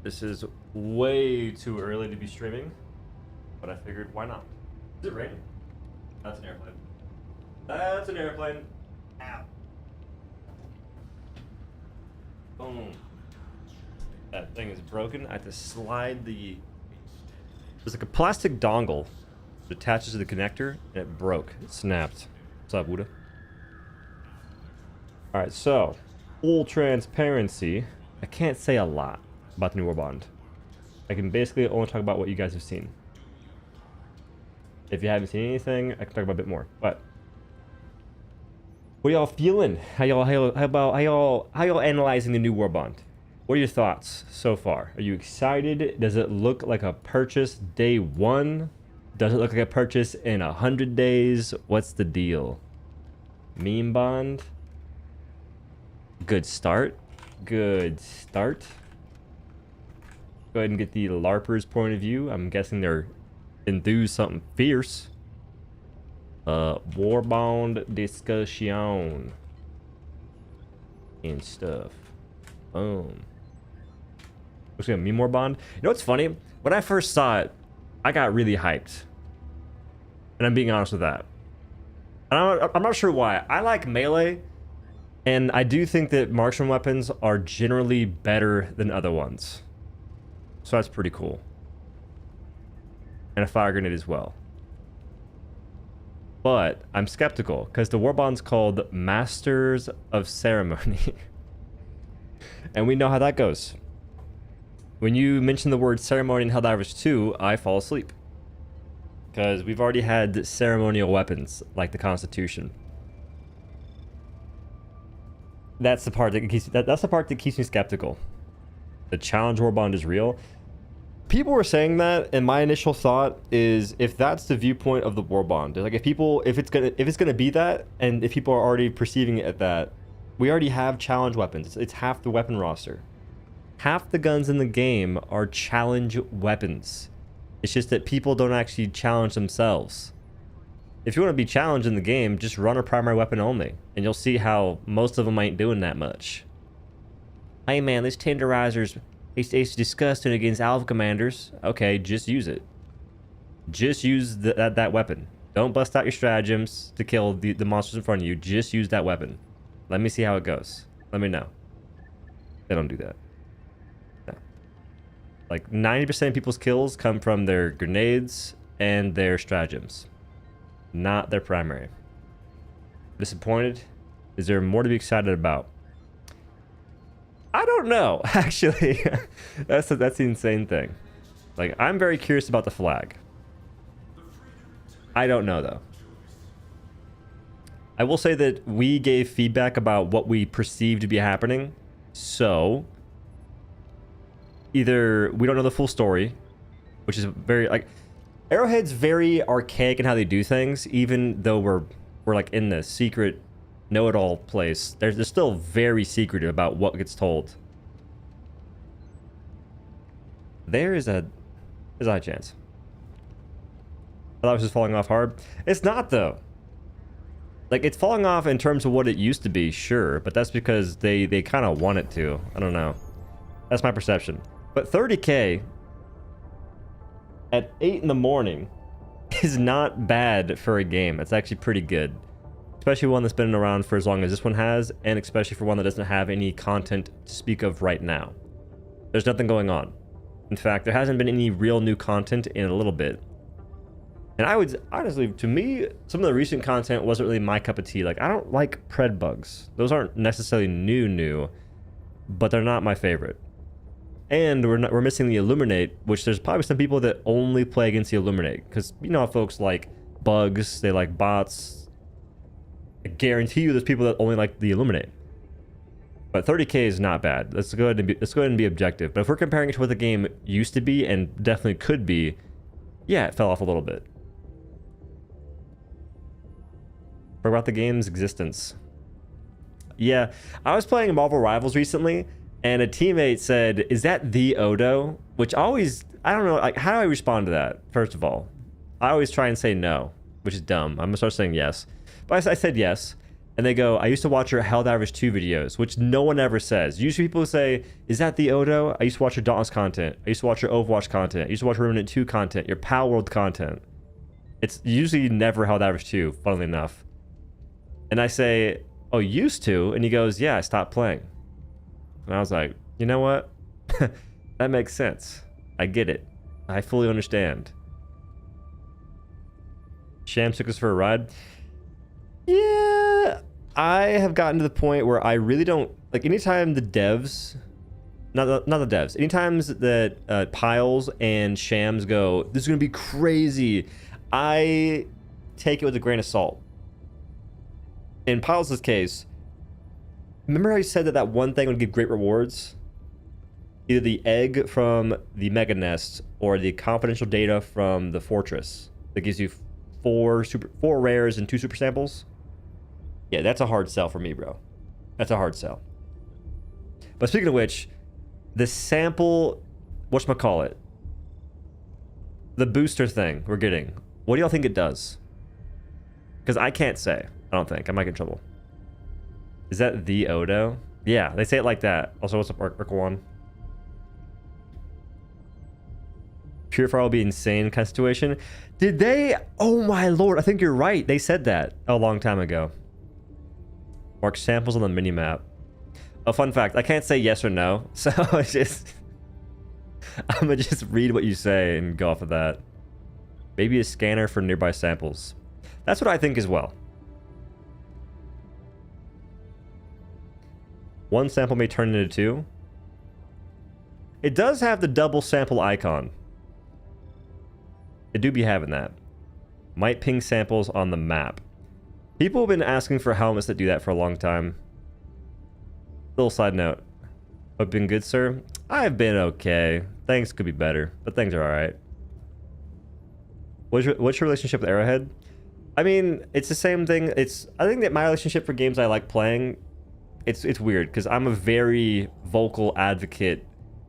This is way too early to be streaming, but I figured why not? Is it raining? That's an airplane. That's an airplane. Ow. Boom. That thing is broken. I had to slide the... There's like a plastic dongle that attaches to the connector, and it broke. It snapped. What's up, Wuda? Alright, so... Full transparency. I can't say a lot about the new warbond. I can basically only talk about what you guys have seen. If you haven't seen anything, I can talk about a bit more. But what are y'all feeling? How y'all analyzing the new warbond? What are your thoughts so far? Are you excited? Does it look like a purchase day one? Does it look like a purchase in 100 days? What's the deal? Meme bond? Good start. Good start. Go ahead and get the LARPers' point of view. I'm guessing they're enthused something fierce. Warbond discussion and stuff. Boom. Looks like a meme warbond. You know what's funny? When I first saw it, I got really hyped, and I'm being honest with that. And I'm not sure why. I like melee, and I do think that marksman weapons are generally better than other ones. So that's pretty cool. And a fire grenade as well. But I'm skeptical, because the warbond's called Masters of Ceremony. And we know how that goes. When you mention the word ceremony in Helldivers 2, I fall asleep. Because we've already had ceremonial weapons, like the Constitution. That's the part that keeps me skeptical. The challenge warbond is real. People were saying that, and my initial thought is, if that's the viewpoint of the warbond, like if it's gonna be that, and if people are already perceiving it at that, we already have challenge weapons. It's half the weapon roster. Half the guns in the game are challenge weapons. It's just that people don't actually challenge themselves. If you want to be challenged in the game, just run a primary weapon only, and you'll see how most of them ain't doing that much. Hey man, this tenderizer's it's disgusting against alpha commanders. Okay, just use it. Just use that weapon. Don't bust out your stratagems to kill the monsters in front of you. Just use that weapon. Let me see how it goes. Let me know. They don't do that. No. Like 90% of people's kills come from their grenades and their stratagems, not their primary. Disappointed? Is there more to be excited about? I don't know, actually. That's the insane thing. Like, I'm very curious about the flag. I don't know, though. I will say that we gave feedback about what we perceived to be happening. So, either we don't know the full story, which is very, like, Arrowhead's very archaic in how they do things, even though we're like in the secret know-it-all place. They're still very secretive about what gets told. There's a high chance. I thought it was just falling off hard. It's not, though. Like, it's falling off in terms of what it used to be, sure, but that's because they kind of want it to. I don't know. That's my perception. But 30K at 8 in the morning is not bad for a game. It's actually pretty good. Especially one that's been around for as long as this one has, and especially for one that doesn't have any content to speak of right now. There's nothing going on. In fact, there hasn't been any real new content in a little bit. And I would, honestly, to me, some of the recent content wasn't really my cup of tea. Like, I don't like pred bugs. Those aren't necessarily new, but they're not my favorite. And we're missing the Illuminate, which there's probably some people that only play against the Illuminate. Because you know how folks like bugs, they like bots. I guarantee you there's people that only like the Illuminate. But 30K is not bad. Let's go ahead and be objective. But if we're comparing it to what the game used to be, and definitely could be, yeah, it fell off a little bit. What about the game's existence? Yeah, I was playing Marvel Rivals recently, and a teammate said, "Is that the Odo?" Which always, I don't know, like, how do I respond to that? First of all, I always try and say no, which is dumb. I'm gonna start saying yes. But I said yes, and they go, I used to watch your Helldivers 2 videos, which no one ever says. Usually people say, is that the Odo? I used to watch your Dauntless content. I used to watch your Overwatch content. I used to watch Remnant 2 content, your Pal World content. It's usually never Helldivers 2, funnily enough. And I say, oh, used to? And he goes, yeah, I stopped playing. And I was like, you know what? That makes sense. I get it. I fully understand. Shams took us for a ride. Yeah, I have gotten to the point where I really don't like anytime the devs, not the devs, anytime that Piles and Shams go, this is gonna be crazy, I take it with a grain of salt. In Piles' case, remember how he said that one thing would give great rewards? Either the egg from the mega nest or the confidential data from the fortress that gives you four rares and 2 super samples. Yeah, that's a hard sell for me, bro. That's a hard sell. But speaking of which, the sample, whatchamacallit, the booster thing we're getting, what do y'all think it does? Because I can't say. I don't think. I might get in trouble. Is that the Odo? Yeah, they say it like that. Also, what's up, Article 1? Purifier will be insane kind of situation. Did they? Oh my lord, I think you're right. They said that a long time ago. Mark samples on the minimap. A fun fact, I can't say yes or no, so it's just I'm gonna just read what you say and go off of that. Maybe a scanner for nearby samples. That's what I think as well. One sample may turn into 2. It does have the double sample icon. It do be having that. Might ping samples on the map. People have been asking for helmets that do that for a long time. Little side note. I've been good, sir. I've been okay. Things could be better, but things are alright. What's your relationship with Arrowhead? I mean, it's the same thing. I think that my relationship for games I like playing, it's weird because I'm a very vocal advocate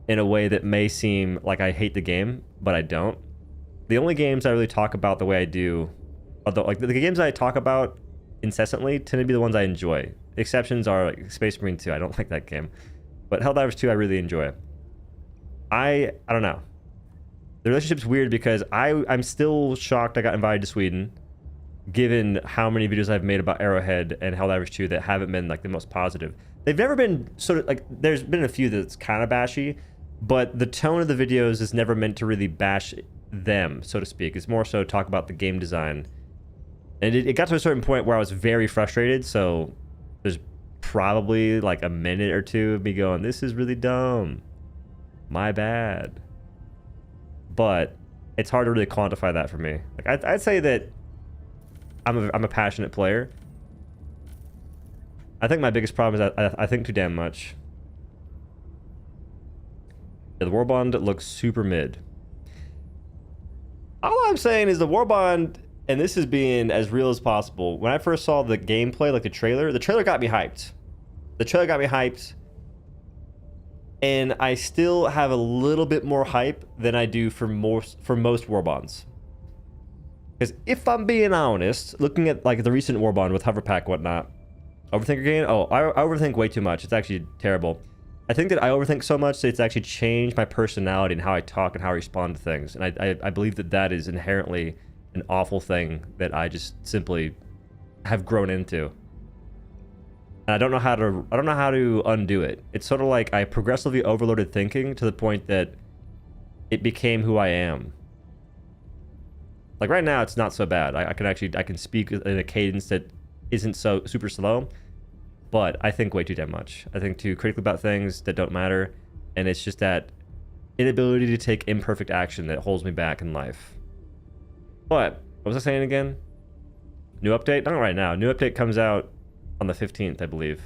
in a way that may seem like I hate the game, but I don't. The only games I really talk about the way I do, although like the games I talk about incessantly tend to be the ones I enjoy. Exceptions are like Space Marine 2. I don't like that game, but Helldivers 2 I really enjoy. I don't know. The relationship's weird because I'm still shocked I got invited to Sweden, given how many videos I've made about Arrowhead and Helldivers 2 that haven't been like the most positive. They've never been sort of like, there's been a few that's kind of bashy, but the tone of the videos is never meant to really bash them, so to speak. It's more so talk about the game design. And it got to a certain point where I was very frustrated, so there's probably like a minute or two of me going, this is really dumb. My bad. But it's hard to really quantify that for me. Like I'd say that I'm a passionate player. I think my biggest problem is that I think too damn much. Yeah, the warbond looks super mid. All I'm saying is the warbond, and this is being as real as possible. When I first saw the gameplay, like the trailer got me hyped. The trailer got me hyped. And I still have a little bit more hype than I do for most warbonds. Because if I'm being honest, looking at like the recent warbond with hoverpack whatnot, overthinker gain. Oh, I overthink way too much. It's actually terrible. I think that I overthink so much that it's actually changed my personality and how I talk and how I respond to things. And I believe that that is inherently an awful thing that I just simply have grown into. And I don't know how to undo it. It's sort of like I progressively overloaded thinking to the point that it became who I am. Like right now, it's not so bad. I can speak in a cadence that isn't so super slow, but I think way too damn much. I think too critically about things that don't matter, and it's just that inability to take imperfect action that holds me back in life. But what was I saying again? New update? Not right now. New update comes out on the 15th, I believe.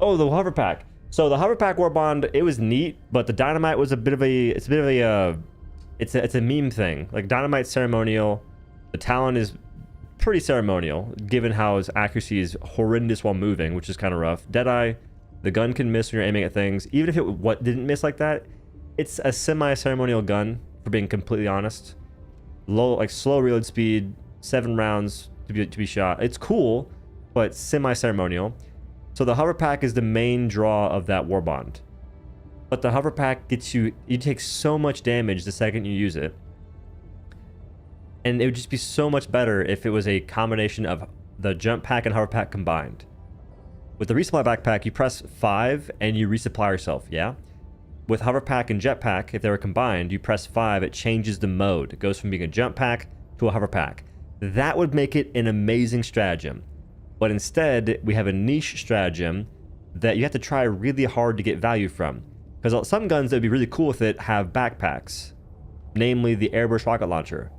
Oh, the hover pack. So the hover pack warbond, it was neat, but the dynamite was a meme thing. Like dynamite's ceremonial. The talon is pretty ceremonial, given how his accuracy is horrendous while moving, which is kind of rough. Deadeye, the gun can miss when you're aiming at things. Even if it didn't miss like that, it's a semi-ceremonial gun, for being completely honest. Low, like slow reload speed, 7 rounds, to be shot. It's cool, but semi-ceremonial. So the hover pack is the main draw of that warbond. But the hover pack gets you take so much damage the second you use it. And it would just be so much better if it was a combination of the jump pack and hover pack combined. With the resupply backpack, you press 5 and you resupply yourself, yeah? With hover pack and jetpack, if they were combined, you press 5, it changes the mode. It goes from being a jump pack to a hover pack. That would make it an amazing stratagem. But instead, we have a niche stratagem that you have to try really hard to get value from. Because some guns that would be really cool with it have backpacks, namely the airburst rocket launcher.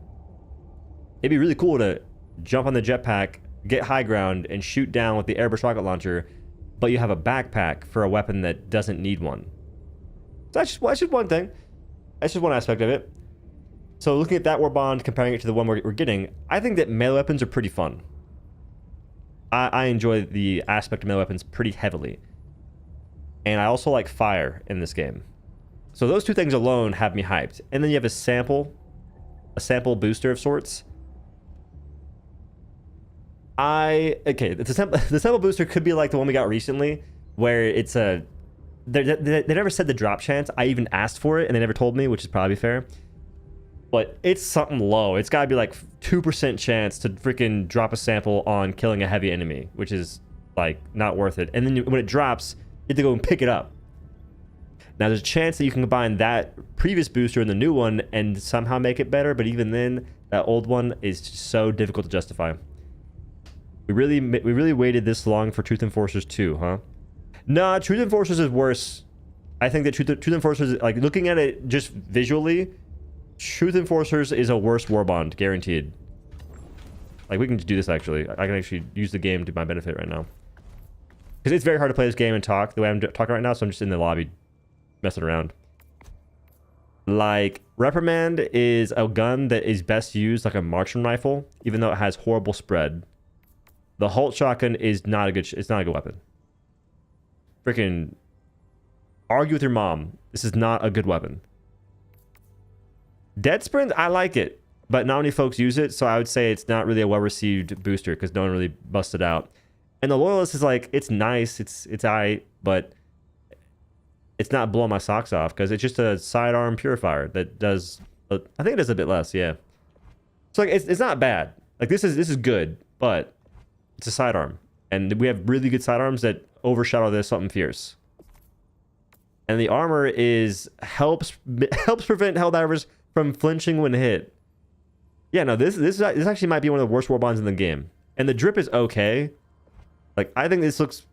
It'd be really cool to jump on the jetpack, get high ground, and shoot down with the airburst rocket launcher, but you have a backpack for a weapon that doesn't need one. So that's just one thing. That's just one aspect of it. So looking at that warbond, comparing it to the one we're getting, I think that melee weapons are pretty fun. I enjoy the aspect of melee weapons pretty heavily. And I also like fire in this game. So those two things alone have me hyped. And then you have a sample booster of sorts. Okay, the sample booster could be like the one we got recently, where it's a... They never said the drop chance. I even asked for it, and they never told me, which is probably fair. But it's something low. It's got to be like 2% chance to freaking drop a sample on killing a heavy enemy, which is like not worth it. And then when it drops, you have to go and pick it up. Now, there's a chance that you can combine that previous booster and the new one and somehow make it better, but even then, that old one is so difficult to justify. We really waited this long for Truth Enforcers 2, huh? Nah, Truth Enforcers is worse. I think that Truth Enforcers, like looking at it just visually, Truth Enforcers is a worse warbond, guaranteed. Like we can just do this actually. I can actually use the game to my benefit right now. Because it's very hard to play this game and talk the way I'm talking right now, so I'm just in the lobby messing around. Like, Reprimand is a gun that is best used like a marksman rifle, even though it has horrible spread. The Holt shotgun is not a good. It's not a good weapon. Freaking argue with your mom. This is not a good weapon. Dead Sprint, I like it, but not many folks use it, so I would say it's not really a well-received booster because no one really busted out. And the Loyalist is like, it's nice, it's alright, but it's not blowing my socks off because it's just a sidearm purifier that does. I think it does a bit less, yeah. So like, it's not bad. Like this is good, but it's a sidearm, and we have really good sidearms that overshadow this something fierce. And the armor helps prevent helldivers from flinching when hit. Yeah, no, this actually might be one of the worst warbonds in the game. And the drip is okay. Like I think this looks,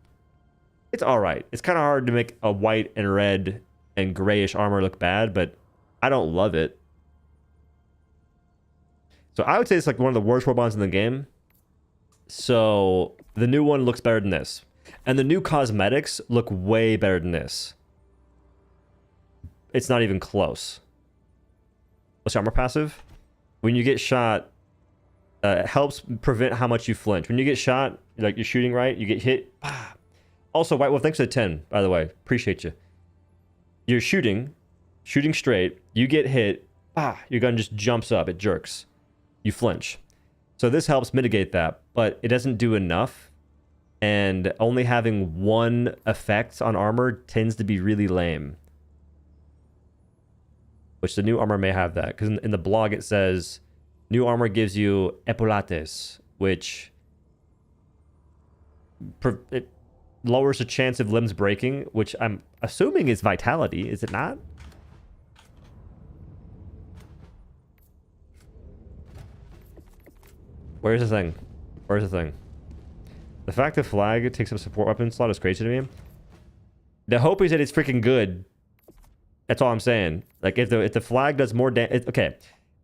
it's all right. It's kind of hard to make a white and red and grayish armor look bad, but I don't love it. So I would say it's like one of the worst warbonds in the game. So the new one looks better than this. And the new cosmetics look way better than this. It's not even close. What's your armor passive? When you get shot, it helps prevent how much you flinch. When you get shot, like you're shooting right, you get hit. Also, White Wolf, thanks for the 10, by the way. Appreciate you. You're shooting straight, you get hit, your gun just jumps up, it jerks. You flinch. So this helps mitigate that, but it doesn't do enough. And only having one effect on armor tends to be really lame. Which the new armor may have that. Because in the blog it says, new armor gives you epaulettes, which it lowers the chance of limbs breaking, which I'm assuming is vitality, is it not? Where's the thing? Where's the thing? The fact that Flag takes up support weapon slot is crazy to me. The hope is that it's freaking good. That's all I'm saying. Like if the Flag does more damage, okay.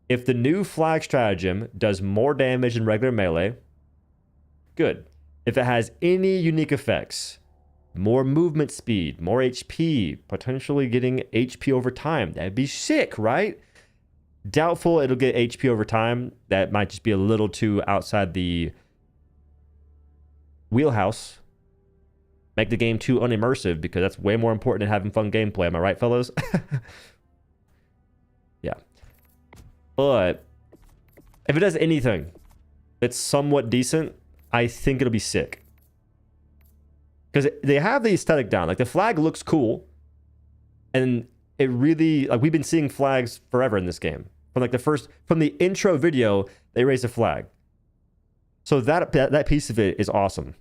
If the new Flag stratagem does more damage than regular melee, good. If it has any unique effects, more movement speed, more HP, potentially getting HP over time, that'd be sick, right? Doubtful it'll get HP over time. That might just be a little too outside the wheelhouse. Make the game too unimmersive, because that's way more important than having fun gameplay. Am I right, fellas? Yeah. But if it does anything, it's somewhat decent, I think it'll be sick. Because they have the aesthetic down. Like, the flag looks cool. And it really, like, we've been seeing flags forever in this game. From the intro video, they raised a flag. So that piece of it is awesome.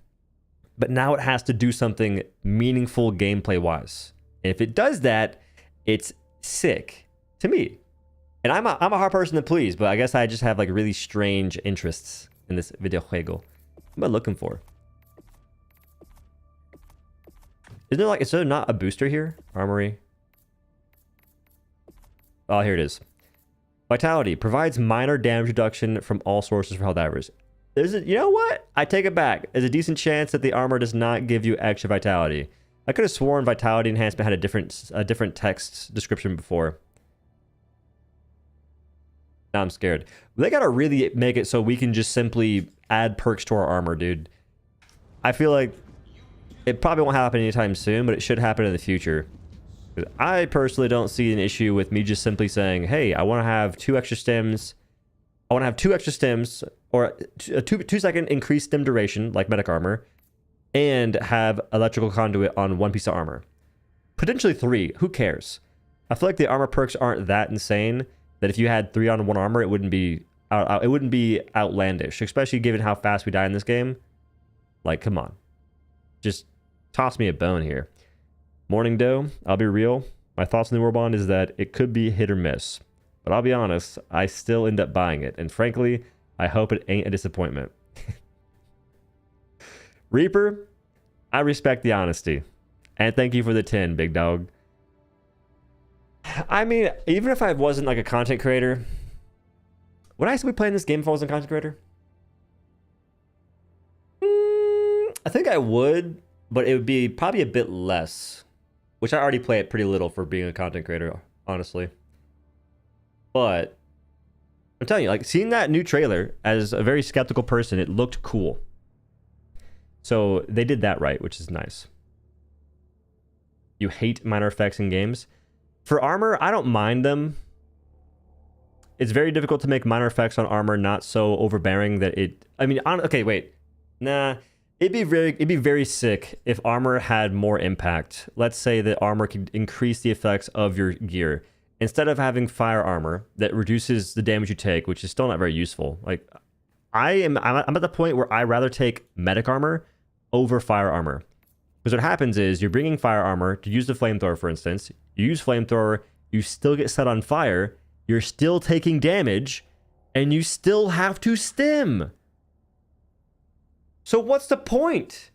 But now it has to do something meaningful gameplay-wise. And if it does that, it's sick to me. And I'm a hard person to please, but I guess I just have like really strange interests in this videojuego. What am I looking for? Is there not a booster here? Armory. Oh, here it is. Vitality provides minor damage reduction from all sources for helldivers. You know what? I take it back. There's a decent chance that the armor does not give you extra vitality. I could have sworn vitality enhancement had a different text description before. Now I'm scared. They gotta really make it so we can just simply add perks to our armor, dude. I feel like it probably won't happen anytime soon, but it should happen in the future. I personally don't see an issue with me just simply saying, hey, I want to have 2 extra stems. I want to have 2 extra stems, or a 2-second increased stem duration, like medic armor, and have electrical conduit on 1 piece of armor. Potentially 3. Who cares? I feel like the armor perks aren't that insane that if you had 3 on 1 armor, it wouldn't be outlandish, especially given how fast we die in this game. Like, come on. Just toss me a bone here. Morning Doe, I'll be real. My thoughts on the warbond is that it could be hit or miss. But I'll be honest, I still end up buying it. And frankly, I hope it ain't a disappointment. Reaper, I respect the honesty. And thank you for the 10, big dog. I mean, even if I wasn't like a content creator, would I still be playing this game if I wasn't a content creator? I think I would, but it would be probably a bit less. Which I already play it pretty little for being a content creator, honestly. But I'm telling you, like, seeing that new trailer as a very skeptical person, it looked cool. So they did that right, which is nice. You hate minor effects in games. For armor, I don't mind them. It's very difficult to make minor effects on armor not so overbearing that it... I mean, okay, wait. Nah, it'd be very sick if armor had more impact. Let's say that armor could increase the effects of your gear. Instead of having fire armor that reduces the damage you take, which is still not very useful. Like, I'm at the point where I'd rather take medic armor over fire armor. Because what happens is you're bringing fire armor to use the flamethrower, for instance. You use flamethrower, you still get set on fire, you're still taking damage, and you still have to stim. So what's the point?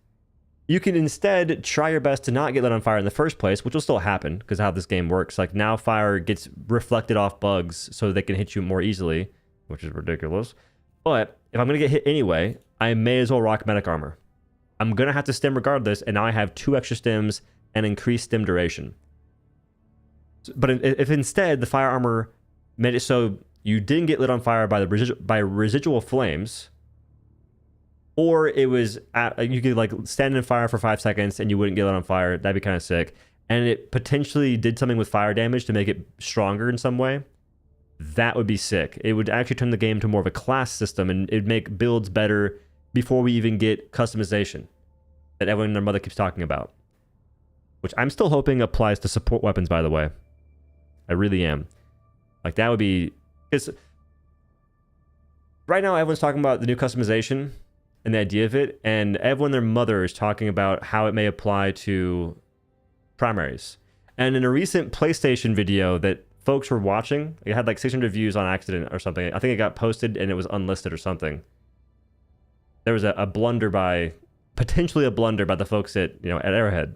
You can instead try your best to not get lit on fire in the first place, which will still happen because how this game works. Like, now fire gets reflected off bugs so they can hit you more easily, which is ridiculous. But if I'm going to get hit anyway, I may as well rock medic armor. I'm going to have to stim regardless, and now I have 2 extra stims and increased stim duration. But if instead the fire armor made it so you didn't get lit on fire by residual flames, or it was you could like stand in fire for 5 seconds and you wouldn't get lit on fire, that'd be kind of sick. And it potentially did something with fire damage to make it stronger in some way, that would be sick. It would actually turn the game to more of a class system, and it'd make builds better before we even get customization that everyone and their mother keeps talking about. Which I'm still hoping applies to support weapons, by the way. I really am. Like, that would be... Because right now everyone's talking about the new customization and the idea of it, and everyone and their mother is talking about how it may apply to primaries. And in a recent PlayStation video that folks were watching, it had like 600 views on accident or something. I think it got posted and it was unlisted or something. There was a blunder by... potentially a blunder by the folks at, at Arrowhead.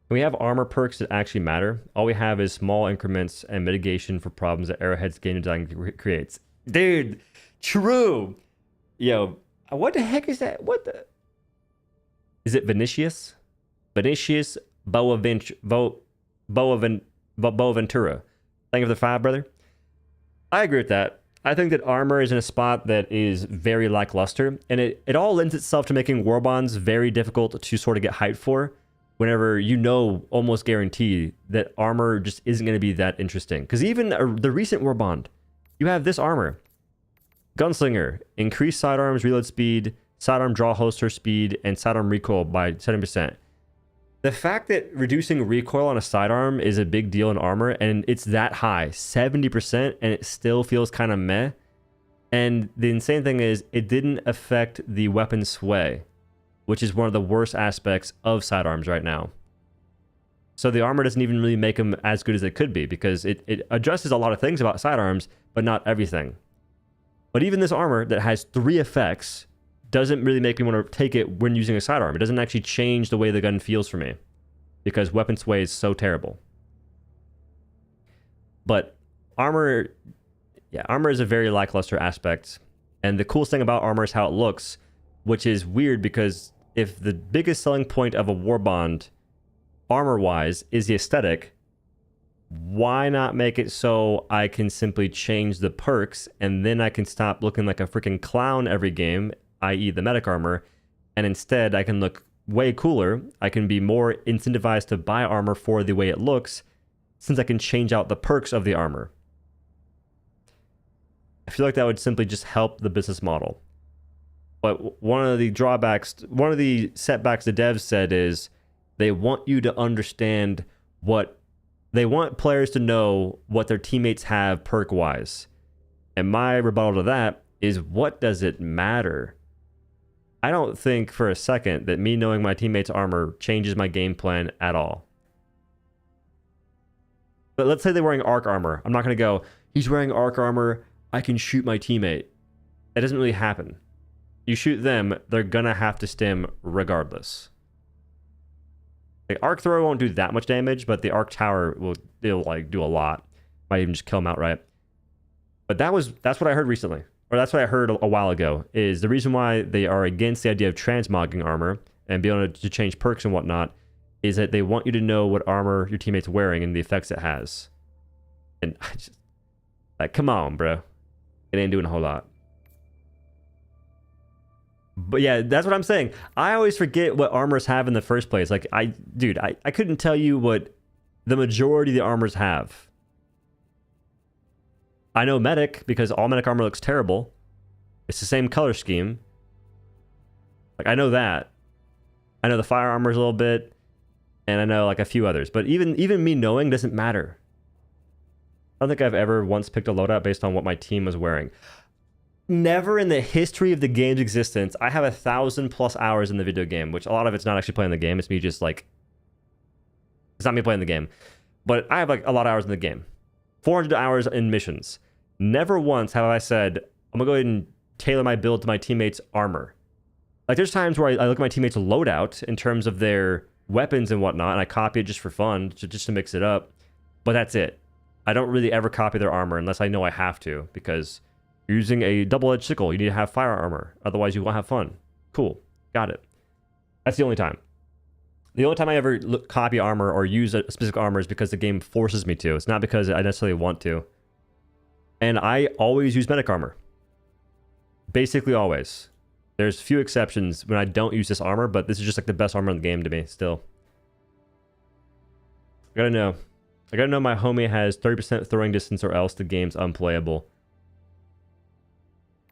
We have armor perks that actually matter. All we have is small increments and mitigation for problems that Arrowhead's game design creates. Dude, true. Yo, what the heck is that? What the? Is it Vinicius? Vinicius Boaventura. Thank you for the 5, brother. I agree with that. I think that armor is in a spot that is very lackluster, and it all lends itself to making warbonds very difficult to sort of get hyped for, whenever almost guarantee that armor just isn't going to be that interesting. Because even the recent warbond, you have this armor. Gunslinger, increase sidearms reload speed, sidearm draw holster speed, and sidearm recoil by 70%. The fact that reducing recoil on a sidearm is a big deal in armor, and it's that high, 70%, and it still feels kind of meh. And the insane thing is, it didn't affect the weapon sway, which is one of the worst aspects of sidearms right now. So the armor doesn't even really make them as good as it could be, because it addresses a lot of things about sidearms, but not everything. But even this armor that has 3 effects doesn't really make me want to take it when using a sidearm. It doesn't actually change the way the gun feels for me, because weapon sway is so terrible. But armor is a very lackluster aspect. And the coolest thing about armor is how it looks, which is weird, because if the biggest selling point of a warbond, armor-wise, is the aesthetic, why not make it so I can simply change the perks, and then I can stop looking like a freaking clown every game, i.e. the medic armor, and instead I can look way cooler. I can be more incentivized to buy armor for the way it looks, since I can change out the perks of the armor. I feel like that would simply just help the business model. But one of the setbacks the devs said is they want you to understand they want players to know what their teammates have perk-wise. And my rebuttal to that is, what does it matter? I don't think for a second that me knowing my teammates' armor changes my game plan at all. But let's say they're wearing arc armor. I'm not going to go, he's wearing arc armor, I can shoot my teammate. That doesn't really happen. You shoot them, they're going to have to stim regardless. The arc throw won't do that much damage, but the arc tower will do a lot. Might even just kill them outright. But that's what I heard recently. Or that's what I heard a while ago, is the reason why they are against the idea of transmogging armor and being able to change perks and whatnot is that they want you to know what armor your teammate's wearing and the effects it has. And I just, like, come on, bro. It ain't doing a whole lot. But yeah, that's what I'm saying. I always forget what armors have in the first place. Like, I couldn't tell you what the majority of the armors have. I know medic, because all medic armor looks terrible. It's the same color scheme. Like, I know that. I know the fire armors a little bit, and I know like a few others. But even me knowing doesn't matter. I don't think I've ever once picked a loadout based on what my team was wearing. Never in the history of the game's existence. I have 1,000+ hours in the video game, which a lot of it's not actually playing the game. It's me just like, it's not me playing the game, but I have like a lot of hours in the game. 400 hours in missions. Never once have I said, I'm gonna go ahead and tailor my build to my teammates' armor. Like, there's times where I look at my teammates' loadout in terms of their weapons and whatnot, and I copy it just for fun, just to mix it up. But that's it. I don't really ever copy their armor unless I know I have to, because you're using a double-edged sickle. You need to have fire armor. Otherwise, you won't have fun. Cool. Got it. That's the only time. The only time I ever copy armor or use a specific armor is because the game forces me to. It's not because I necessarily want to. And I always use medic armor. Basically always. There's few exceptions when I don't use this armor, but this is just like the best armor in the game to me still. I gotta know my homie has 30% throwing distance or else the game's unplayable.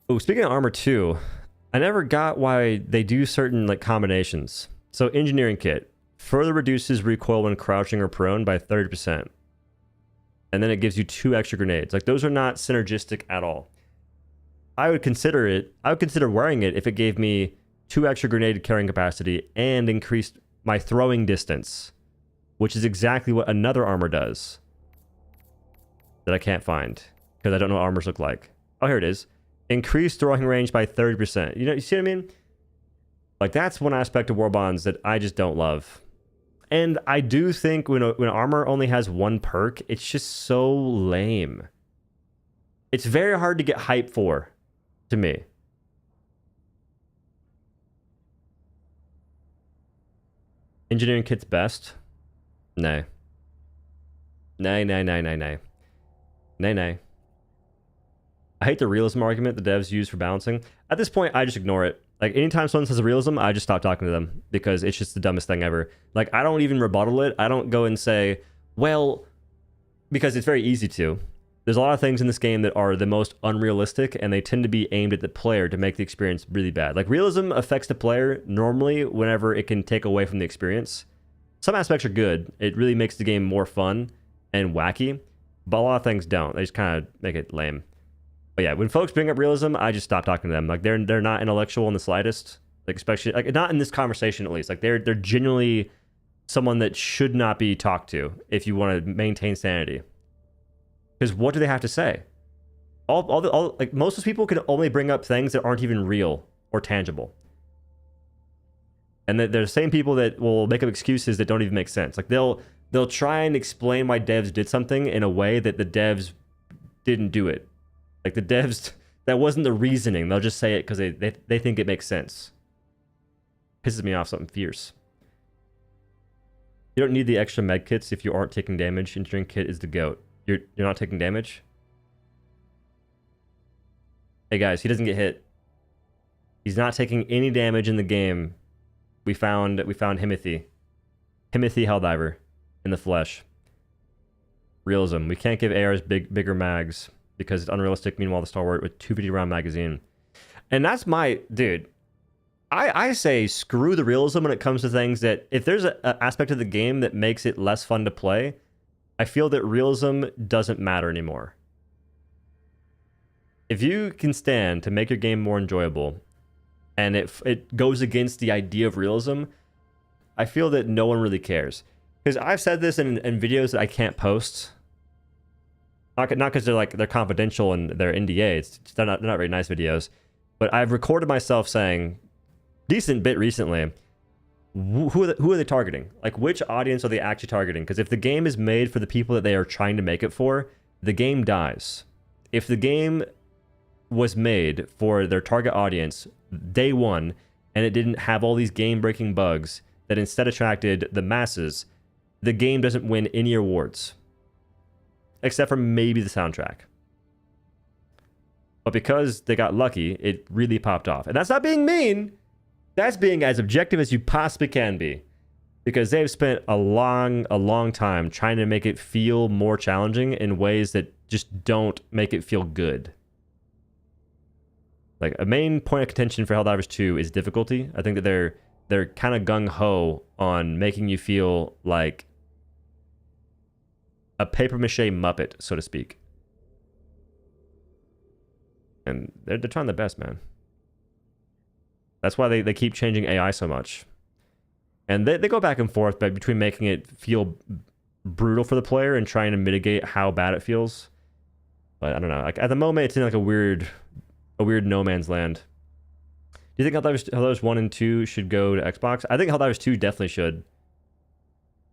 Oh, speaking of armor too, I never got why they do certain like combinations. So engineering kit further reduces recoil when crouching or prone by 30%. And then it gives you 2 extra grenades. Like, those are not synergistic at all. I would consider wearing it if it gave me 2 extra grenade carrying capacity and increased my throwing distance, which is exactly what another armor does that I can't find because I don't know what armors look like. Oh, here it is. Increased throwing range by 30%. You see what I mean? Like, that's one aspect of warbonds that I just don't love. And I do think when armor only has 1 perk, it's just so lame. It's very hard to get hype for, to me. Engineering kit's best? Nay. Nay. Nay. I hate the realism argument the devs use for balancing. At this point, I just ignore it. Like, anytime someone says realism, I just stop talking to them because it's just the dumbest thing ever. Like, I don't even rebuttal it. I don't go and say, well, because it's very easy to. There's a lot of things in this game that are the most unrealistic, and they tend to be aimed at the player to make the experience really bad. Like, realism affects the player normally whenever it can take away from the experience. Some aspects are good. It really makes the game more fun and wacky, but a lot of things don't. They just kind of make it lame. But yeah, when folks bring up realism, I just stop talking to them. Like, they're not intellectual in the slightest. Like, especially, like, not in this conversation at least. Like, they're genuinely someone that should not be talked to if you want to maintain sanity. Because what do they have to say? Like, most of those people can only bring up things that aren't even real or tangible. And they're the same people that will make up excuses that don't even make sense. Like, they'll try and explain why devs did something in a way that the devs didn't do it. Like, the devs, that wasn't the reasoning. They'll just say it because they think it makes sense. Pisses me off something fierce. You don't need the extra med kits if you aren't taking damage. Engineering kit is the GOAT. You're not taking damage? Hey guys, he doesn't get hit. He's not taking any damage in the game. We found Himothy. Himothy Helldiver in the flesh. Realism. We can't give ARs bigger mags because it's unrealistic. Meanwhile, the Star Wars with 250 round magazine. And that's my dude. I say screw the realism when it comes to things that if there's an aspect of the game that makes it less fun to play, I feel that realism doesn't matter anymore. If you can stand to make your game more enjoyable, and it goes against the idea of realism, I feel that no one really cares. Because I've said this in videos that I can't post. Not because they're confidential and they're NDA. They're not very nice videos. But I've recorded myself saying, decent bit recently, who are they targeting? Like, which audience are they actually targeting? Because if the game is made for the people that they are trying to make it for, the game dies. If the game was made for their target audience day one, and it didn't have all these game-breaking bugs that instead attracted the masses, the game doesn't win any awards. Except for maybe the soundtrack. But because they got lucky, it really popped off. And that's not being mean. That's being as objective as you possibly can be. Because they've spent a long time trying to make it feel more challenging in ways that just don't make it feel good. Like, a main point of contention for Helldivers 2 is difficulty. I think that they're kind of gung-ho on making you feel like a papier-mâché Muppet, so to speak. And they're trying their best, man. That's why they keep changing AI so much. And they go back and forth between making it feel brutal for the player and trying to mitigate how bad it feels. But I don't know. Like, at the moment, it's in like a weird no man's land. Do you think Helldivers 1 and 2 should go to Xbox? I think Helldivers 2 definitely should.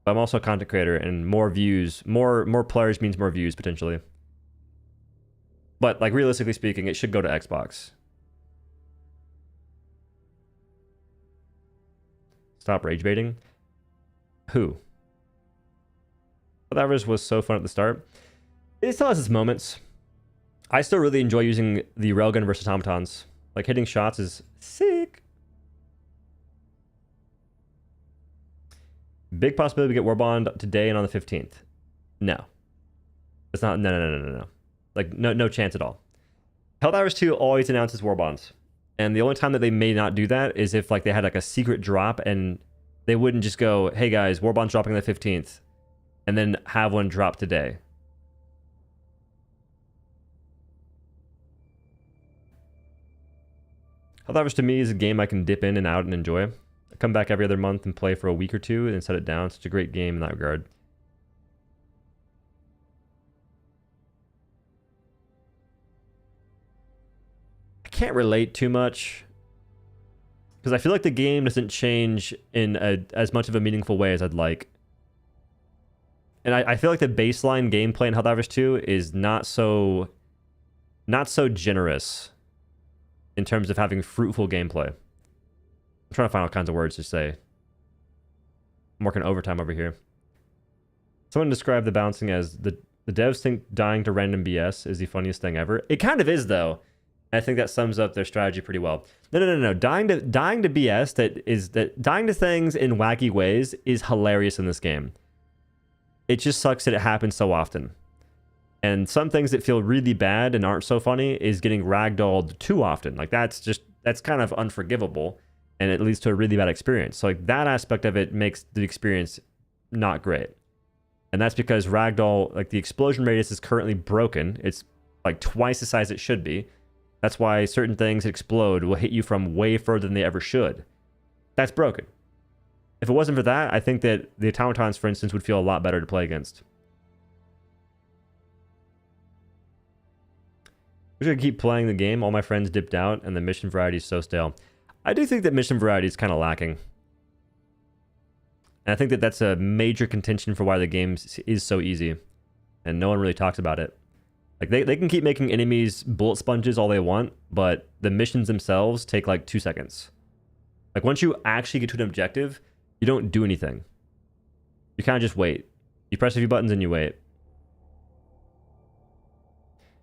But I'm also a content creator, and more views, more players means more views, potentially. But, like, realistically speaking, it should go to Xbox. Stop rage baiting. Who? Helldivers was so fun at the start. It still has its moments. I still really enjoy using the railgun versus automatons. Like, hitting shots is sick. Big possibility to get warbond today and on the 15th. No. It's not. No. Like, no chance at all. Helldivers 2 always announces warbonds. And the only time that they may not do that is if, like, they had like a secret drop and they wouldn't just go, hey guys, warbond's dropping on the 15th, and then have one drop today. Helldivers to me is a game I can dip in and out and enjoy. I come back every other month and play for a week or two and set it down. It's such a great game in that regard. I can't relate too much because I feel like the game doesn't change in as much of a meaningful way as I'd like. And I feel like the baseline gameplay in Helldivers 2 is not so generous in terms of having fruitful gameplay. I'm trying to find all kinds of words to say. I'm working overtime over here. Someone described the bouncing as the devs think dying to random BS is the funniest thing ever. It kind of is, though. I think that sums up their strategy pretty well. No. Dying to BS, dying to things in wacky ways is hilarious in this game. It just sucks that it happens so often. And some things that feel really bad and aren't so funny is getting ragdolled too often. Like that's kind of unforgivable, and it leads to a really bad experience. So like that aspect of it makes the experience not great. And that's because ragdoll, like the explosion radius is currently broken. It's like twice the size it should be. That's why certain things that explode will hit you from way further than they ever should. That's broken. If it wasn't for that, I think that the automatons, for instance, would feel a lot better to play against. I'm just gonna keep playing the game. All my friends dipped out, and the mission variety is so stale. I do think that mission variety is kind of lacking. And I think that that's a major contention for why the game is so easy. And no one really talks about it. Like, they can keep making enemies bullet sponges all they want, but the missions themselves take like 2 seconds. Like, once you actually get to an objective, you don't do anything. You kind of just wait. You press a few buttons and you wait.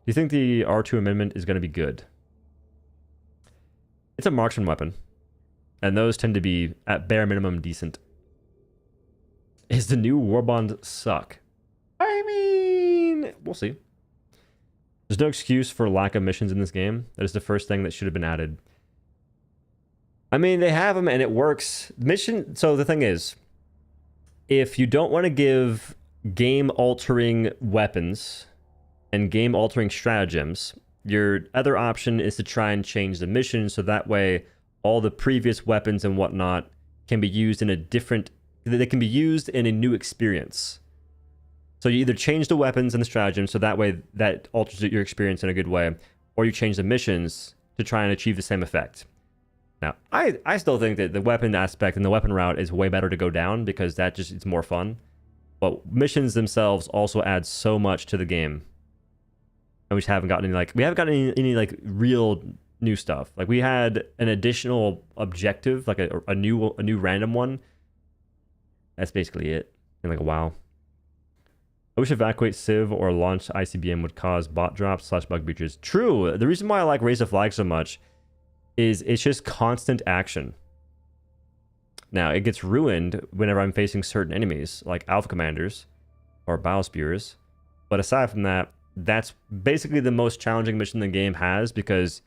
Do you think the R2 amendment is going to be good? It's a marksman weapon. And those tend to be, at bare minimum, decent. Is the new warbond suck? I mean, we'll see. There's no excuse for lack of missions in this game. That is the first thing that should have been added. I mean, they have them and it works. So the thing is, if you don't want to give game-altering weapons and game-altering stratagems, your other option is to try and change the mission so that way all the previous weapons and whatnot can be used in a different... They can be used in a new experience. So you either change the weapons and the stratagems so that way that alters your experience in a good way, or you change the missions to try and achieve the same effect. Now, I still think that the weapon aspect and the weapon route is way better to go down because that just it's more fun. But missions themselves also add so much to the game. And we just haven't gotten any like real new stuff. Like we had an additional objective, like a new random one. That's basically it. In like a WoW. I wish evacuate Civ or launch ICBM would cause bot drops / bug breaches. True. The reason why I like Raise the Flag so much is it's just constant action. Now, it gets ruined whenever I'm facing certain enemies, like Alpha Commanders or Biospewers. But aside from that, that's basically the most challenging mission the game has, because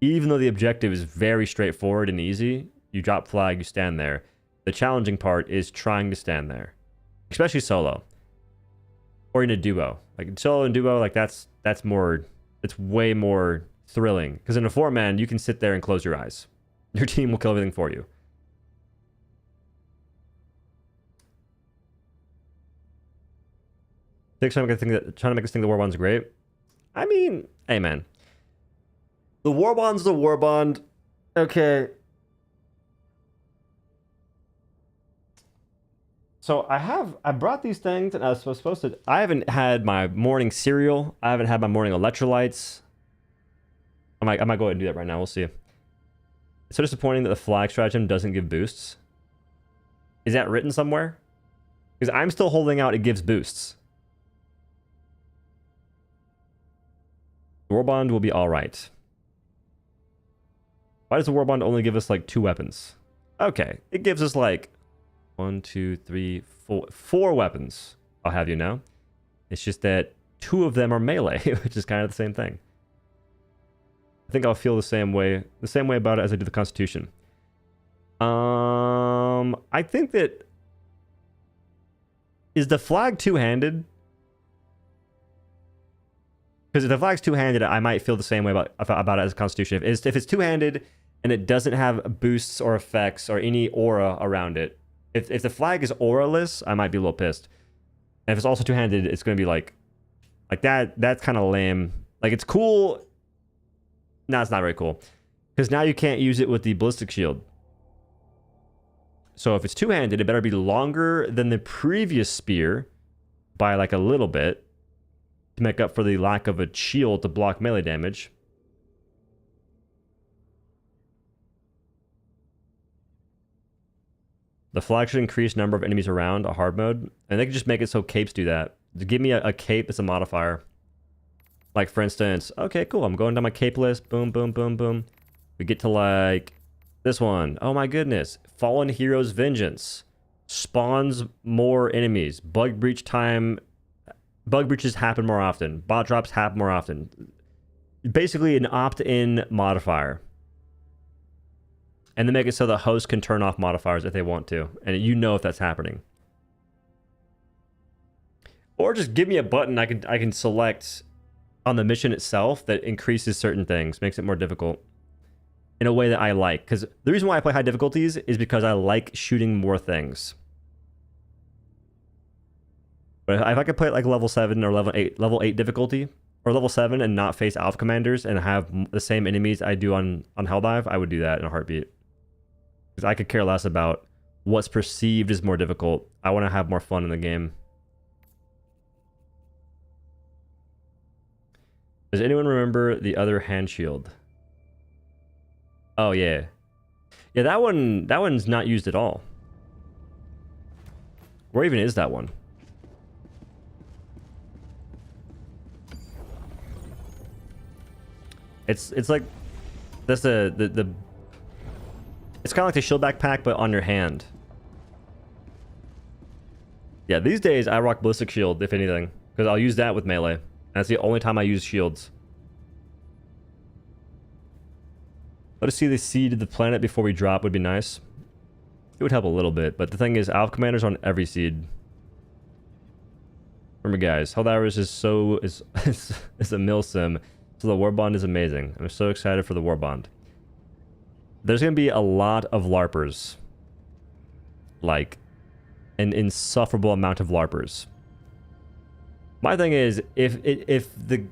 even though the objective is very straightforward and easy, you drop flag, you stand there. The challenging part is trying to stand there, especially solo or in a duo. Like solo and duo, like that's more, it's way more thrilling, because in a 4-man you can sit there and close your eyes. Your team will kill everything for you. Trying to make us think the warbond's great. I mean, hey man, the warbond's the warbond. Okay. So I brought these things and I was supposed to, I haven't had my morning cereal. I haven't had my morning electrolytes. I might go ahead and do that right now. We'll see. It's so disappointing that the flag stratagem doesn't give boosts. Is that written somewhere? Because I'm still holding out it gives boosts. Warbond will be alright. Why does the warbond only give us like 2 weapons? Okay, it gives us like 1, 2, 3, 4 weapons. I'll have you know. It's just that 2 of them are melee, which is kind of the same thing. I think I'll feel the same way about it as I do the Constitution. I think that... Is the flag two-handed? Because if the flag's two-handed, I might feel the same way about it as a Constitution. If it's two-handed and it doesn't have boosts or effects or any aura around it, if the flag is auraless, I might be a little pissed. And if it's also two-handed, it's going to be like that. That's kind of lame. Like, it's cool. No, it's not very cool. Because now you can't use it with the ballistic shield. So if it's two-handed, it better be longer than the previous spear by like a little bit to make up for the lack of a shield to block melee damage. The flag should increase number of enemies around a hard mode, and they can just make it so capes do that. Give me a cape as a modifier. Like, for instance, okay, cool, I'm going down my cape list. Boom, boom, boom, boom. We get to, like, this one. Oh, my goodness. Fallen Hero's Vengeance. Spawns more enemies. Bug breach time Bug breaches happen more often. Bot drops happen more often. Basically an opt-in modifier. And then make it so the host can turn off modifiers if they want to. And you know if that's happening. Or just give me a button I can select on the mission itself that increases certain things, makes it more difficult in a way that I like. Because the reason why I play high difficulties is because I like shooting more things. But if I could play it like level 7 or level 8 difficulty, or level 7 and not face alpha commanders and have the same enemies I do on Helldive, I would do that in a heartbeat. Because I could care less about what's perceived as more difficult. I want to have more fun in the game. Does anyone remember the other hand shield? Oh yeah. Yeah, that one's not used at all. Where even is that one? It's like that's the it's kind of like the shield backpack but on your hand. Yeah, these days I rock ballistic shield if anything, because I'll use that with melee. That's the only time I use shields. Let us see the seed of the planet before we drop would be nice. It would help a little bit, but the thing is, alpha commanders on every seed. Remember, guys, helldivers is a mill sim, so the warbond is amazing. I'm so excited for the warbond. There's gonna be a lot of larpers, like an insufferable amount of larpers. My thing is, if the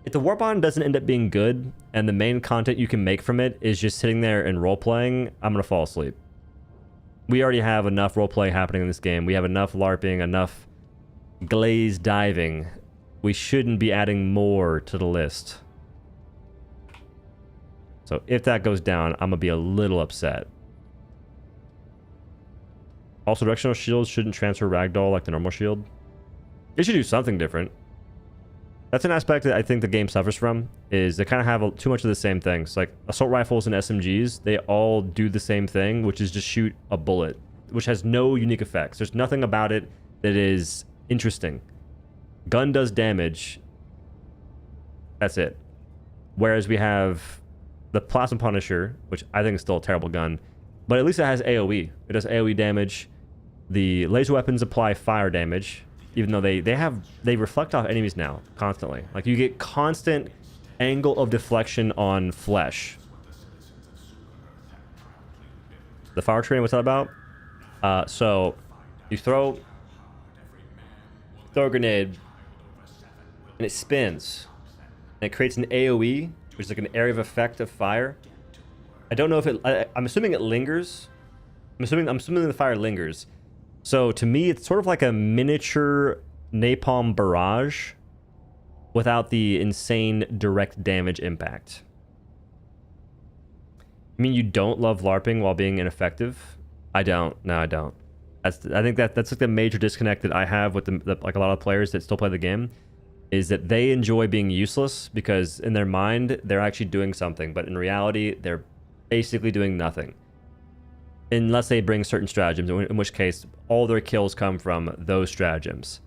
warbond doesn't end up being good and the main content you can make from it is just sitting there and role playing, I'm gonna fall asleep. We already have enough role play happening in this game. We have enough larping, enough glazed diving. We shouldn't be adding more to the list. So if that goes down, I'm gonna be a little upset. Also, directional shields shouldn't transfer ragdoll like the normal shield. It should do something different. That's an aspect that I think the game suffers from, is they kind of have too much of the same things. Like assault rifles and SMGs, they all do the same thing, which is just shoot a bullet, which has no unique effects. There's nothing about it that is interesting. Gun does damage. That's it. Whereas we have the Plasma Punisher, which I think is still a terrible gun, but at least it has AoE. It does AoE damage. The laser weapons apply fire damage, even though they reflect off enemies now constantly. Like you get constant angle of deflection on flesh. The fire train, what's that about? So you throw a grenade and it spins and it creates an AoE, which is like an area of effect of fire. I don't know if I'm assuming it lingers. I'm assuming the fire lingers. So to me, it's sort of like a miniature napalm barrage without the insane direct damage impact. I mean, you don't love LARPing while being ineffective? I don't. No, I don't. I think that's like the major disconnect that I have with like a lot of players that still play the game, is that they enjoy being useless because in their mind they're actually doing something, but in reality they're basically doing nothing. Unless they bring certain stratagems, in which case all their kills come from those stratagems.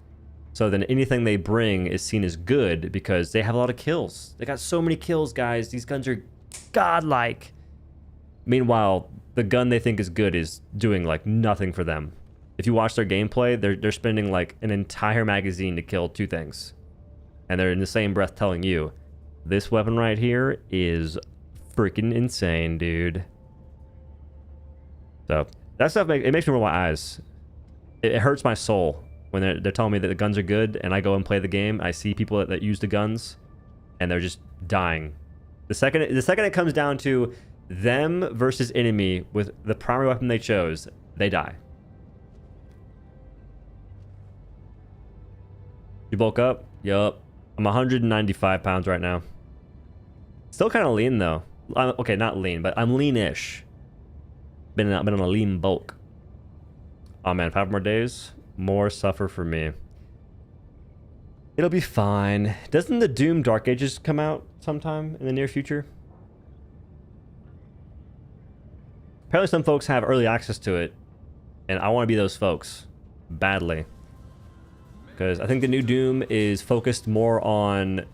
So then anything they bring is seen as good because they have a lot of kills. They got so many kills, guys. These guns are godlike. Meanwhile, the gun they think is good is doing like nothing for them. If you watch their gameplay, they're spending like an entire magazine to kill 2 things. And they're in the same breath telling you, this weapon right here is freaking insane, dude. So that stuff it makes me roll my eyes. It hurts my soul when they're telling me that the guns are good, and I go and play the game. I see people that use the guns, and they're just dying. The second it comes down to them versus enemy with the primary weapon they chose, they die. You bulk up? Yup. I'm 195 pounds right now. Still kind of lean though. Okay, not lean, but I'm lean-ish. Been on a lean bulk. Oh man, 5 more days. More suffer for me. It'll be fine. Doesn't the Doom Dark Ages come out sometime in the near future? Apparently some folks have early access to it, and I want to be those folks. Badly. because I think the new Doom is focused more on...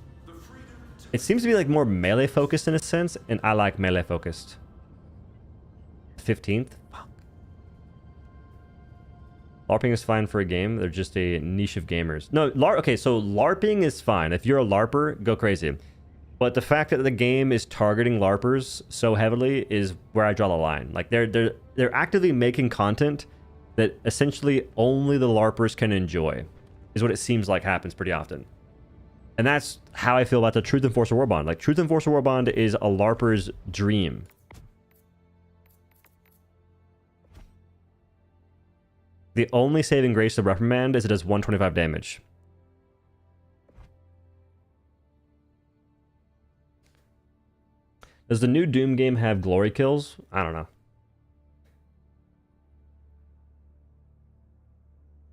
It seems to be like more melee focused in a sense, and I like melee focused. 15th? Fuck. LARPing is fine for a game. They're just a niche of gamers. No, okay, so LARPing is fine. If you're a LARPer, go crazy. But the fact that the game is targeting LARPers so heavily is where I draw the line. Like they're actively making content that essentially only the LARPers can enjoy, is what it seems like happens pretty often. And that's how I feel about the Truth Enforcer Warbond. Like, Truth Enforcer Warbond is a LARPer's dream. The only saving grace of Reprimand is it does 125 damage. Does the new Doom game have glory kills? I don't know.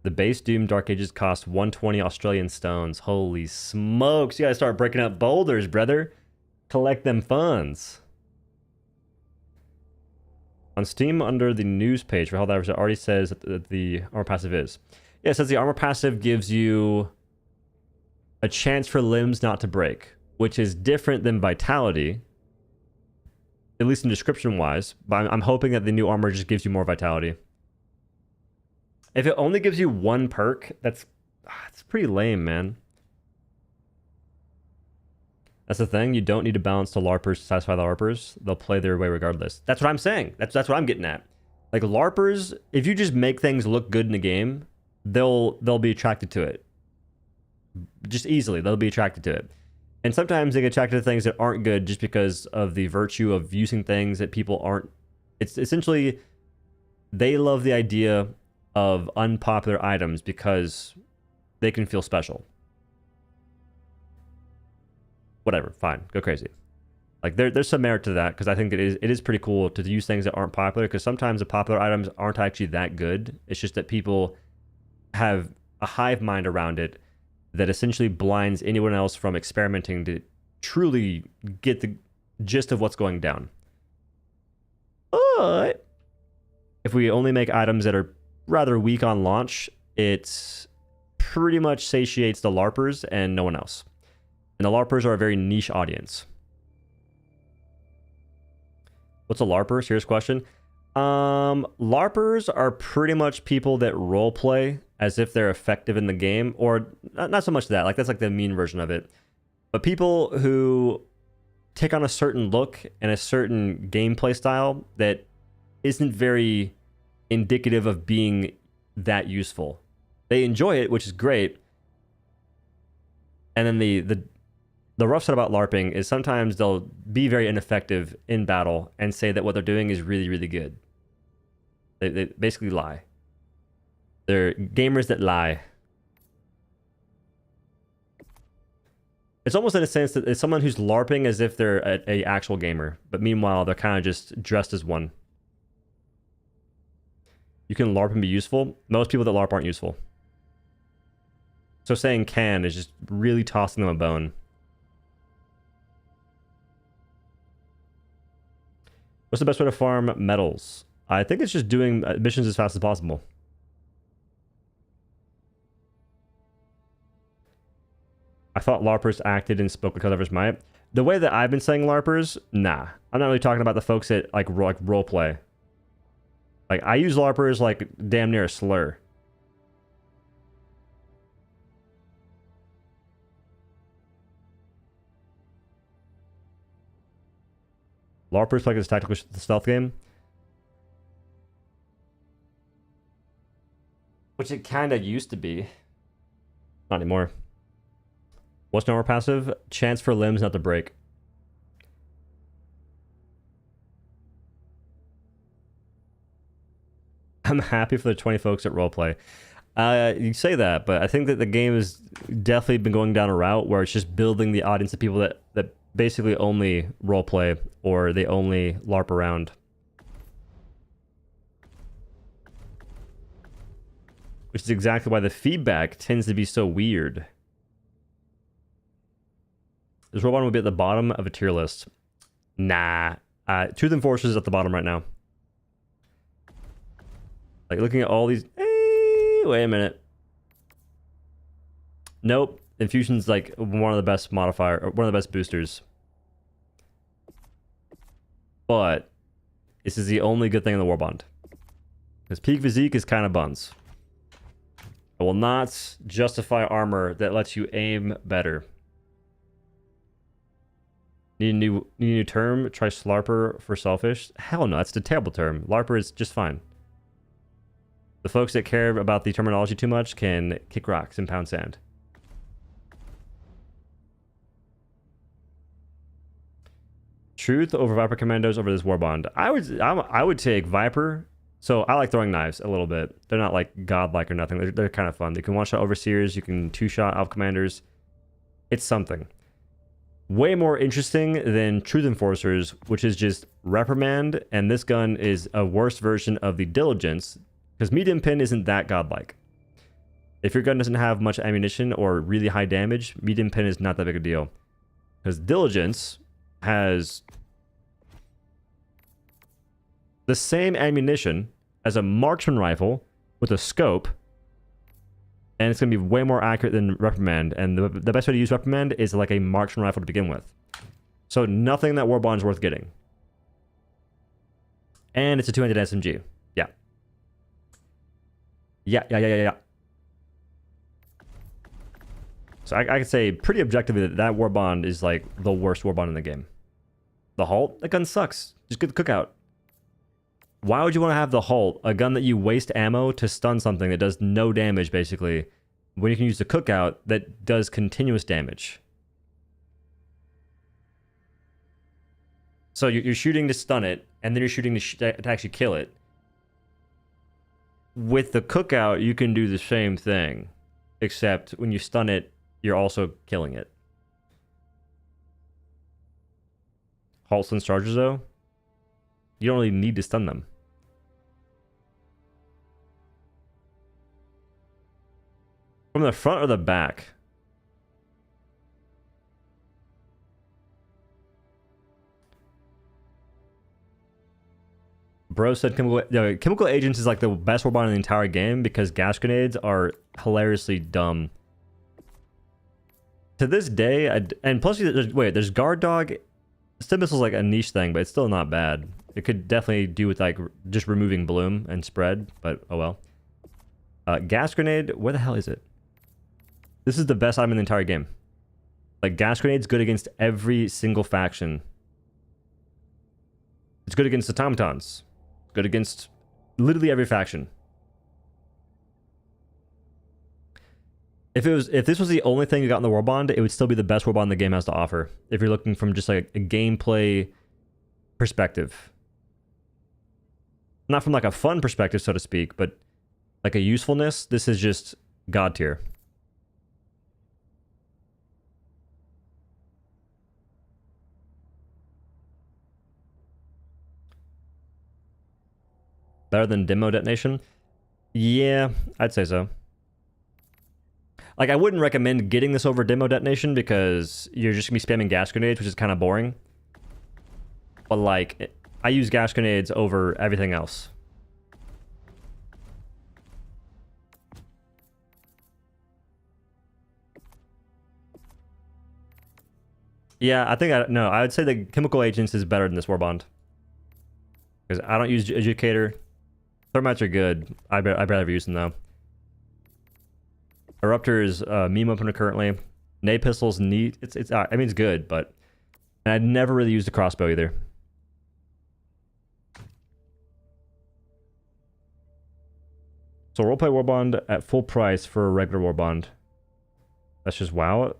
The base Doom Dark Ages cost 120 Australian stones. Holy smokes. You gotta start breaking up boulders, brother. Collect them funds. On Steam, under the news page for Helldivers, it already says that the armor passive is. Yeah, it says the armor passive gives you a chance for limbs not to break, which is different than Vitality, at least in description-wise. But I'm hoping that the new armor just gives you more Vitality. If it only gives you one perk, that's pretty lame, man. That's the thing. You don't need to balance the LARPers to satisfy the LARPers. They'll play their way regardless. That's what I'm saying. That's what I'm getting at. Like, LARPers, if you just make things look good in a game, they'll be attracted to it. Just easily, they'll be attracted to it. And sometimes they get attracted to things that aren't good just because of the virtue of using things that people aren't... It's essentially, they love the idea of unpopular items because they can feel special. Whatever, fine, go crazy. Like there's some merit to that, because I think it is pretty cool to use things that aren't popular, because sometimes the popular items aren't actually that good. It's just that people have a hive mind around it that essentially blinds anyone else from experimenting to truly get the gist of what's going down. But if we only make items that are rather weak on launch, it pretty much satiates the LARPers and no one else. And the LARPers are a very niche audience. What's a LARPer? Serious question. LARPers are pretty much people that roleplay as if they're effective in the game, or not so much that. Like, that's like the mean version of it. But people who take on a certain look and a certain gameplay style that isn't very indicative of being that useful. They enjoy it, which is great. And then the rough side about LARPing is sometimes they'll be very ineffective in battle and say that what they're doing is really, really good. They basically lie. They're gamers that lie. It's almost in a sense that it's someone who's LARPing as if they're a actual gamer, but meanwhile they're kind of just dressed as one. You can LARP and be useful. Most people that LARP aren't useful. So saying can is just really tossing them a bone. What's the best way to farm metals? I think it's just doing missions as fast as possible. I thought LARPers acted and spoke like others might. The way that I've been saying LARPers, nah. I'm not really talking about the folks that like role play. Like, I use LARPers like damn near a slur. LARPers like this tactical stealth game. Which it kind of used to be. Not anymore. What's armor passive? Chance for limbs not to break. I'm happy for the 20 folks at roleplay. You say that, but I think that the game has definitely been going down a route where it's just building the audience of people that basically only roleplay or they only LARP around. Which is exactly why the feedback tends to be so weird. This robot will be at the bottom of a tier list. Nah. Truth Enforcers is at the bottom right now. Like, looking at all these... Hey, wait a minute. Nope. Infusion's like one of the best modifier, or one of the best boosters. But this is the only good thing in the warbond. Because peak physique is kind of buns. I will not justify armor that lets you aim better. Need a new term? Try Slarper for selfish? Hell no, that's a terrible term. Larper is just fine. The folks that care about the terminology too much can kick rocks and pound sand. Truth over Viper Commandos over this Warbond. I would take Viper. So I like throwing knives a little bit. They're not like godlike or nothing. They're kind of fun. You can one-shot Overseers. You can two-shot Alpha Commanders. It's something. Way more interesting than Truth Enforcers, which is just reprimand, and this gun is a worse version of the Diligence, because medium pin isn't that godlike. If your gun doesn't have much ammunition or really high damage, medium pin is not that big a deal. Because Diligence has the same ammunition as a marksman rifle with a scope, and it's going to be way more accurate than reprimand. And the best way to use reprimand is like a marksman rifle to begin with. So nothing that Warbond is worth getting. And it's a 200 SMG. Yeah. Yeah. So I could say pretty objectively that Warbond is like the worst Warbond in the game. The Halt? That gun sucks. Just get the cookout. Why would you want to have the Halt, a gun that you waste ammo to stun something that does no damage, basically, when you can use the Cookout that does continuous damage? So you're shooting to stun it, and then you're shooting to actually kill it. With the Cookout, you can do the same thing, except when you stun it, you're also killing it. Halt stuns chargers, though? You don't really need to stun them. From the front or the back? Bro said chemical agents is like the best warbond in the entire game because gas grenades are hilariously dumb. To this day, and plus, there's guard dog. Stim missile is like a niche thing, but it's still not bad. It could definitely do with like just removing bloom and spread, but oh well. Gas grenade, where the hell is it? This is the best item in the entire game. Like gas grenade's good against every single faction. It's good against automatons. Good against literally every faction. If this was the only thing you got in the Warbond, it would still be the best Warbond the game has to offer. If you're looking from just like a gameplay perspective. Not from like a fun perspective, so to speak, but like a usefulness, this is just god tier. Better than demo detonation? Yeah, I'd say so. Like, I wouldn't recommend getting this over demo detonation because you're just gonna be spamming gas grenades, which is kind of boring. But like, I use gas grenades over everything else. Yeah, I would say the chemical agents is better than this Warbond. Because I don't use Educator. Thermites are good. I'd rather use them though. Eruptor is meme opener currently. Nay pistol's neat. I mean, it's good, but and I'd never really used a crossbow either. So roleplay Warbond at full price for a regular Warbond. That's just wow.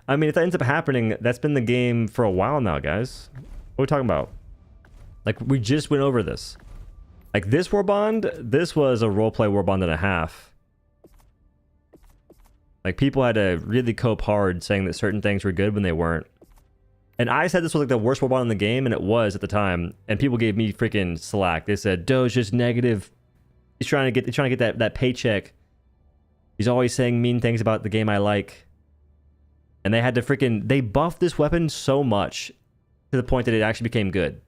I mean, if that ends up happening, that's been the game for a while now, guys. What are we talking about? Like, we just went over this. Like, this Warbond, this was a roleplay Warbond and a half. Like, people had to really cope hard saying that certain things were good when they weren't. And I said this was like the worst Warbond in the game, and it was at the time. And people gave me freaking slack. They said, Doe's just negative. He's trying to get that paycheck. He's always saying mean things about the game I like. And they had to they buffed this weapon so much to the point that it actually became good.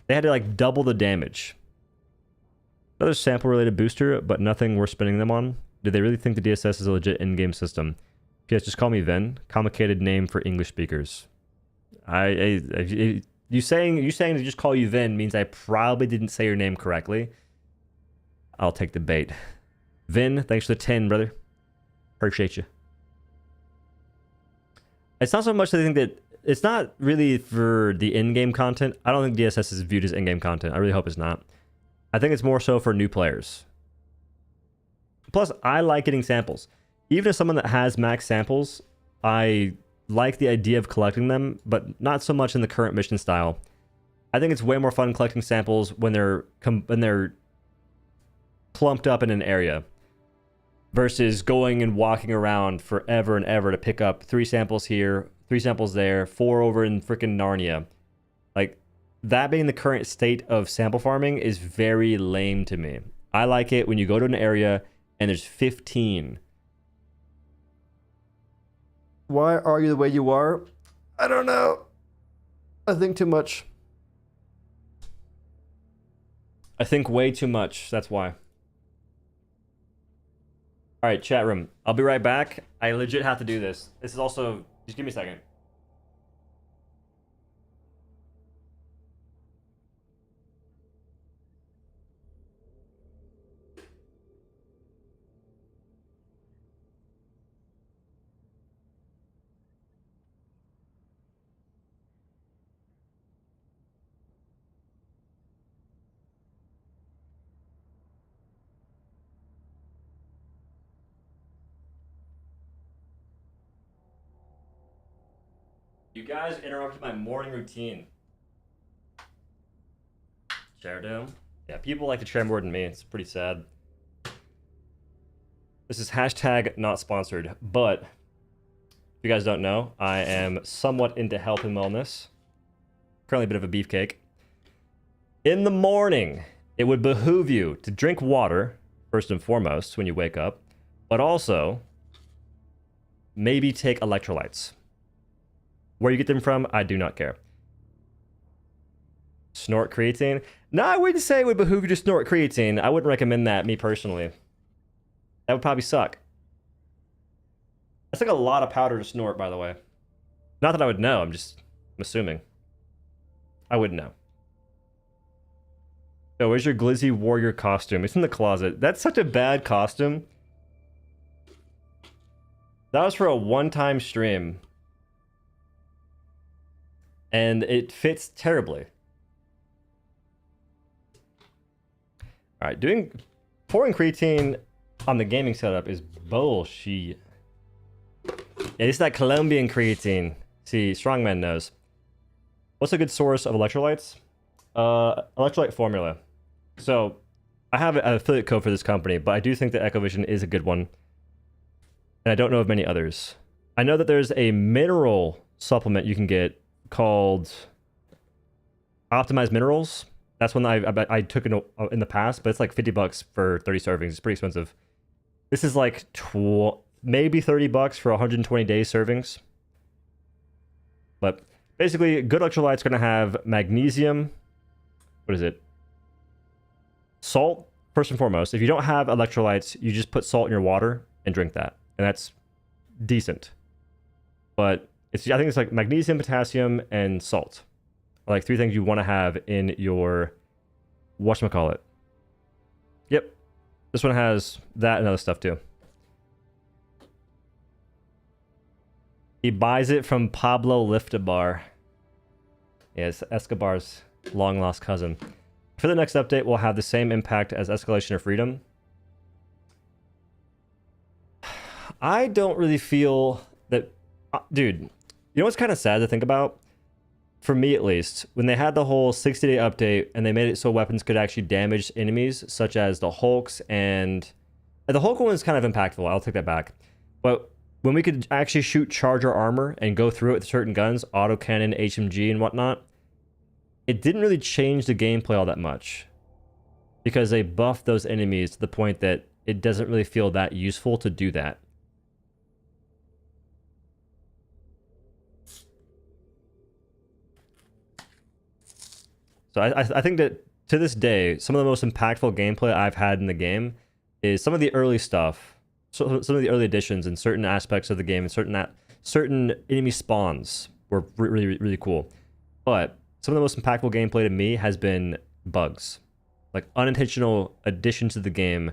They had to like double the damage. Another sample related booster, but nothing worth spending them on. Do they really think the DSS is a legit in-game system? P.S. Just call me Vin. Complicated name for English speakers. You saying to just call you Vin means I probably didn't say your name correctly. I'll take the bait. Vin, thanks for the 10, brother. Appreciate you. It's not so much that I think that it's not really for the in-game content. I don't think DSS is viewed as in-game content. I really hope it's not. I think it's more so for new players. Plus, I like getting samples. Even as someone that has max samples, I like the idea of collecting them, but not so much in the current mission style. I think it's way more fun collecting samples when they're clumped up in an area versus going and walking around forever and ever to pick up 3 samples here, 3 samples there, 4 over in freaking Narnia. Like, that being the current state of sample farming is very lame to me. I like it when you go to an area and there's 15. Why are you the way you are? I don't know. I think too much. I think way too much. That's why. All right, chat room. I'll be right back. I legit have to do this. This is also... Just give me a second. You guys interrupted my morning routine. Share doom. Yeah, people like to share more than me. It's pretty sad. This is hashtag not sponsored, but if you guys don't know, I am somewhat into health and wellness. Currently a bit of a beefcake. In the morning, it would behoove you to drink water, first and foremost, when you wake up, but also maybe take electrolytes. Where you get them from, I do not care. Snort creatine? No, I wouldn't say it would behoove you to snort creatine. I wouldn't recommend that, me personally. That would probably suck. That's like a lot of powder to snort, by the way. Not that I would know, I'm assuming. I wouldn't know. Oh, where's your Glizzy Warrior costume? It's in the closet. That's such a bad costume. That was for a one-time stream. And it fits terribly. Alright, pouring creatine on the gaming setup is bullshit. Yeah, it's that Colombian creatine. See, Strongman knows. What's a good source of electrolytes? Electrolyte formula. So, I have an affiliate code for this company, but I do think that Echovision is a good one. And I don't know of many others. I know that there's a mineral supplement you can get called Optimized Minerals. That's one that I took in the past, but it's like $50 for 30 servings. It's pretty expensive. This is like maybe $30 for 120 days servings. But basically, good electrolytes are going to have magnesium. What is it? Salt, first and foremost. If you don't have electrolytes, you just put salt in your water and drink that. And that's decent. But I think it's like magnesium, potassium, and salt. Like 3 things you want to have in your whatchamacallit. Yep. This one has that and other stuff too. He buys it from Pablo Liftabar. Yes, Escobar's long-lost cousin. For the next update, we'll have the same impact as Escalation of Freedom. I don't really feel that... dude, you know what's kind of sad to think about? For me, at least, when they had the whole 60-day update and they made it so weapons could actually damage enemies, such as the Hulks and... The Hulk one is kind of impactful, I'll take that back. But when we could actually shoot charger armor and go through it with certain guns, autocannon, HMG, and whatnot, it didn't really change the gameplay all that much. Because they buffed those enemies to the point that it doesn't really feel that useful to do that. So I think that to this day, some of the most impactful gameplay I've had in the game is some of the early stuff. some of the early editions and certain aspects of the game and certain enemy spawns were really, really cool. But some of the most impactful gameplay to me has been bugs, like unintentional additions to the game,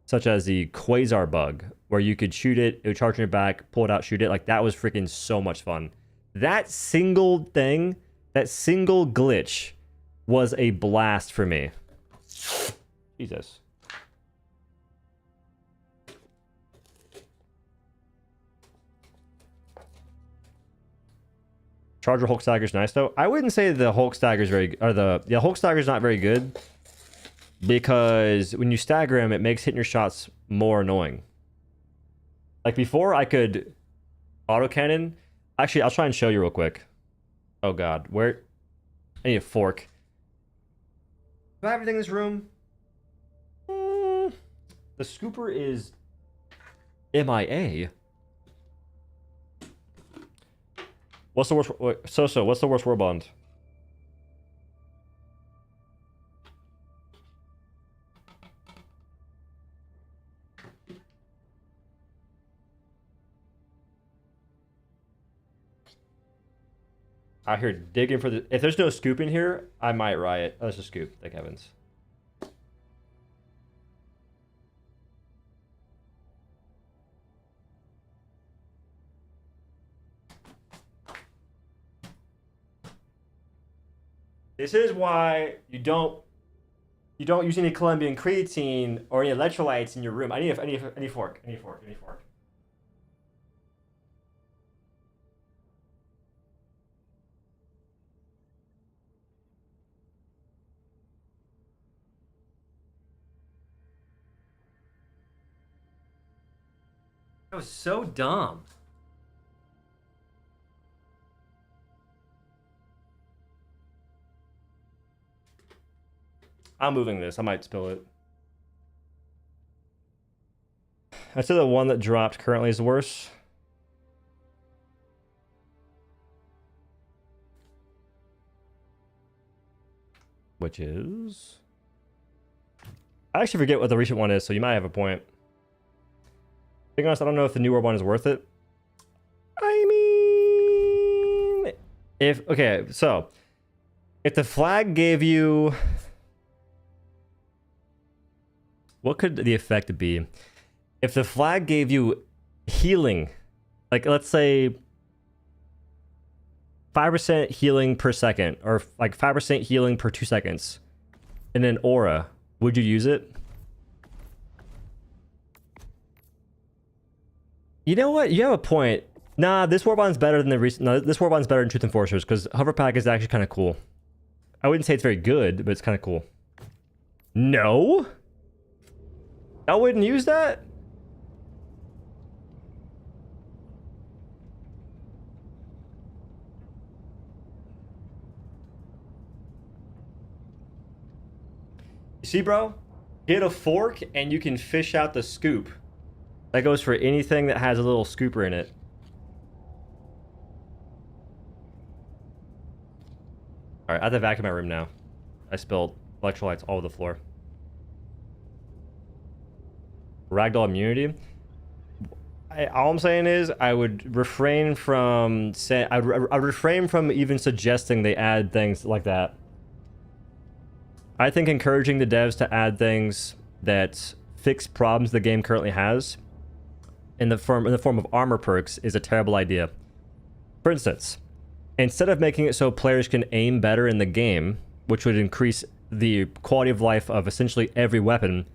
such as the Quasar bug, where you could shoot it would charge on your back, pull it out, shoot it. Like, that was freaking so much fun. That single thing, that single glitch was a blast for me. Jesus. Charger Hulk Stagger's nice though. I wouldn't say the Hulk Stagger's Hulk Stagger's not very good, because when you stagger him, it makes hitting your shots more annoying. Like, before I could autocannon. Actually, I'll try and show you real quick. Oh god, where? I need a fork. Do I have everything in this room? The scooper is MIA. What's the worst? Wait, so what's the worst warbond? Out here digging for the. If there's no scoop in here, I might riot. Oh, there's a scoop. Thank heavens. This is why you don't use any Colombian creatine or any electrolytes in your room. I need a fork. I need a fork. That was so dumb. I'm moving this. I might spill it. I'd say the one that dropped currently is the worst. Which is... I actually forget what the recent one is, so you might have a point. Being honest, I don't know if the newer one is worth it. I mean... Okay, so... If the flag gave you... What could the effect be? If the flag gave you healing, like let's say 5% healing per second, or like 5% healing per 2 seconds, and an aura, would you use it? You know what? You have a point. Nah, this warbond's better than the recent. No, this warbond's better than Truth Enforcers, because Hoverpack is actually kind of cool. I wouldn't say it's very good, but it's kind of cool. No? I wouldn't use that? You see, bro? Get a fork and you can fish out the scoop. That goes for anything that has a little scooper in it. Alright, I have to vacuum my room now. I spilled electrolytes all over the floor. Ragdoll immunity. All I'm saying is I would refrain from I'd refrain from even suggesting they add things like that. I think encouraging the devs to add things that fix problems the game currently has in the form of armor perks is a terrible idea. For instance, instead of making it so players can aim better in the game, which would increase the quality of life of essentially every weapon,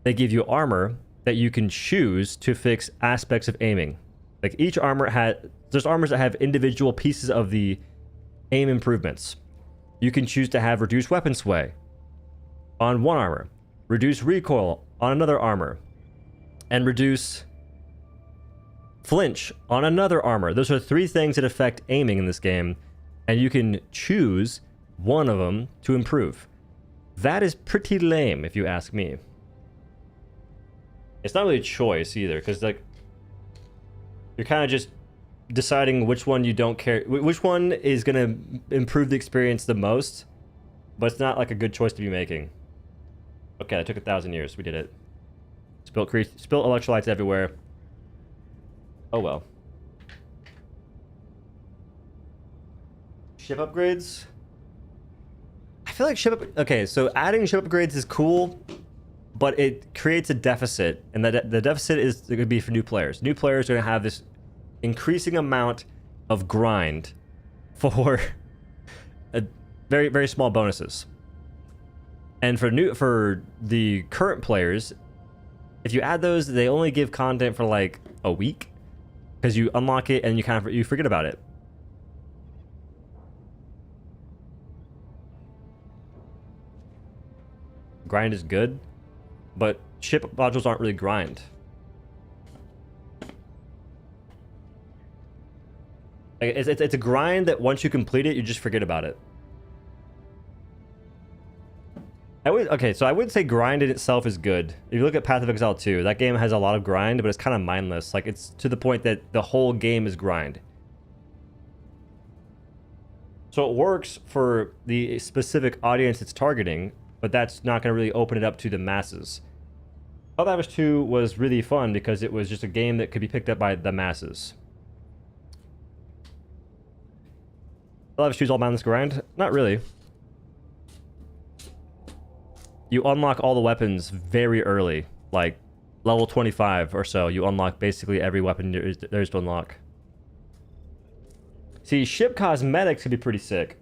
they give you armor that you can choose to fix aspects of aiming. Like each armor there's armors that have individual pieces of the aim improvements. You can choose to have reduced weapon sway on one armor, reduce recoil on another armor, and reduce flinch on another armor. Those are 3 things that affect aiming in this game, and you can choose one of them to improve. That is pretty lame, if you ask me. It's not really a choice either, because like you're kind of just deciding which one you don't care, which one is going to improve the experience the most, but it's not like a good choice to be making. Okay, that took 1,000 years. We did it. Spilt electrolytes everywhere. Oh well. Ship upgrades. I feel like okay, so adding ship upgrades is cool, but it creates a deficit, and the deficit is going to be for new players. New players are going to have this increasing amount of grind for a very, very small bonuses. And for the current players, if you add those, they only give content for like a week, because you unlock it and you forget about it. Grind is good, but ship modules aren't really grind. Like, it's a grind that once you complete it, you just forget about it. Okay, so I wouldn't say grind in itself is good. If you look at Path of Exile 2, that game has a lot of grind, but it's kind of mindless. Like, it's to the point that the whole game is grind. So it works for the specific audience it's targeting, but that's not going to really open it up to the masses. Helldivers 2 was really fun because it was just a game that could be picked up by the masses. Helldivers 2 is all mindless grind? Not really. You unlock all the weapons very early, like level 25 or so. You unlock basically every weapon there is to unlock. See, ship cosmetics could be pretty sick.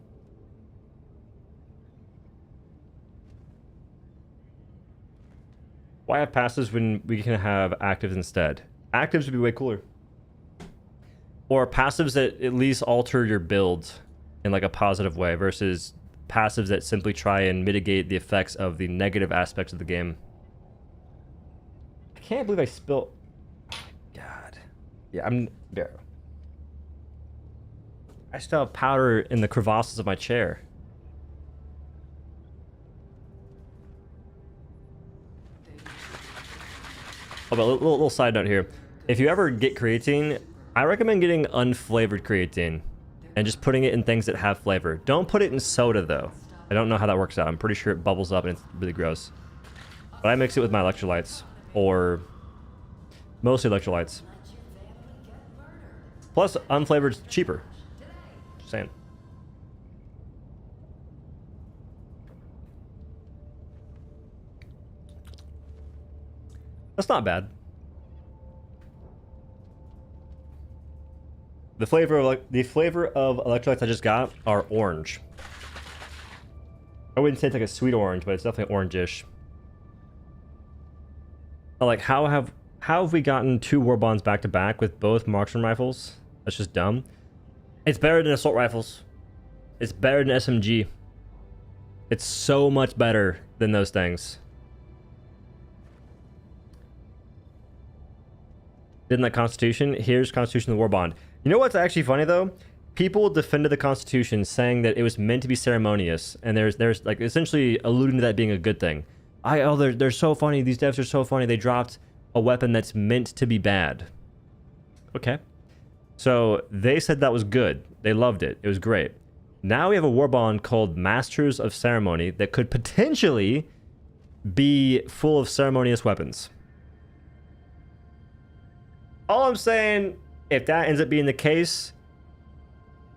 Why have passives when we can have actives instead? Actives would be way cooler. Or passives that at least alter your build in like a positive way versus passives that simply try and mitigate the effects of the negative aspects of the game. I can't believe I spilled... Oh, God. Yeah, I'm there. I still have powder in the crevasses of my chair. Oh, but a little side note here. If you ever get creatine, I recommend getting unflavored creatine and just putting it in things that have flavor. Don't put it in soda, though. I don't know how that works out. I'm pretty sure it bubbles up and it's really gross. But I mix it with my electrolytes, or mostly electrolytes. Plus, unflavored's cheaper. Just saying. That's not bad. The flavor of electrolytes I just got are orange. I wouldn't say it's like a sweet orange, but it's definitely orangish. Like, how have we gotten 2 warbonds back to back with both marksman rifles? That's just dumb. It's better than assault rifles. It's better than SMG. It's so much better than those things. Didn't like Constitution? Here's Constitution of the Warbond. You know what's actually funny though? People defended the Constitution saying that it was meant to be ceremonious, and there's like essentially alluding to that being a good thing. They're so funny. These devs are so funny. They dropped a weapon that's meant to be bad. Okay. So they said that was good. They loved it. It was great. Now we have a warbond called Masters of Ceremony that could potentially be full of ceremonious weapons. All I'm saying, if that ends up being the case,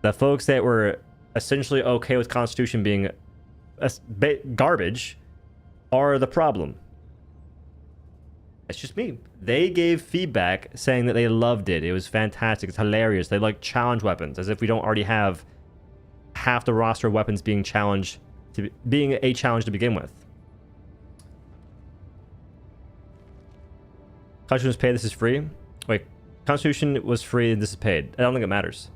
the folks that were essentially okay with Constitution being garbage are the problem. It's just me. They gave feedback saying that they loved it. It was fantastic. It's hilarious. They like challenge weapons, as if we don't already have half the roster of weapons being challenged to being a challenge to begin with. Constitution was paid. This is free. Wait, Constitution was free and this is paid. I don't think it matters.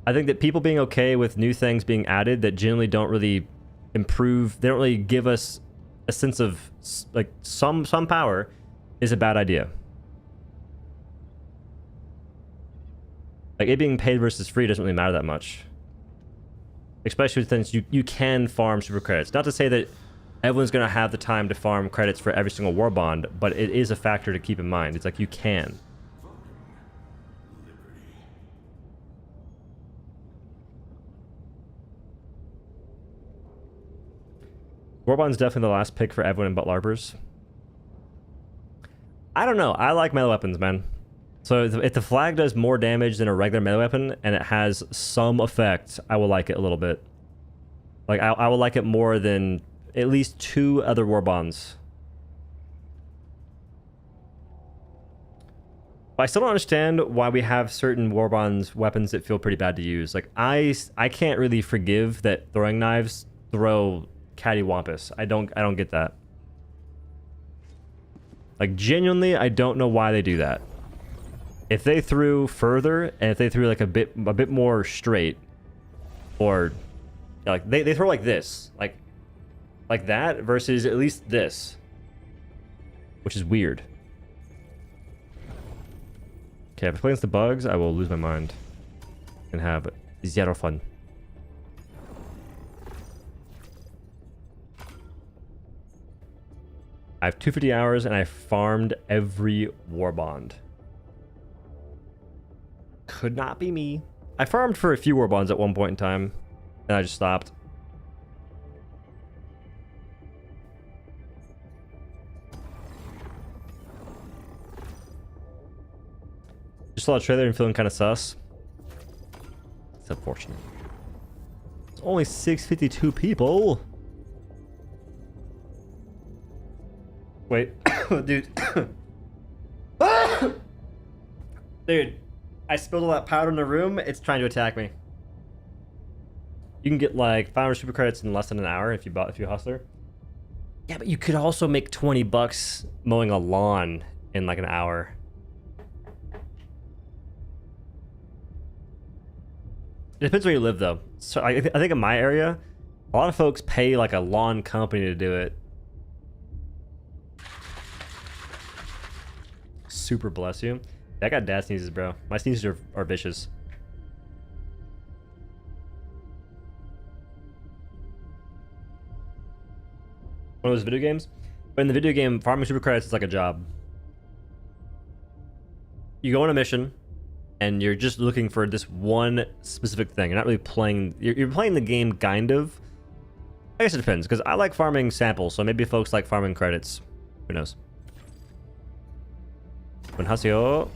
I think that people being okay with new things being added that generally don't really improve, they don't really give us a sense of like some power, is a bad idea. Like, it being paid versus free doesn't really matter that much. Especially since you can farm super credits. Not to say that everyone's going to have the time to farm credits for every single warbond, but it is a factor to keep in mind. It's like you can. Warbond's definitely the last pick for everyone but LARPers. I don't know. I like melee weapons, man. So if the flag does more damage than a regular melee weapon and it has some effect, I will like it a little bit. Like, I will like it more than at least 2 other warbonds. But I still don't understand why we have certain warbonds weapons that feel pretty bad to use. Like, I can't really forgive that throwing knives throw cattywampus. I don't get that. Like, genuinely, I don't know why they do that. If they threw further, and if they threw like a bit more straight, or like they throw like this, like that, versus at least this, which is weird. Okay, if I play against the bugs, I will lose my mind and have zero fun. I have 250 hours and I farmed every warbond. Could not be me. I farmed for a few warbonds at one point in time, and I just stopped. Just saw a trailer and feeling kind of sus. It's unfortunate. It's only 652 people. Wait, dude. Dude, I spilled all that powder in the room. It's trying to attack me. You can get like 500 super credits in less than an hour if you hustler. Yeah, but you could also make 20 bucks mowing a lawn in like an hour. It depends where you live, though. So I think in my area, a lot of folks pay like a lawn company to do it. Super bless you. I got dad sneezes, bro. My sneezes are vicious. One of those video games. But in the video game, farming super credits is like a job. You go on a mission, and you're just looking for this one specific thing. You're not really playing... You're playing the game, kind of. I guess it depends, because I like farming samples, so maybe folks like farming credits. Who knows? When Haseo...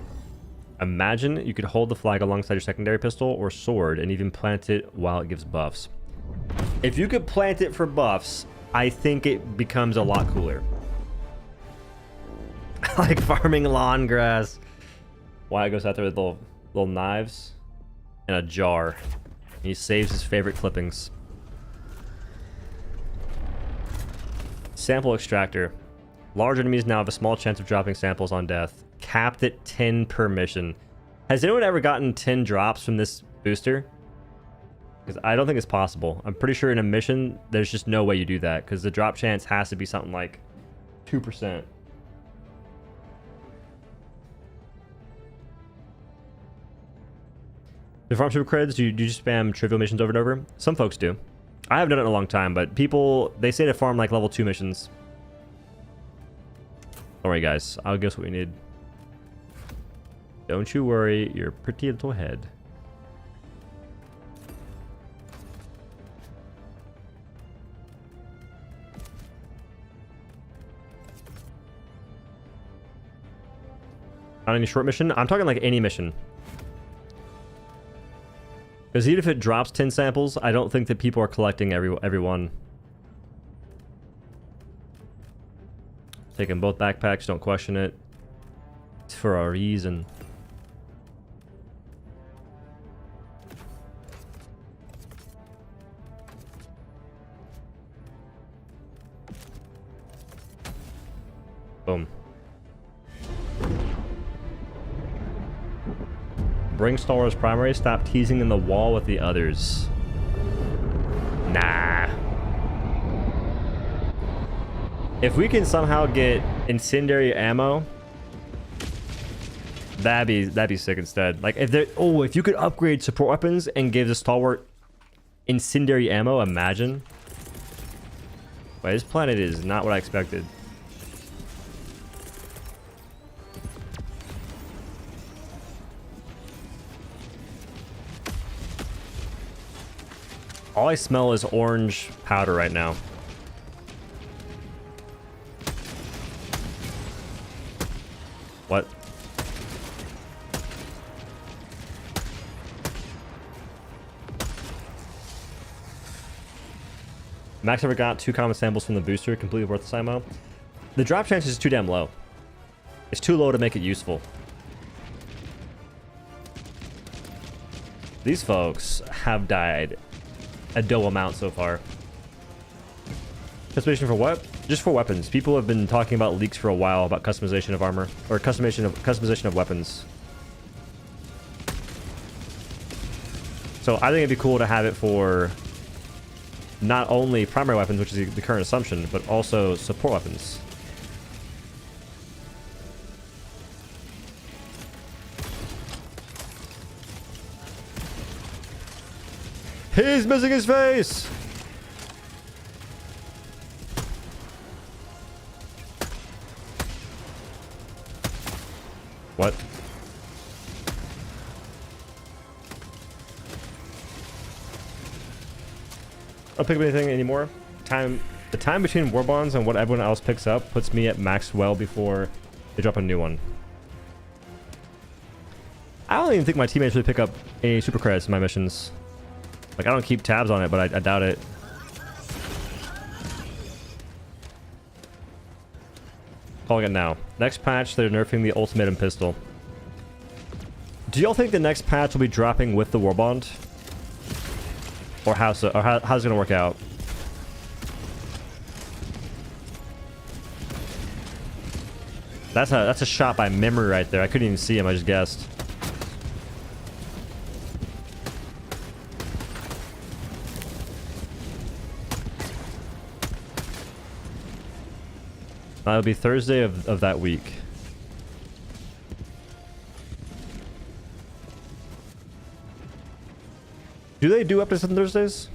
Imagine you could hold the flag alongside your secondary pistol or sword and even plant it while it gives buffs. If you could plant it for buffs, I think it becomes a lot cooler. Like farming lawn grass. Wyatt goes out there with little knives and a jar. He saves his favorite clippings. Sample extractor. Large enemies now have a small chance of dropping samples on death. Capped at 10 per mission. Has anyone ever gotten 10 drops from this booster? Because I don't think it's possible. I'm pretty sure in a mission, there's just no way you do that, because the drop chance has to be something like 2%. The farm super creds, do you just spam trivial missions over and over? Some folks do. I haven't done it in a long time, but people, they say to farm like level 2 missions. Don't worry, guys. I'll guess what we need. Don't you worry, your pretty little head. On any short mission? I'm talking like any mission. Because even if it drops 10 samples, I don't think that people are collecting every one. Taking both backpacks, don't question it. It's for a reason. Boom. Bring Star Wars primary. Stop teasing in the wall with the others. Nah. If we can somehow get incendiary ammo, that'd be sick instead. Like if you could upgrade support weapons and give the stalwart incendiary ammo, imagine. Wait, this planet is not what I expected. All I smell is orange powder right now. What? Max ever got 2 common samples from the booster, completely worthless ammo. The drop chance is too damn low. It's too low to make it useful. These folks have died a dull amount so far. Customization for what? Just for weapons. People have been talking about leaks for a while about customization of armor or customization of weapons. So I think it'd be cool to have it for not only primary weapons, which is the current assumption, but also support weapons. He's missing his face! What? I don't pick up anything anymore. The time between warbonds and what everyone else picks up puts me at max well before they drop a new one. I don't even think my teammates really pick up any super credits in my missions. Like, I don't keep tabs on it, but I doubt it. Calling it now. Next patch, they're nerfing the ultimatum pistol. Do y'all think the next patch will be dropping with the warbond? Or how's it gonna work out? That's a shot by memory right there. I couldn't even see him, I just guessed. It'll be Thursday of that week. Do they do updates on Thursdays?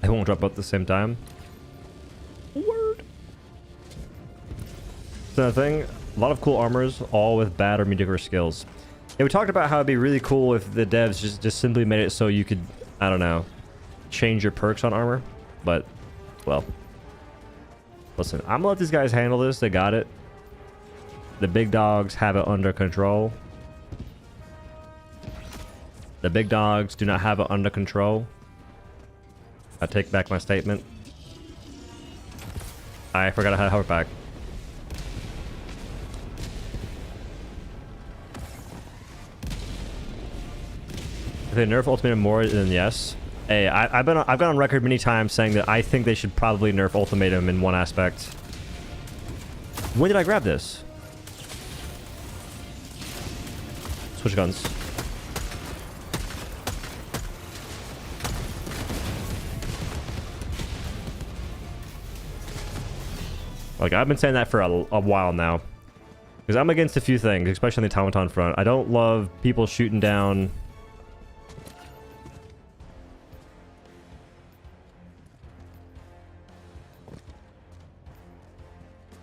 They won't drop out at the same time. Word. So another thing, a lot of cool armors, all with bad or mediocre skills. Yeah, we talked about how it'd be really cool if the devs just simply made it so you could, I don't know, change your perks on armor, but well, listen, I'm gonna let these guys handle this. They got it. The big dogs have it under control. The big dogs do not have it under control. I take back my statement. I forgot how to hover back. If they nerf ultimatum more, then yes. Hey, I've gone on record many times saying that I think they should probably nerf ultimatum in one aspect. When did I grab this? Switch guns. Like, I've been saying that for a while now. Because I'm against a few things, especially on the automaton front. I don't love people shooting down...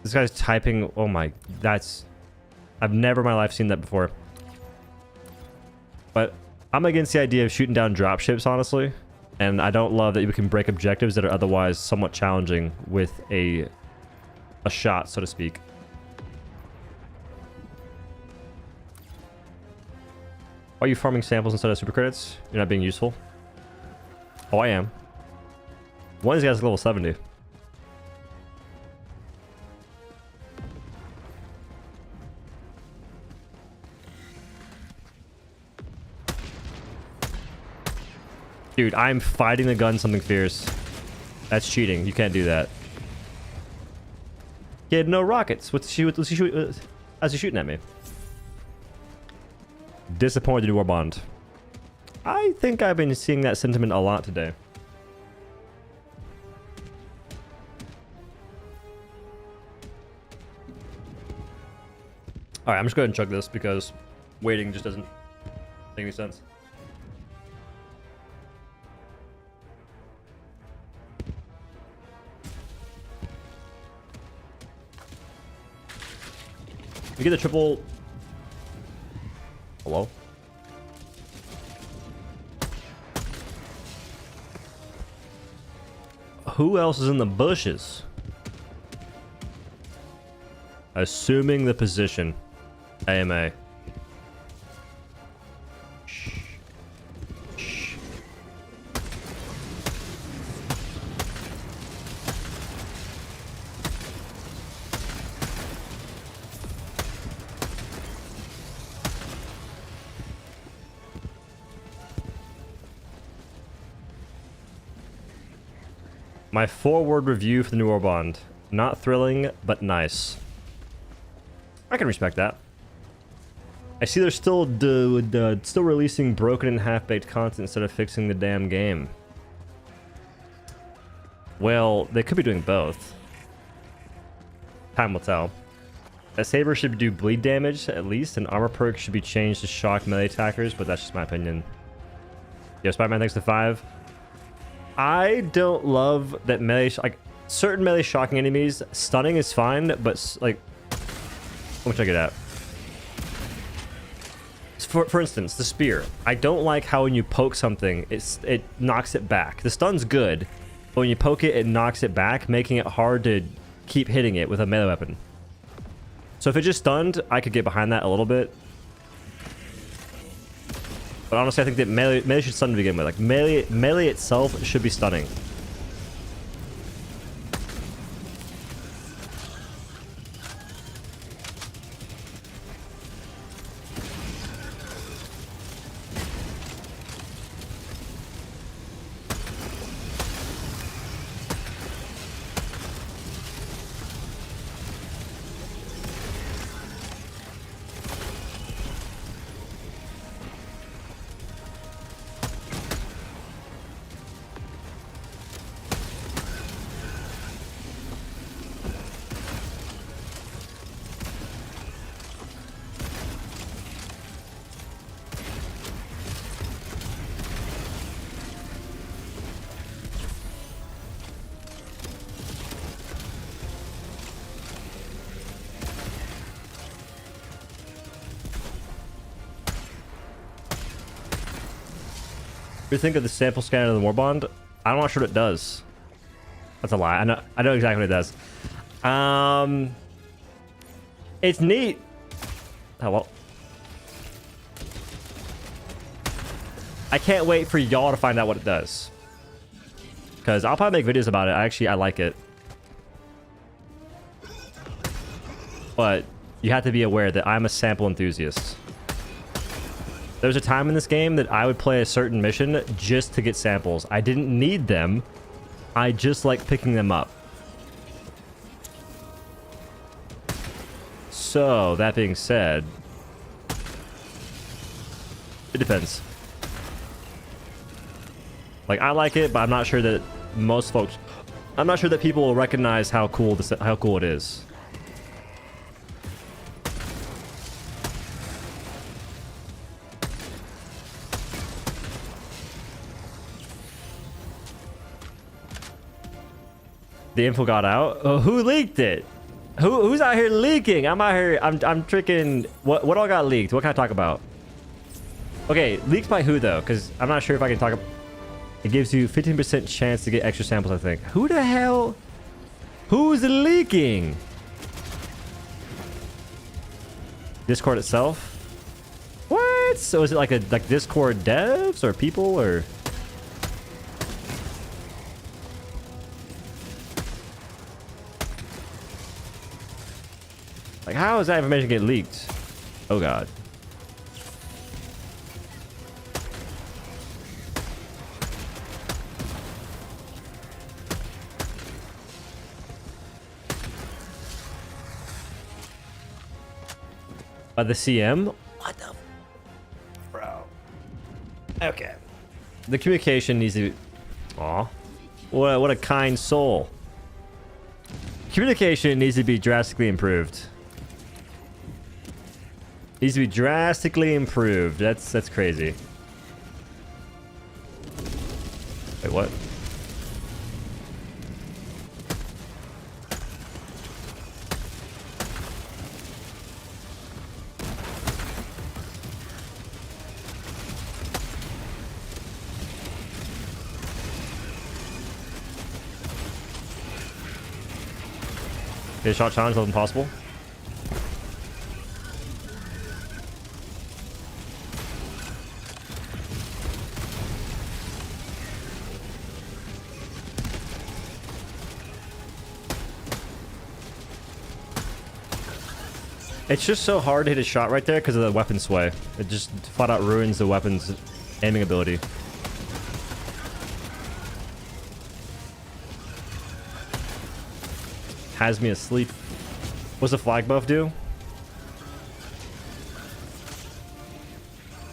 This guy's typing. Oh my, that's... I've never in my life seen that before. But I'm against the idea of shooting down dropships, honestly. And I don't love that you can break objectives that are otherwise somewhat challenging with a shot, so to speak. Are you farming samples instead of super credits? You're not being useful? Oh, I am. One of these guys is level 70. Dude, I'm fighting the gun something fierce. That's cheating. You can't do that. He had no rockets. How's he shooting at me? Disappointed in warbond. I think I've been seeing that sentiment a lot today. Alright, I'm just going to chug this because waiting just doesn't make any sense. You get the triple... Hello? Who else is in the bushes? Assuming the position. AMA. My forward review for the new warbond. Not thrilling, but nice. I can respect that. I see they're still still releasing broken and half-baked content instead of fixing the damn game. Well, they could be doing both. Time will tell. A saber should do bleed damage at least, and armor perk should be changed to shock melee attackers, but that's just my opinion. Yo, Spider-Man, thanks to 5. I don't love that melee, like, certain melee shocking enemies, stunning is fine, but, like, what much I get at? For instance, the spear. I don't like how when you poke something, it knocks it back. The stun's good, but when you poke it, it knocks it back, making it hard to keep hitting it with a melee weapon. So if it just stunned, I could get behind that a little bit. But honestly, I think that melee should stun to begin with. Like, melee itself should be stunning. You think of the sample scan of the warbond? I'm not sure what it does. That's a lie. I know exactly what it does. It's neat. Hello. I can't wait for y'all to find out what it does, because I'll probably make videos about it. I like it, but you have to be aware that I'm a sample enthusiast. There's a time in this game that I would play a certain mission just to get samples. I didn't need them. I just like picking them up. So, that being said, it depends. Like, I like it, but I'm not sure that most folks... I'm not sure that people will recognize how cool it is. The info got out. Oh, who leaked it? Who's out here leaking? I'm out here. I'm tricking. What all got leaked? What can I talk about? Okay, leaked by who though? Because I'm not sure if I can talk. It gives you 15% chance to get extra samples, I think. Who the hell? Who's leaking? Discord itself? What? So is it like Discord devs or people or? Like, how is that information getting leaked? Oh, God. By the CM? What the? Bro. Okay. The communication needs to be... Aw. What a kind soul. Communication needs to be drastically improved. Needs to be drastically improved. That's crazy. Wait, what? Get a shot challenge, level impossible. It's just so hard to hit a shot right there because of the weapon sway. It just flat out ruins the weapon's aiming ability. Has me asleep. What's the flag buff do?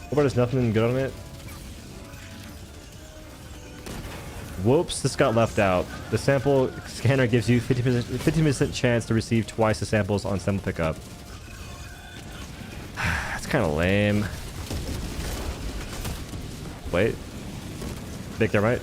What about there's nothing good on it? Whoops, this got left out. The sample scanner gives you 50% chance to receive twice the samples on sample pickup. That's kind of lame. Wait. Big thermite.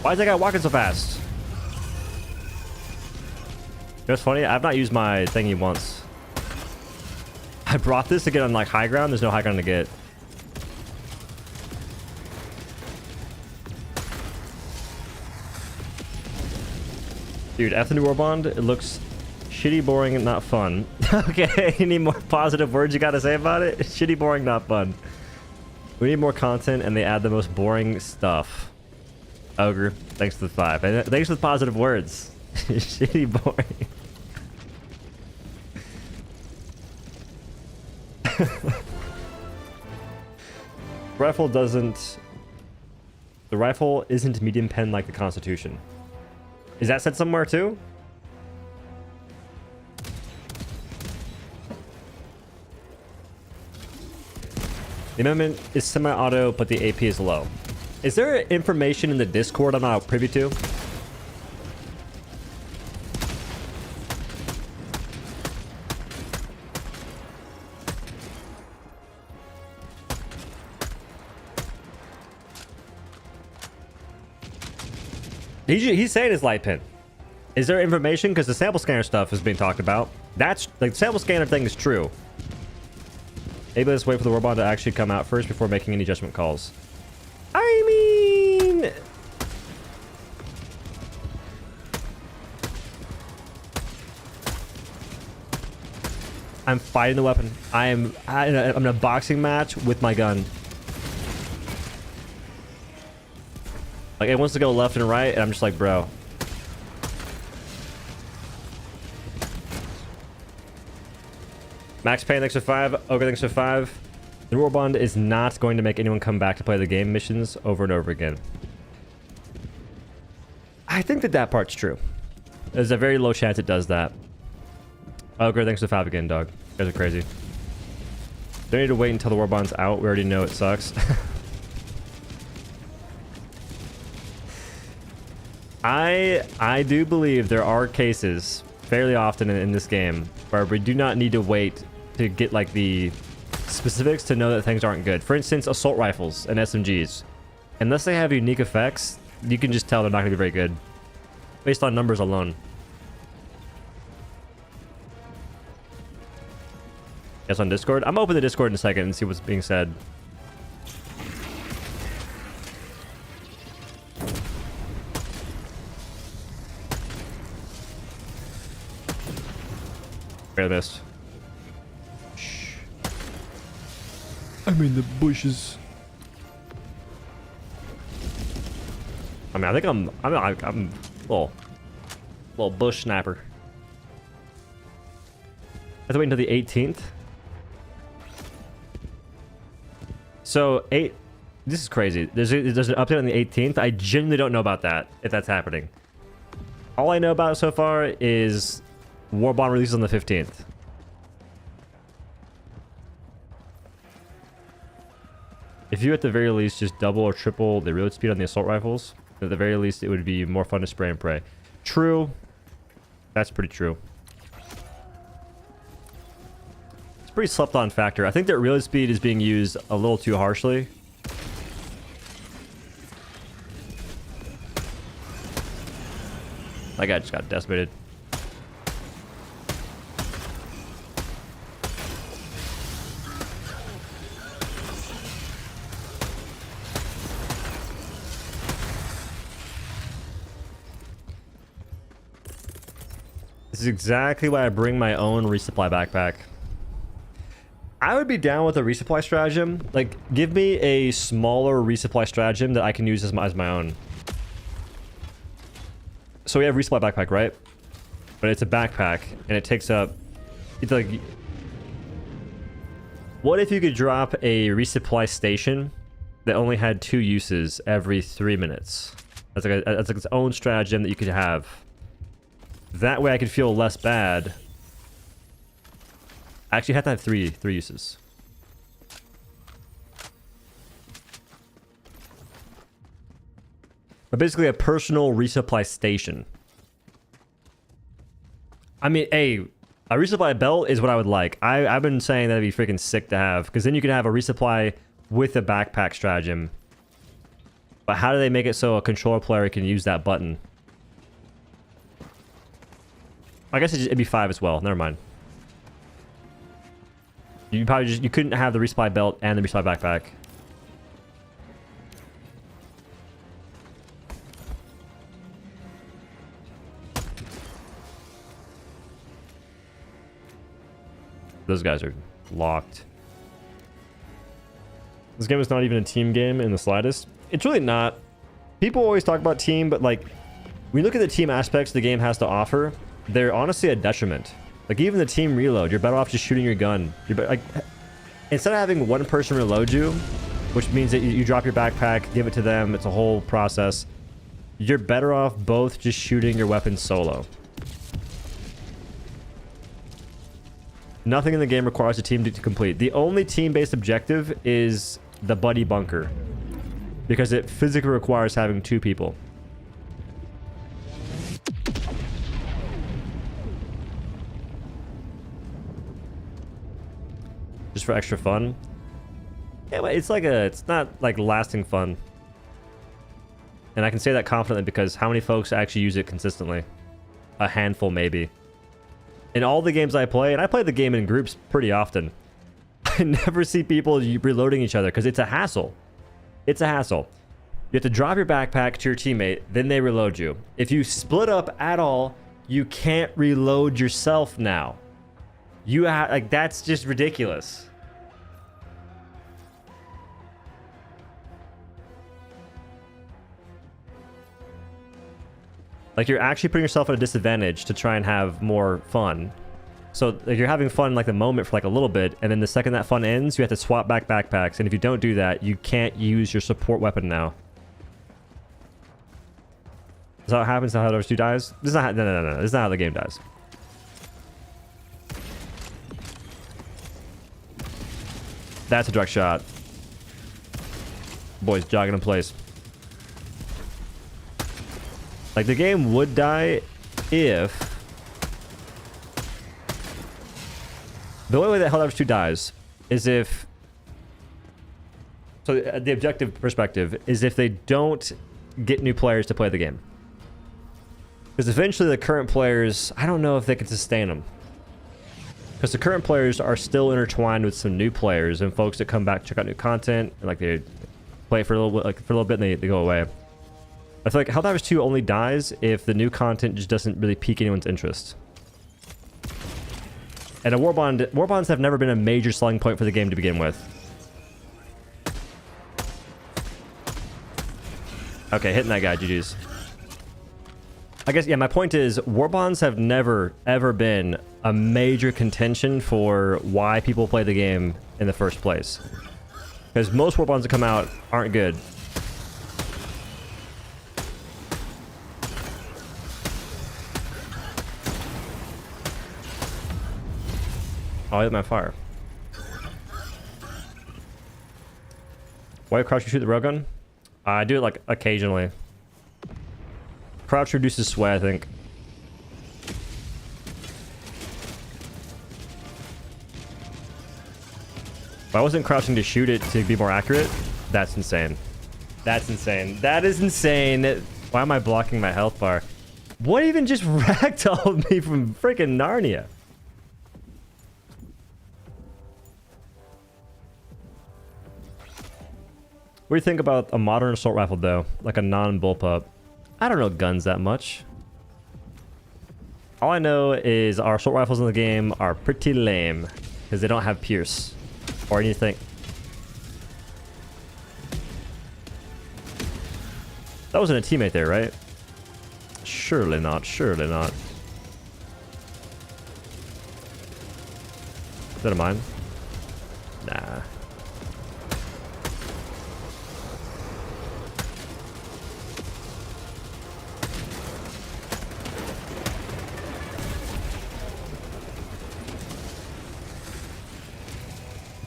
Why is that guy walking so fast? You know what's funny? I've not used my thingy once. I brought this to get on like high ground. There's no high ground to get. Dude, F the new warbond. It looks shitty, boring, and not fun. Okay, any more positive words you gotta say about it? Shitty, boring, not fun. We need more content, and they add the most boring stuff. Ogre, thanks for the 5. And thanks for the positive words. Shitty, boring. Rifle doesn't... The rifle isn't medium pen like the Constitution. Is that said somewhere too? The amendment is semi-auto, but the AP is low. Is there information in the Discord I'm not privy to? He's saying it's light pin. Is there information? Because the sample scanner stuff is being talked about. That's like the sample scanner thing is true. Maybe let's wait for the warbond to actually come out first before making any judgment calls. I mean, I'm fighting the weapon. I'm in a boxing match with my gun. Like, it wants to go left and right, and I'm just like, bro. Max Payne, thanks for 5. Ogre, thanks for 5. The warbond is not going to make anyone come back to play the game missions over and over again. I think that part's true. There's a very low chance it does that. Ogre, thanks for 5 again, dog. You guys are crazy. Don't need to wait until the warbond's out. We already know it sucks. I do believe there are cases fairly often in this game where we do not need to wait to get like the specifics to know that things aren't good. For instance, assault rifles and SMGs. Unless they have unique effects, you can just tell they're not going to be very good based on numbers alone. Yes, on Discord. I'm open to Discord in a second and see what's being said. Barely missed. Shh. I'm in the bushes. I mean, I think I'm a little bush snapper. I have to wait until the 18th. So this is crazy. There's an update on the 18th. I genuinely don't know about that, if that's happening. All I know about it so far is warbond releases on the 15th. If you at the very least just double or triple the reload speed on the assault rifles, at the very least it would be more fun to spray and pray. True. That's pretty true. It's a pretty slept on factor. I think that reload speed is being used a little too harshly. That guy just got decimated. This is exactly why I bring my own resupply backpack. I would be down with a resupply stratagem. Like, give me a smaller resupply stratagem that I can use as my own. So we have resupply backpack, right? But it's a backpack, and it takes up... It's like... What if you could drop a resupply station that only had 2 uses every 3 minutes? That's like its own stratagem that you could have. That way I could feel less bad. I actually have to have three uses. But basically a personal resupply station. I mean, a resupply belt is what I would like. I've been saying that'd be freaking sick to have, because then you could have a resupply with a backpack stratagem. But how do they make it so a controller player can use that button? I guess it'd be 5 as well. Never mind. You probably you couldn't have the resupply belt and the resupply backpack. Those guys are locked. This game is not even a team game in the slightest. It's really not. People always talk about team, but like, when you look at the team aspects the game has to offer, they're honestly a detriment. Like, even the team reload, you're better off just shooting your gun. Like, instead of having one person reload you, which means that you drop your backpack, give it to them, it's a whole process. You're better off both just shooting your weapon solo. Nothing in the game requires a team to complete. The only team-based objective is the buddy bunker, because it physically requires having 2 people. Just for extra fun. Yeah, but it's not like lasting fun. And I can say that confidently because how many folks actually use it consistently? A handful, maybe. In all the games I play, and I play the game in groups pretty often, I never see people reloading each other because it's a hassle. It's a hassle. You have to drop your backpack to your teammate, then they reload you. If you split up at all, you can't reload yourself now. You have, like, that's just ridiculous. Like, you're actually putting yourself at a disadvantage to try and have more fun. So, like, you're having fun, like, the moment for, like, a little bit, and then the second that fun ends, you have to swap back backpacks, and if you don't do that, you can't use your support weapon now. Is that what happens to how Helldivers 2 dies? This is not how, no. This is not how the game dies. That's a direct shot. Boys jogging in place. Like, the game would die if... The only way that Helldivers 2 dies is if... So, the objective perspective is if they don't get new players to play the game. Because eventually the current players, I don't know if they can sustain them. Because the current players are still intertwined with some new players and folks that come back check out new content, and like they play for a little bit, and they go away. I feel like Helldivers 2 only dies if the new content just doesn't really pique anyone's interest. And a warbonds have never been a major selling point for the game to begin with. Okay, hitting that guy, GG's. I guess, yeah, my point is, warbonds have never, ever been a major contention for why people play the game in the first place. Because most warbonds that come out aren't good. Oh, I hit my fire. Why crouch you shoot the railgun? I do it like occasionally. Crouch reduces sway, I think. If I wasn't crouching to shoot it to be more accurate, that's insane. That's insane. That is insane. Why am I blocking my health bar? What even just ragdolled me from freaking Narnia? What do you think about a modern assault rifle, though? Like a non-bullpup? I don't know guns that much. All I know is our assault rifles in the game are pretty lame because they don't have pierce or anything. That wasn't a teammate there, right? Surely not. Surely not. Is that a mine? Nah.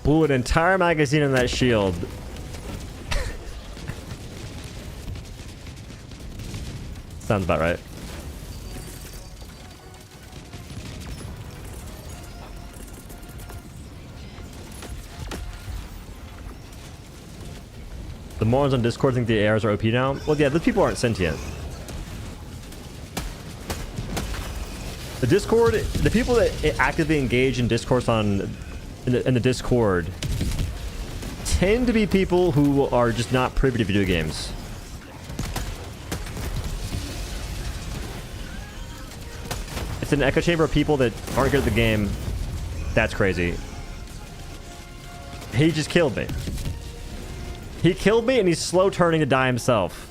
Blew an entire magazine in that shield. Sounds about right. The morons on Discord think the ARs are OP now. Well, yeah, those people aren't sentient. The Discord, the people that actively engage in discourse in the Discord tend to be people who are just not privy to video games. It's an echo chamber of people that aren't good at the game. That's crazy. He just killed me. He killed me and he's slow turning to die himself.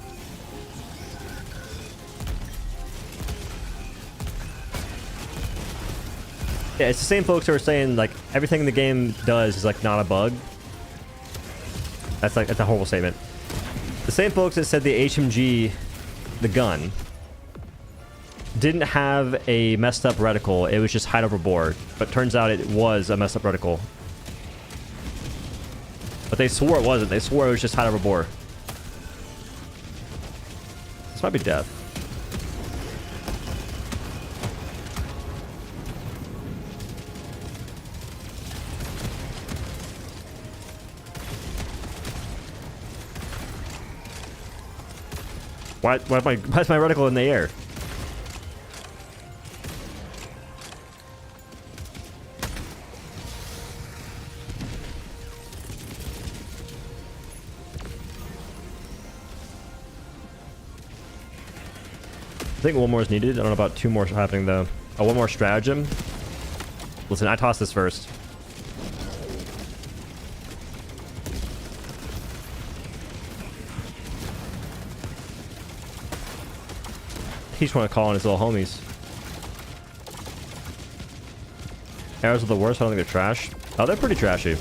Yeah, it's the same folks who are saying like everything the game does is like not a bug. That's a horrible statement. The same folks that said the HMG, the gun, didn't have a messed up reticle. It was just hide overboard. But turns out it was a messed up reticle. But they swore it wasn't. They swore it was just hide overboard. This might be death. Why is my reticle in the air? I think one more is needed. I don't know about two more happening though. Oh, one more stratagem. Listen, I tossed this first. He just want to call on his little homies. Arrows are the worst. I don't think they're trash. Oh, they're pretty trashy.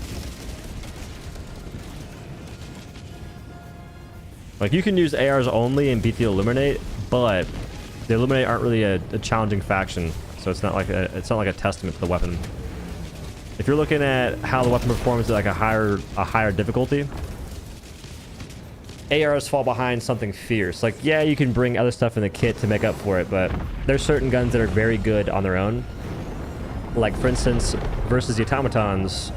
Like, you can use ARs only and beat the Illuminate, but the Illuminate aren't really a challenging faction, so it's not like a testament to the weapon. If you're looking at how the weapon performs at like a higher difficulty, ARs fall behind something fierce. Like, yeah, you can bring other stuff in the kit to make up for it, but there's certain guns that are very good on their own. Like, for instance, versus the automatons,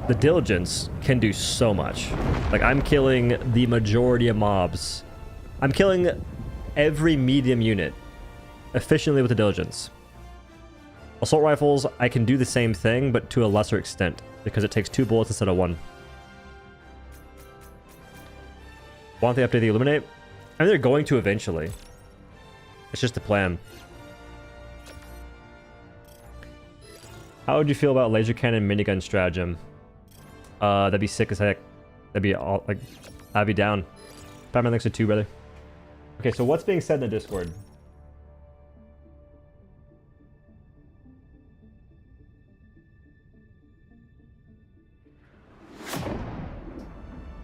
the diligence can do so much. Like, I'm killing the majority of mobs. I'm killing every medium unit efficiently with the diligence. Assault rifles, I can do the same thing, but to a lesser extent, because it takes 2 bullets instead of 1. Want they update the Illuminate? I mean, they're going to eventually. It's just the plan. How would you feel about laser cannon minigun stratagem? That'd be sick as heck. That'd be all like, I'd be down. Batman thanks to 2, brother. Okay, so what's being said in the Discord?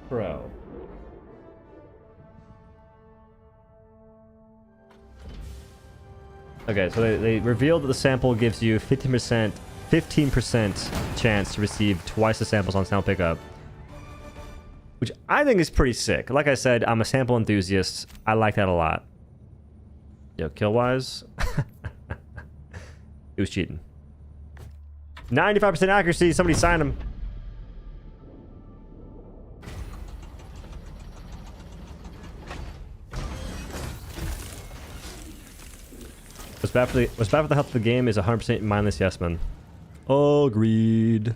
Bro. Okay, so they revealed that the sample gives you 15% chance to receive twice the samples on sample pickup, which I think is pretty sick. Like I said, I'm a sample enthusiast. I like that a lot. Yo, kill wise, it was cheating. 95% accuracy. Somebody sign him. What's bad for the health of the game is 100% mindless yes man. Agreed. Yeah,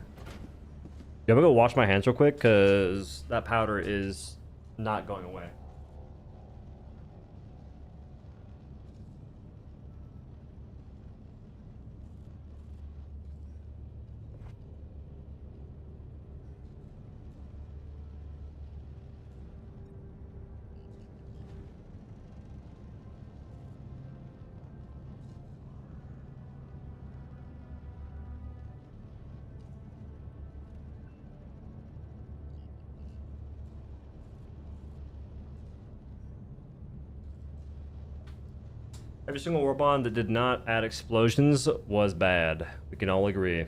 I'm gonna go wash my hands real quick because that powder is not going away. Every single warbond that did not add explosions was bad. We can all agree.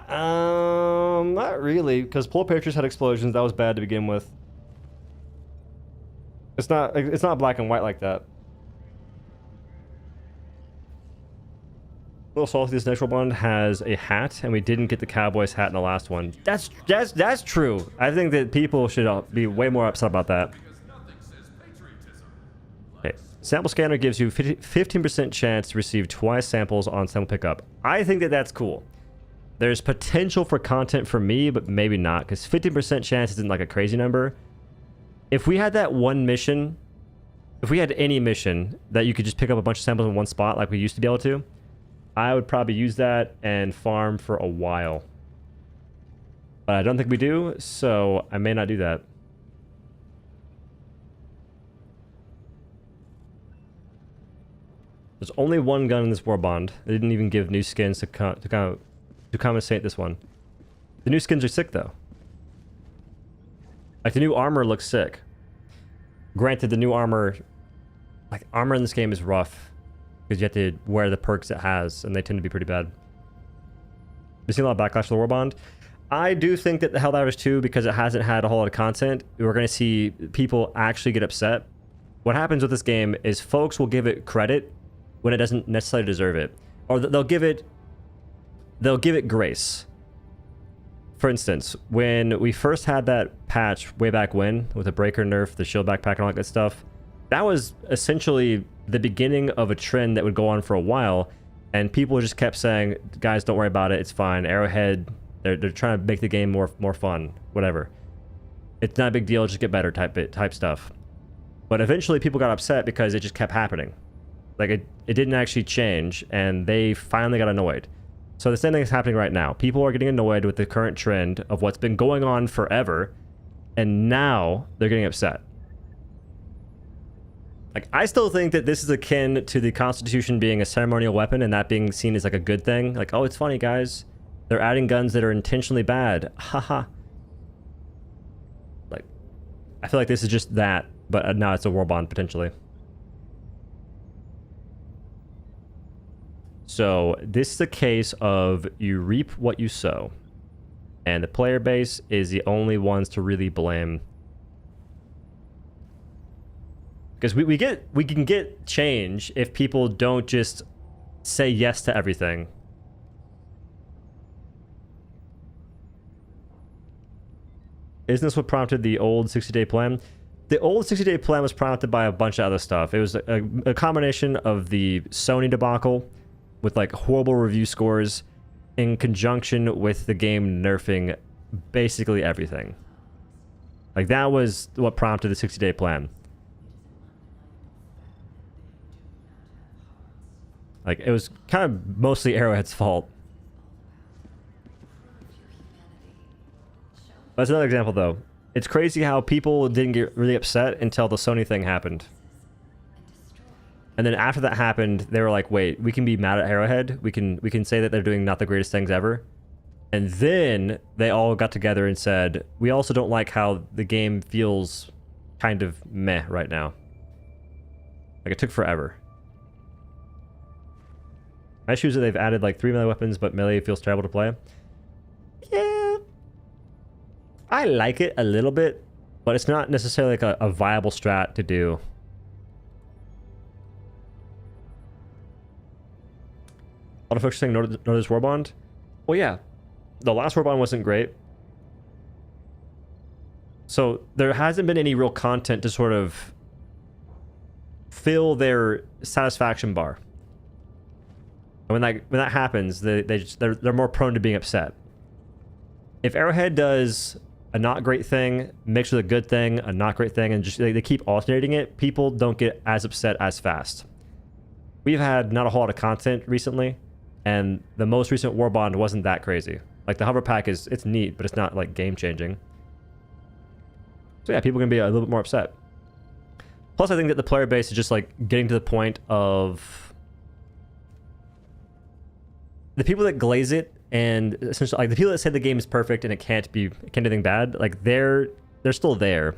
Not really, because Polar Patriots had explosions. That was bad to begin with. It's not black and white like that. A little salty. This next warbond has a hat, and we didn't get the Cowboys hat in the last one. That's true. I think that people should be way more upset about that. Okay. Sample scanner gives you 15% chance to receive twice samples on sample pickup. I think that that's cool. There's potential for content for me, but maybe not, because 15% chance isn't like a crazy number. If we had that one mission, if we had any mission that you could just pick up a bunch of samples in one spot like we used to be able to, I would probably use that and farm for a while. But I don't think we do, so I may not do that. There's only one gun in this warbond. They didn't even give new skins to compensate this one. The new skins are sick though. Like the new armor looks sick. Granted, the new armor, like armor in this game is rough because you have to wear the perks it has, and they tend to be pretty bad. We've seen a lot of backlash to the warbond. I do think that the Helldivers 2, because it hasn't had a whole lot of content, we're going to see people actually get upset. What happens with this game is folks will give it credit when it doesn't necessarily deserve it, or they'll give it grace. For instance, when we first had that patch way back when, with the breaker nerf, the shield backpack, and all that good stuff, that was essentially the beginning of a trend that would go on for a while, and people just kept saying, guys, don't worry about it, it's fine. Arrowhead, they're trying to make the game more fun, whatever. It's not a big deal, just get better type stuff. But eventually people got upset because it just kept happening. Like it didn't actually change, and they finally got annoyed. So the same thing is happening right now. People are getting annoyed with the current trend of what's been going on forever, and now they're getting upset. Like, I still think that this is akin to the Constitution being a ceremonial weapon and that being seen as like a good thing. Like, oh, it's funny, guys. They're adding guns that are intentionally bad. Haha. Like, I feel like this is just that, but now it's a warbond potentially. So this is a case of you reap what you sow, and the player base is the only ones to really blame, because we can get change if people don't just say yes to everything. Isn't this what prompted the old 60-day plan? The old 60-day plan was prompted by a bunch of other stuff. It was a combination of the Sony debacle with like horrible review scores in conjunction with the game nerfing basically everything. Like, that was what prompted the 60-day plan. Like, it was kind of mostly Arrowhead's fault. That's another example though. It's crazy how people didn't get really upset until the Sony thing happened. And then after that happened, they were like, wait, we can be mad at Arrowhead. We can say that they're doing not the greatest things ever. And then they all got together and said, we also don't like how the game feels kind of meh right now. Like, it took forever. My issue is that they've added like 3 melee weapons, but melee feels terrible to play. Yeah. I like it a little bit, but it's not necessarily like a viable strat to do. A lot of folks are saying no to this warbond. Well, yeah, the last warbond wasn't great, so there hasn't been any real content to sort of fill their satisfaction bar. And when that happens, they're more prone to being upset. If Arrowhead does a not great thing mixed with a good thing, a not great thing, and just they keep alternating it, people don't get as upset as fast. We've had not a whole lot of content recently, and the most recent warbond wasn't that crazy. Like, the hover pack it's neat, but it's not like game changing. So yeah, people are gonna be a little bit more upset. Plus, I think that the player base is just like getting to the point of the people that glaze it, and essentially like the people that say the game is perfect and it can't do anything bad. Like, they're still there.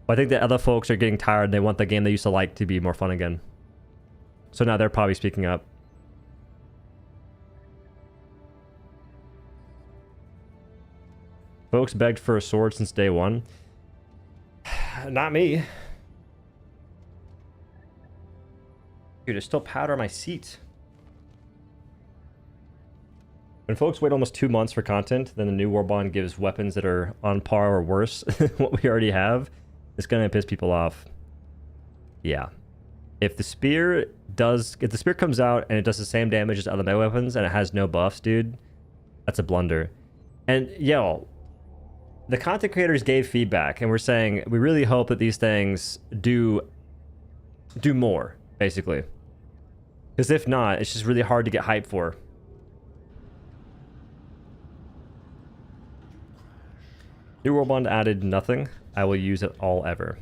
But I think that other folks are getting tired and they want the game they used to like to be more fun again. So now they're probably speaking up. Folks begged for a sword since day one. Not me. Dude, there's still powder on my seat. When folks wait almost 2 months for content, then the new warbond gives weapons that are on par or worse than what we already have. It's gonna piss people off. Yeah. If the spear comes out and it does the same damage as other melee weapons and it has no buffs, dude, that's a blunder. And yo, the content creators gave feedback and we're saying we really hope that these things do more, basically. Because if not, it's just really hard to get hype for. New warbond added nothing. I will use it all ever.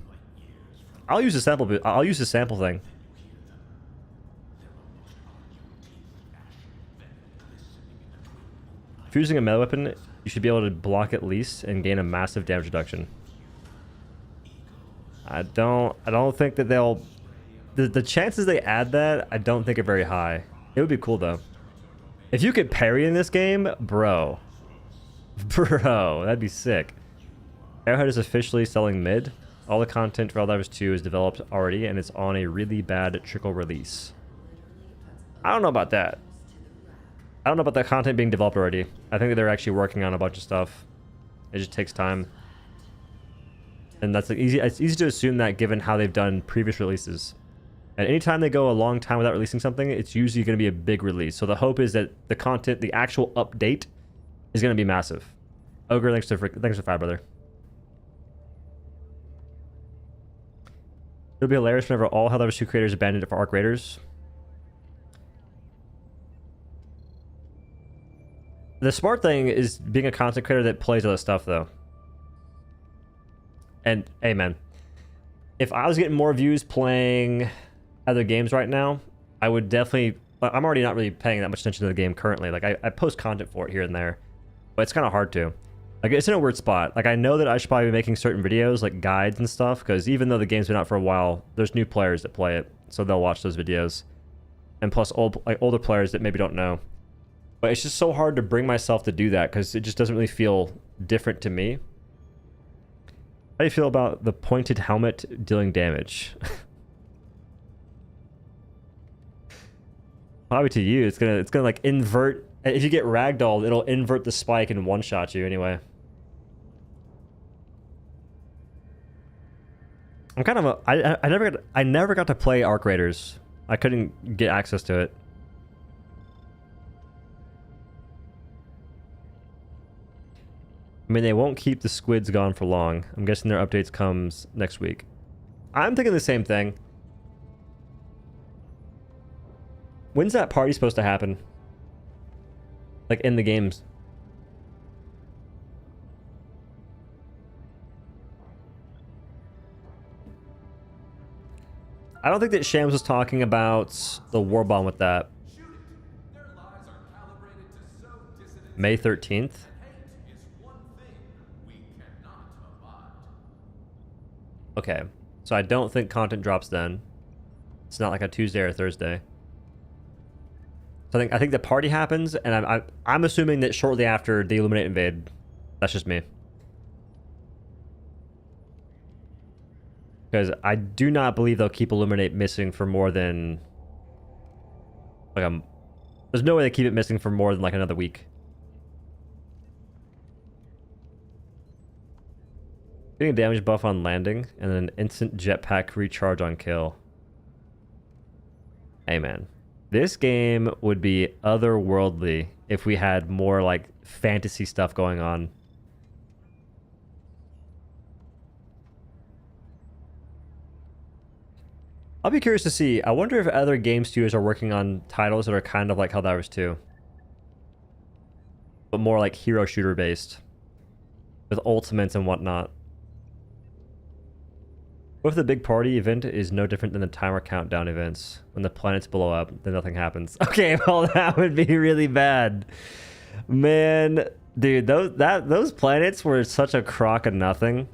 I'll use the sample. I'll use the sample thing. If you're using a melee weapon, you should be able to block at least and gain a massive damage reduction. I don't think that they'll. The chances they add that, I don't think are very high. It would be cool though. If you could parry in this game, bro, that'd be sick. Arrowhead is officially selling mid. All the content for Helldivers 2 is developed already, and it's on a really bad trickle release. I don't know about that. I don't know about that content being developed already. I think that they're actually working on a bunch of stuff. It just takes time. And that's easy. It's easy to assume that given how they've done previous releases. And anytime they go a long time without releasing something, it's usually going to be a big release. So the hope is that the content, the actual update, is going to be massive. Ogre, thanks for 5, brother. It'll be hilarious whenever all Helldivers 2 creators abandoned it for Arc Raiders. The smart thing is being a content creator that plays other stuff, though. And, hey, man. If I was getting more views playing other games right now, I would definitely... I'm already not really paying that much attention to the game currently. Like, I post content for it here and there. But it's kind of hard to. Like, it's in a weird spot. Like, I know that I should probably be making certain videos, like guides and stuff, because even though the game's been out for a while, there's new players that play it, so they'll watch those videos. And plus, older players that maybe don't know. But it's just so hard to bring myself to do that, because it just doesn't really feel different to me. How do you feel about the pointed helmet dealing damage? Probably to you, it's gonna like invert. If you get ragdolled, it'll invert the spike and one-shot you anyway. I'm kind of a... I never got to play Arc Raiders. I couldn't get access to it. I mean, they won't keep the squids gone for long. I'm guessing their updates comes next week. I'm thinking the same thing. When's that party supposed to happen? Like, in the games? I don't think that Shams was talking about the warbond with that. May 13th? Okay, so I don't think content drops then. It's not like a Tuesday or Thursday. So I think the party happens, and I'm assuming that shortly after the Illuminate invade. That's just me. Because I do not believe they'll keep Illuminate missing for more than like there's no way they keep it missing for more than like another week. Getting a damage buff on landing and then an instant jetpack recharge on kill. Hey man, this game would be otherworldly if we had more like fantasy stuff going on. I'll be curious to see. I wonder if other game studios are working on titles that are kind of like Helldivers 2. But more like hero shooter based. With ultimates and whatnot. What if the big party event is no different than the timer countdown events? When the planets blow up, then nothing happens. Okay, well that would be really bad. Man, dude, those planets were such a crock of nothing.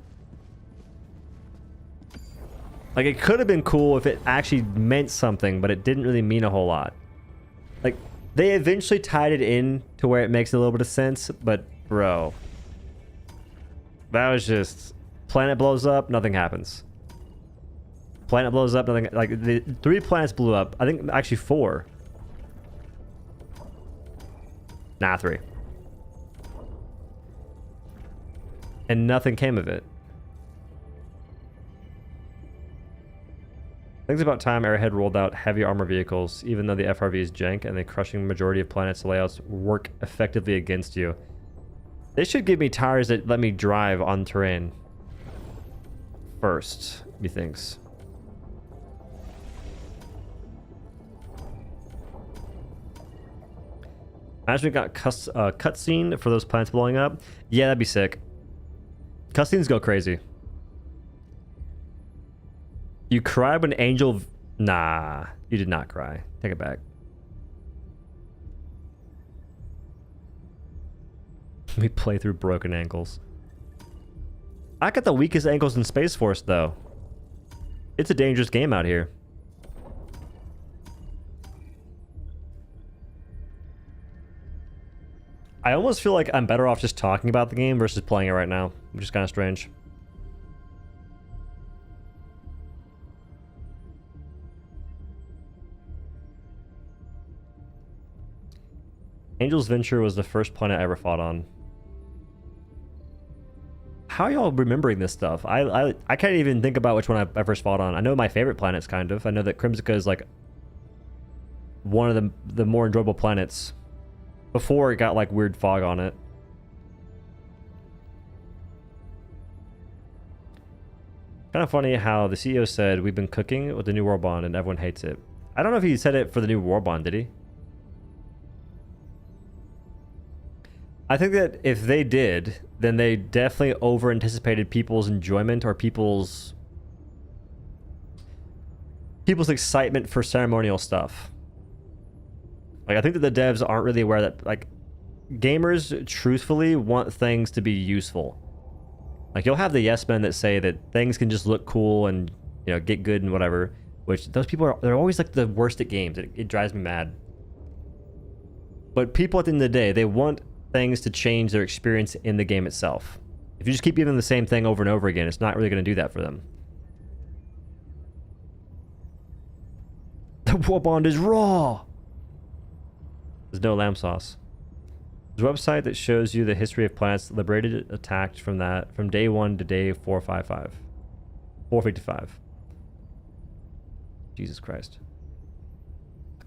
Like, it could have been cool if it actually meant something, but it didn't really mean a whole lot. Like, they eventually tied it in to where it makes a little bit of sense, but bro, that was just planet blows up, nothing happens. Planet blows up, nothing. Like, the 3 planets blew up. I think actually 4. Nah, 3. And nothing came of it. I think it's about time Airhead rolled out heavy armor vehicles, even though the FRV is jank and the crushing majority of planets' layouts work effectively against you. They should give me tires that let me drive on terrain first, methinks. Imagine we got cutscene for those planets blowing up. Yeah, that'd be sick. Cutscenes go crazy. You cried when Angel... Nah, you did not cry. Take it back. We play through broken ankles. I got the weakest ankles in Space Force, though. It's a dangerous game out here. I almost feel like I'm better off just talking about the game versus playing it right now, which is kind of strange. Angel's Venture was the first planet I ever fought on. How are y'all remembering this stuff? I can't even think about which one I first fought on. I know my favorite planets, kind of. I know that Crimsica is like one of the more enjoyable planets before it got like weird fog on it. Kind of funny how the CEO said we've been cooking with the new warbond and everyone hates it. I don't know if he said it for the new warbond, did he? I think that if they did, then they definitely over-anticipated people's enjoyment or people's excitement for ceremonial stuff. Like, I think that the devs aren't really aware that, like, gamers truthfully want things to be useful. Like, you'll have the yes men that say that things can just look cool and, you know, get good and whatever, which those people they're always like the worst at games. It drives me mad. But people at the end of the day, they want things to change their experience in the game itself. If you just keep giving them the same thing over and over again, it's not really going to do that for them. The warbond is raw. There's no lamb sauce. There's a website that shows you the history of planets liberated, attacked from day 1 to day 455. 455. Jesus Christ.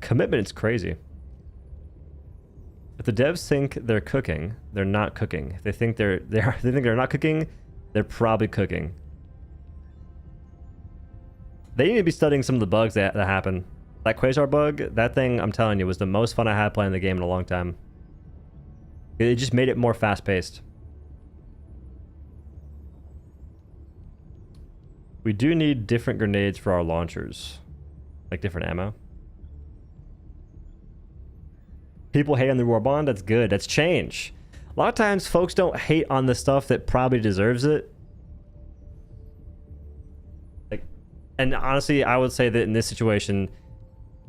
Commitment is crazy. If the devs think they're cooking, they're not cooking. If they think they think they're not cooking, they're probably cooking. They need to be studying some of the bugs that happen. That Quasar bug, that thing, I'm telling you, was the most fun I had playing the game in a long time. It just made it more fast-paced. We do need different grenades for our launchers. Like different ammo. People hate on the warbond, that's good. That's change. A lot of times, folks don't hate on the stuff that probably deserves it. Like, and honestly, I would say that in this situation,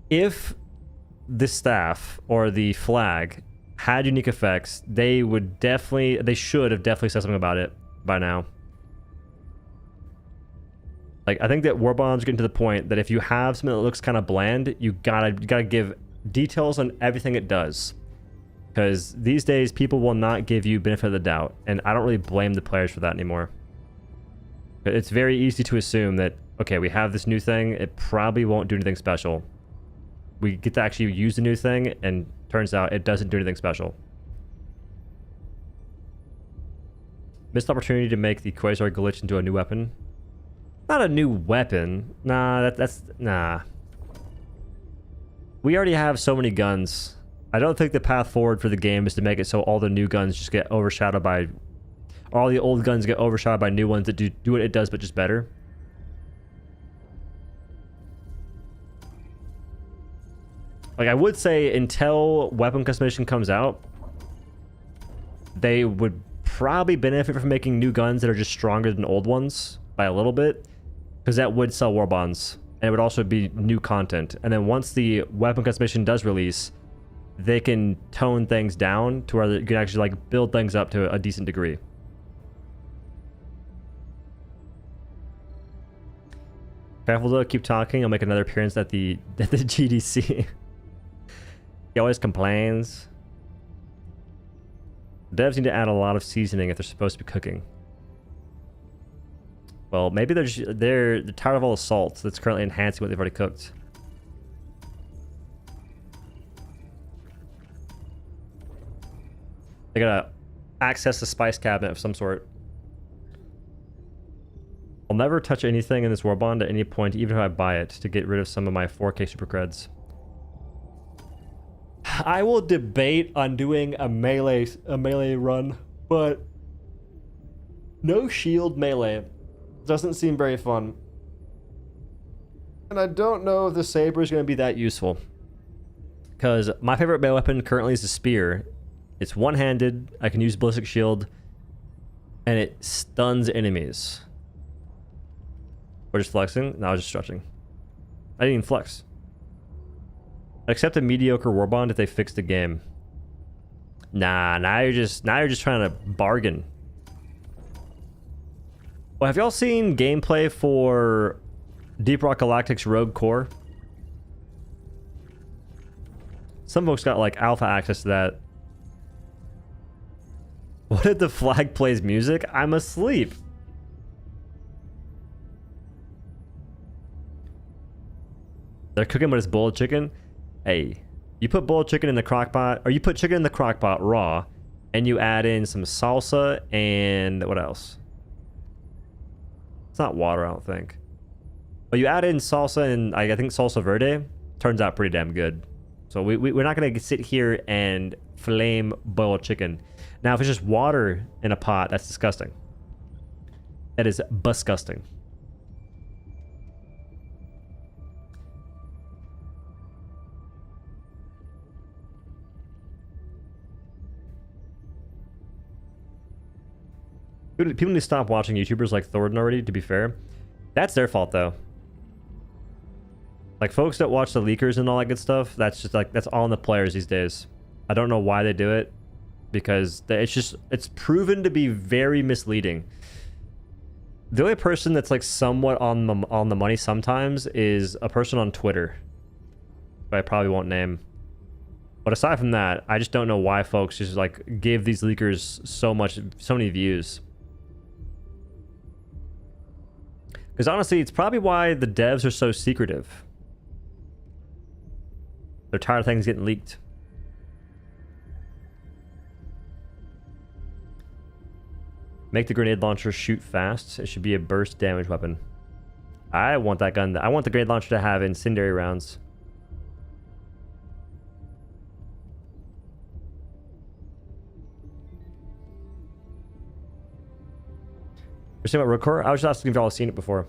if the staff or the flag had unique effects, they should have definitely said something about it by now. Like, I think that warbonds are getting to the point that if you have something that looks kind of bland, you gotta give details on everything it does, because these days people will not give you benefit of the doubt, and I don't really blame the players for that anymore. It's very easy to assume that, okay, we have this new thing, it probably won't do anything special. We get to actually use the new thing, and turns out it doesn't do anything special. Missed opportunity to make the Quasar glitch into a new weapon. Not a new weapon. Nah, nah. We already have so many guns. I don't think the path forward for the game is to make it so all the new guns just get overshadowed by... all the old guns get overshadowed by new ones that do what it does, but just better. Like, I would say until weapon customization comes out, they would probably benefit from making new guns that are just stronger than old ones by a little bit. because that would sell war bonds, and it would also be new content. And then once the weapon customization does release, they can tone things down to where you can actually like build things up to a decent degree. Careful though, keep talking. I'll make another appearance at the GDC. He always complains. Devs need to add a lot of seasoning if they're supposed to be cooking. Well, maybe they're tired of all the salt that's currently enhancing what they've already cooked. They gotta access the spice cabinet of some sort. I'll never touch anything in this warbond at any point, even if I buy it, to get rid of some of my 4K super creds. I will debate on doing a melee run, but no shield melee doesn't seem very fun. And I don't know if the saber is going to be that useful, because my favorite melee weapon currently is the spear. It's one-handed, I can use ballistic shield, and it stuns enemies. We're just flexing? No, I was just stretching. I didn't even flex. Accept a mediocre warbond if they fix the game. Nah, now you're just trying to bargain. Well, have y'all seen gameplay for Deep Rock Galactic's Rogue Core? Some folks got like alpha access to that. What if the flag plays music? I'm asleep. They're cooking, but it's boiled chicken. Hey, you put boiled chicken in the crock pot, or you put chicken in the crock pot raw, and you add in some salsa and what else? It's not water, I don't think. But you add in salsa and I think salsa verde. Turns out pretty damn good. So we're not going to sit here and flame boiled chicken. Now, if it's just water in a pot, that's disgusting. That is busgusting. People need to stop watching YouTubers like Thornton already, to be fair. That's their fault, though. Like, folks that watch the leakers and all that good stuff, that's just like, that's all in the players these days. I don't know why they do it, because it's proven to be very misleading. The only person that's like somewhat on the money sometimes is a person on Twitter, but I probably won't name. But aside from that, I just don't know why folks just like give these leakers so many views. Because honestly, it's probably why the devs are so secretive. They're tired of things getting leaked. Make the grenade launcher shoot fast. It should be a burst damage weapon. I want that gun. I want the grenade launcher to have incendiary rounds. You're saying about Rogue Core? I was just asking if y'all have seen it before.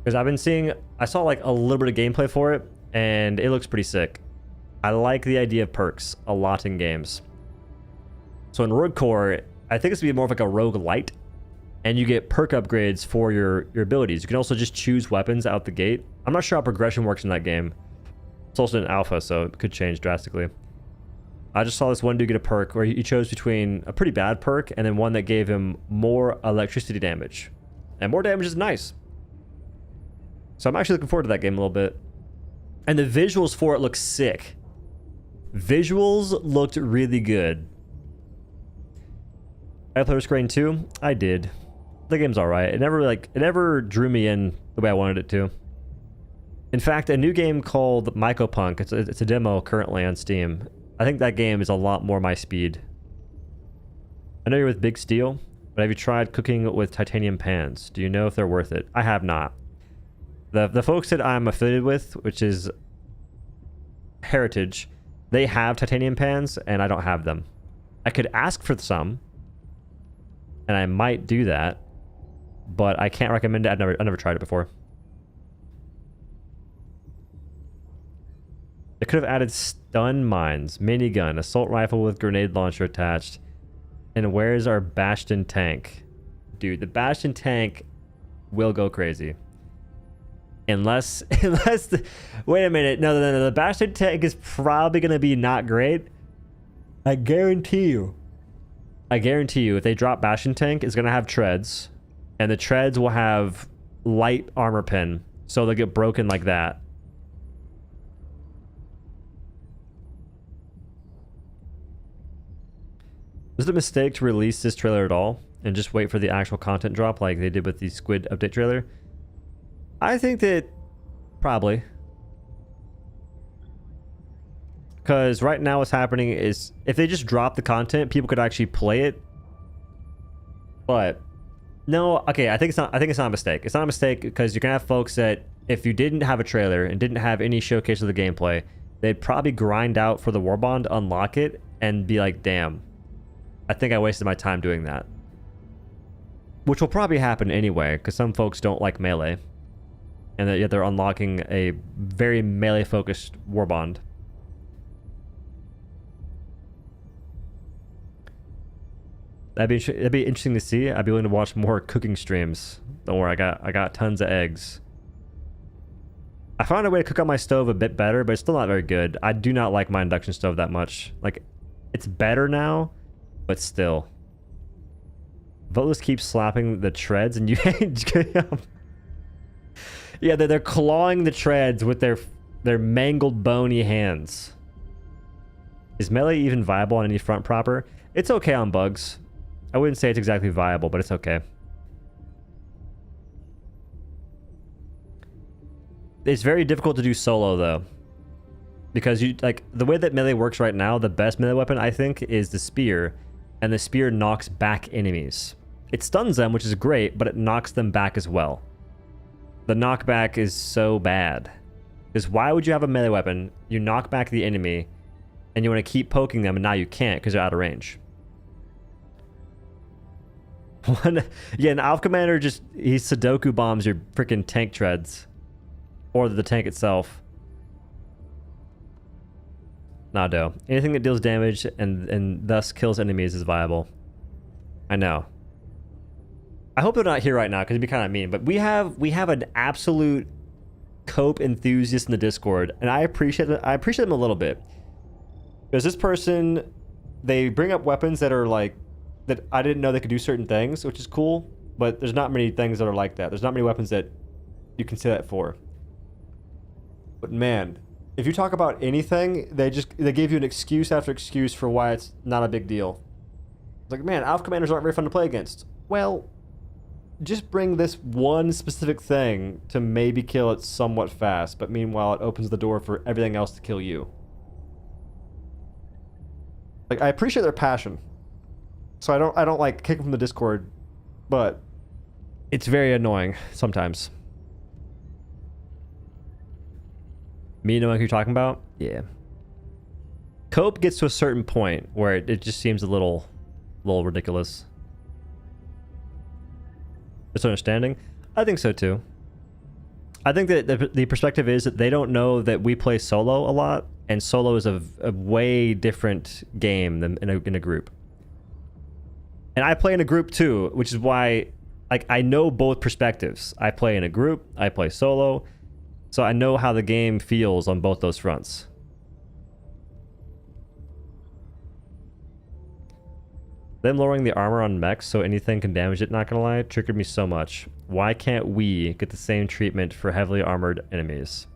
Because I've been seeing... I saw like a little bit of gameplay for it, and it looks pretty sick. I like the idea of perks a lot in games. So in Rogue Core, I think it's going to be more of like a rogue light, and you get perk upgrades for your abilities. You can also just choose weapons out the gate. I'm not sure how progression works in that game. It's also an alpha, so it could change drastically. I just saw this one dude get a perk where he chose between a pretty bad perk and then one that gave him more electricity damage. And more damage is nice. So I'm actually looking forward to that game a little bit. And the visuals for it look sick. Visuals looked really good. I played Screen 2? I did. The game's alright. It never drew me in the way I wanted it to. In fact, a new game called Mycopunk, it's a demo currently on Steam. I think that game is a lot more my speed. I know you're with Big Steel, but have you tried cooking with titanium pans? Do you know if they're worth it? I have not. The folks that I'm affiliated with, which is Heritage, they have titanium pans, and I don't have them. I could ask for some, and I might do that, but I can't recommend it. I've never tried it before. They could have added stun mines, minigun, assault rifle with grenade launcher attached. And where's our Bastion tank? Dude, the Bastion tank will go crazy. Unless, wait a minute. No. The Bastion tank is probably going to be not great. I guarantee you, if they drop Bastion tank, it's going to have treads. And the treads will have light armor pin. So they'll get broken like that. Was it a mistake to release this trailer at all? And just wait for the actual content drop like they did with the Squid update trailer? I think that probably. Because right now what's happening is if they just drop the content, people could actually play it. But no, okay, I think it's not a mistake. It's not a mistake because you're gonna have folks that if you didn't have a trailer and didn't have any showcase of the gameplay, they'd probably grind out for the warbond, unlock it, and be like, damn, I think I wasted my time doing that. Which will probably happen anyway, because some folks don't like melee. And that yet they're unlocking a very melee-focused warbond. That'd be interesting to see. I'd be willing to watch more cooking streams. Don't worry, I got tons of eggs. I found a way to cook on my stove a bit better, but it's still not very good. I do not like my induction stove that much. Like, it's better now, but still. Voteless keeps slapping the treads and you yeah, they're clawing the treads with their mangled bony hands. Is melee even viable on any front proper? It's okay on bugs. I wouldn't say it's exactly viable, but it's okay. It's very difficult to do solo though. Because you like the way that melee works right now, the best melee weapon I think is the spear, and the spear knocks back enemies. It stuns them, which is great, but it knocks them back as well. The knockback is so bad. Because why would you have a melee weapon, you knock back the enemy, and you want to keep poking them, and now you can't because they're out of range. Yeah, an Alpha Commander just, he Sudoku bombs your freaking tank treads. Or the tank itself. Nah, do. Anything that deals damage and thus kills enemies is viable. I know. I hope they're not here right now because it'd be kind of mean. But we have an absolute cope enthusiast in the Discord, and I appreciate them a little bit. Because this person, they bring up weapons that are like that I didn't know they could do certain things, which is cool. But there's not many things that are like that. There's not many weapons that you can say that for. But man, if you talk about anything, they give you an excuse after excuse for why it's not a big deal. It's like, man, Alpha Commanders aren't very fun to play against. Well, just bring this one specific thing to maybe kill it somewhat fast, but meanwhile it opens the door for everything else to kill you. Like, I appreciate their passion. So I don't like kick them from the Discord, but it's very annoying sometimes. Me knowing who you're talking about? Yeah. Cope gets to a certain point where it just seems a little ridiculous. Misunderstanding? I think so too. I think that the perspective is that they don't know that we play solo a lot, and solo is a way different game than in a group. And I play in a group too, which is why like I know both perspectives. I play in a group, I play solo. So I know how the game feels on both those fronts. Them lowering the armor on mechs so anything can damage it, not gonna lie, triggered me so much. Why can't we get the same treatment for heavily armored enemies?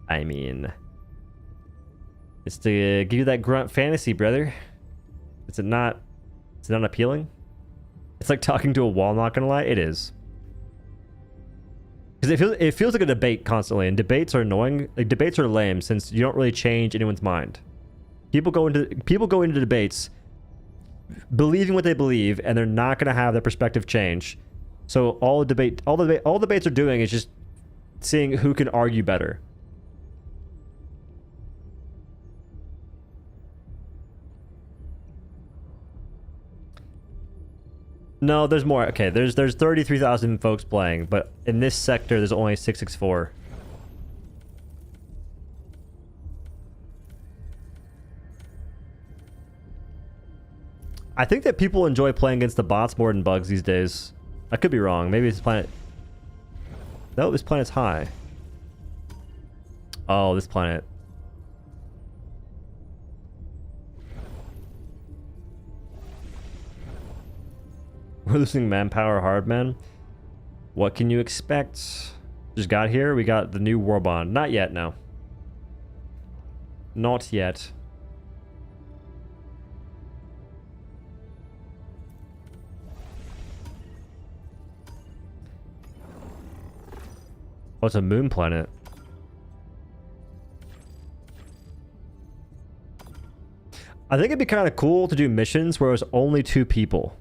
I mean, it's to give you that grunt fantasy, brother. Is it not appealing? It's like talking to a wall, not gonna lie. It is. Because it feels like a debate constantly, and debates are annoying. Like, debates are lame since you don't really change anyone's mind. People go into debates believing what they believe, and they're not going to have their perspective change. So all debates are doing is just seeing who can argue better. No, there's more. Okay, there's 33,000 folks playing, but in this sector, there's only 664. I think that people enjoy playing against the bots more than bugs these days. I could be wrong. Maybe it's planet. No, this planet's high. Oh, this planet. We're losing manpower hard, man. What can you expect? Just got here. We got the new warbond. Not yet, no. Not yet. Oh, it's a moon planet. I think it'd be kind of cool to do missions where it was only 2 people.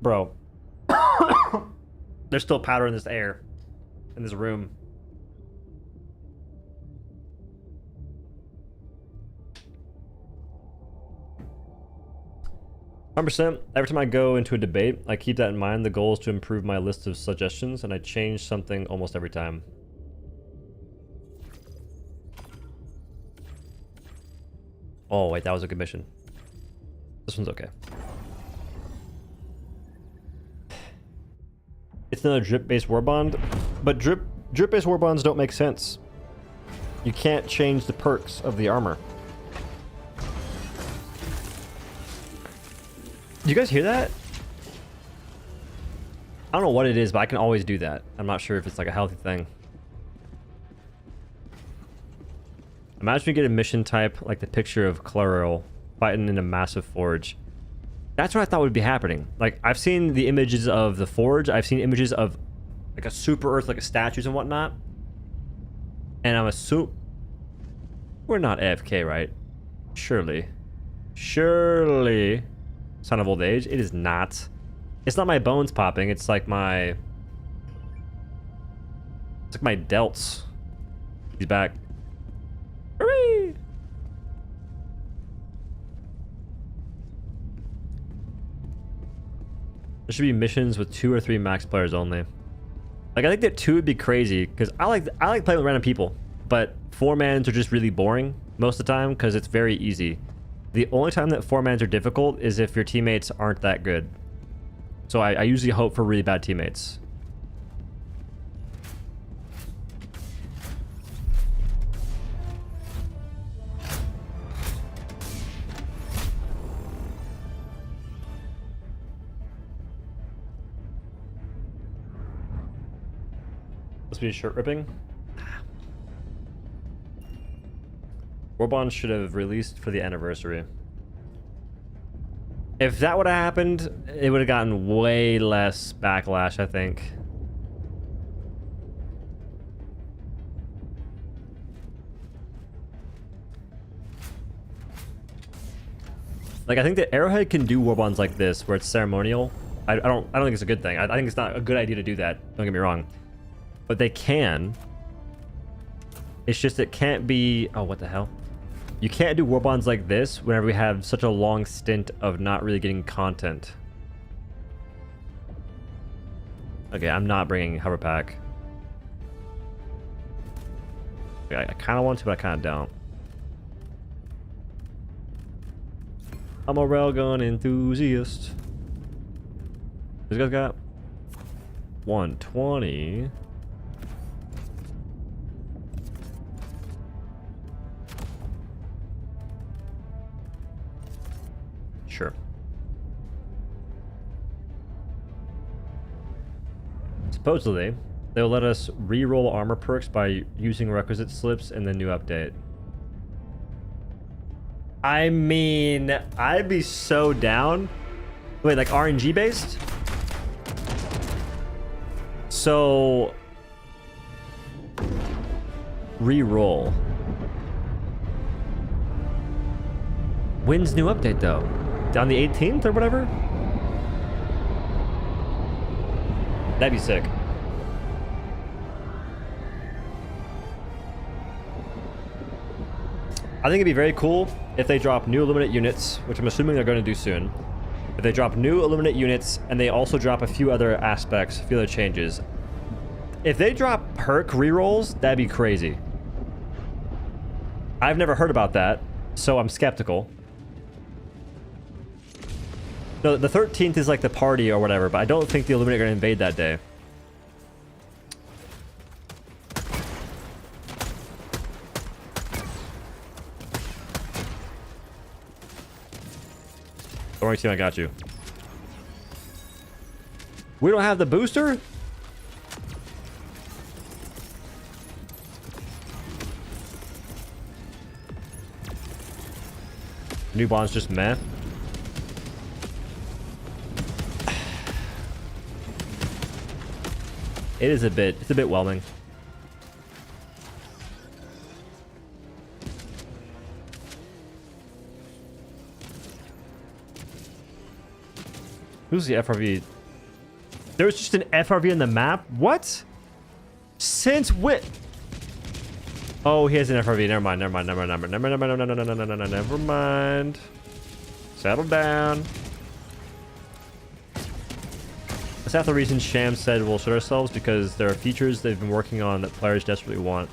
Bro. There's still powder in this air. In this room. %. Every time I go into a debate, I keep that in mind. The goal is to improve my list of suggestions, and I change something almost every time. Oh, wait, that was a good mission. This one's okay. It's another drip-based warbond, but drip-based warbonds don't make sense. You can't change the perks of the armor. Do you guys hear that? I don't know what it is, but I can always do that. I'm not sure if it's like a healthy thing. Imagine you get a mission type like the picture of Clariel fighting in a massive forge. That's what I thought would be happening. Like, I've seen the images of the forge. I've seen images of like a super earth, like statues and whatnot. And I'm assuming we're not AFK, right? Surely. Surely. Sign of old age. It is not. It's not my bones popping. It's like my... It's like my delts. He's back. Hooray! There should be missions with 2 or 3 max players only. Like, I think that 2 would be crazy because I like playing with random people, but 4-mans are just really boring most of the time because it's very easy. The only time that 4-mans are difficult is if your teammates aren't that good. So I usually hope for really bad teammates. Must be shirt ripping. Warbond should have released for the anniversary. If that would have happened, it would have gotten way less backlash, I think. Like, I think that Arrowhead can do warbonds like this, where it's ceremonial. I don't think it's a good thing. I think it's not a good idea to do that. Don't get me wrong. But they can. It's just it can't be... Oh, what the hell? You can't do warbonds like this whenever we have such a long stint of not really getting content. Okay, I'm not bringing hover pack. Okay, I kind of want to, but I kind of don't. I'm a railgun enthusiast. This guy's got 120. Sure. Supposedly, they'll let us re-roll armor perks by using requisite slips in the new update. I mean, I'd be so down. Wait, like RNG based? So... re-roll. When's new update though? On the 18th or whatever? That'd be sick. I think it'd be very cool if they drop new Illuminate units, which I'm assuming they're going to do soon. If they drop new Illuminate units and they also drop a few other aspects, a few other changes. If they drop perk rerolls, that'd be crazy. I've never heard about that, so I'm skeptical. No, the 13th is like the party or whatever, but I don't think the Illuminati are going to invade that day. Don't worry, team, I got you. We don't have the booster? New bond's just meh. It's a bit whelming. Who's the FRV? There was just an FRV in the map? What? Since when? Oh, he has an FRV. Never mind. Never mind. Settle down. That's half the reason Sham said we'll shoot ourselves, because there are features they've been working on that players desperately want.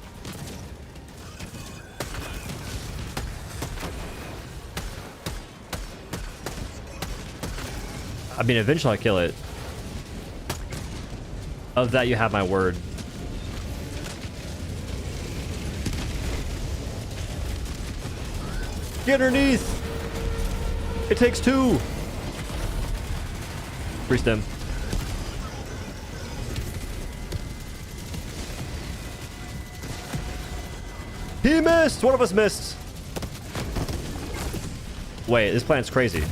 I mean, eventually I'll kill it. Of that, you have my word. Get underneath! It takes two! Freeze them. He missed! One of us missed! Wait, this plan's crazy.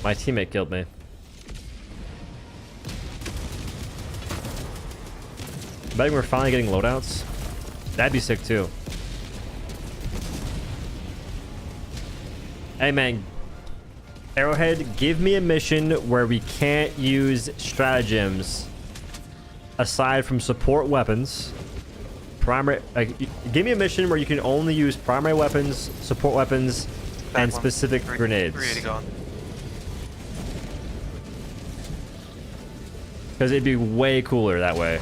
My teammate killed me. Betting we're finally getting loadouts. That'd be sick too. Hey man, Arrowhead, give me a mission where we can't use stratagems aside from support weapons. Primary, give me a mission where you can only use primary weapons, support weapons, and specific grenades. Because it'd be way cooler that way.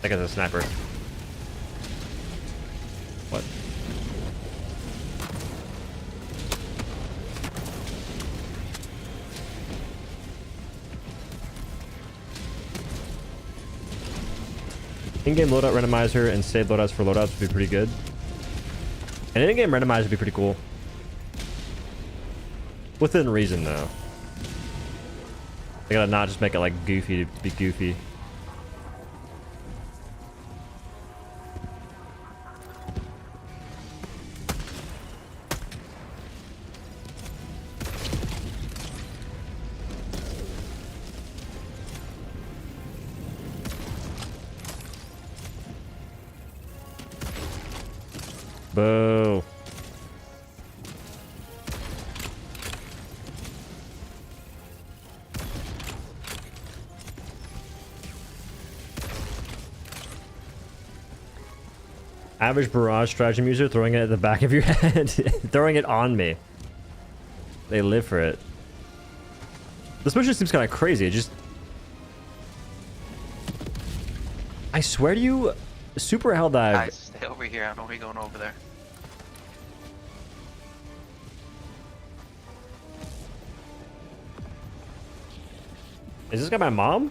That guy's a sniper. What? In-game loadout randomizer and save loadouts for loadouts would be pretty good. And in-game randomizer would be pretty cool. Within reason, though. They gotta not just make it like goofy to be goofy. Boo. Average barrage stratagem user throwing it at the back of your head. Throwing it on me. They live for it. This mission seems kind of crazy. It just... I swear to you, super hell dive. Guys, stay over here. I don't know we going over there. Is this guy my mom?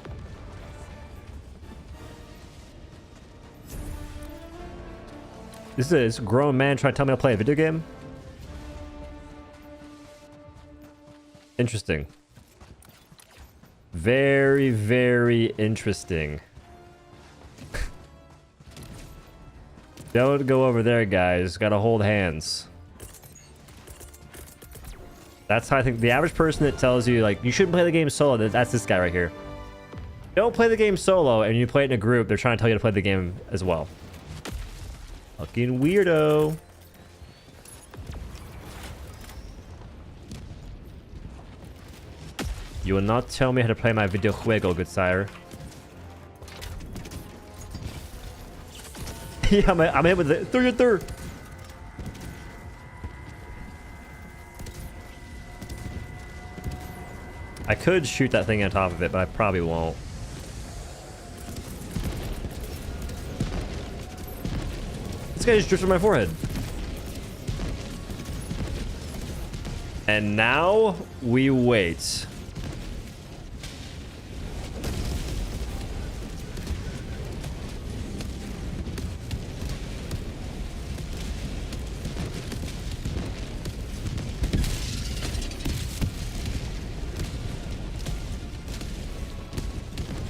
This is a grown man trying to tell me to play a video game? Interesting. Very, very interesting. Don't go over there, guys. Gotta hold hands. That's how I think the average person that tells you, like, you shouldn't play the game solo, that's this guy right here. Don't play the game solo, and you play it in a group, they're trying to tell you to play the game as well. Fucking weirdo. You will not tell me how to play my videojuego, good sire. Yeah, I'm hit with it. Third. I could shoot that thing on top of it, but I probably won't. This guy just drifted my forehead. And now we wait.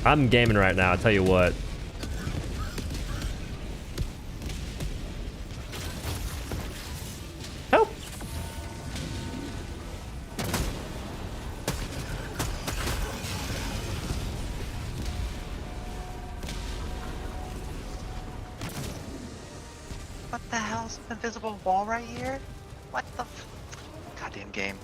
I'm gaming right now, I'll tell you what. Help! What the hell's an invisible wall right here? What the goddamn game.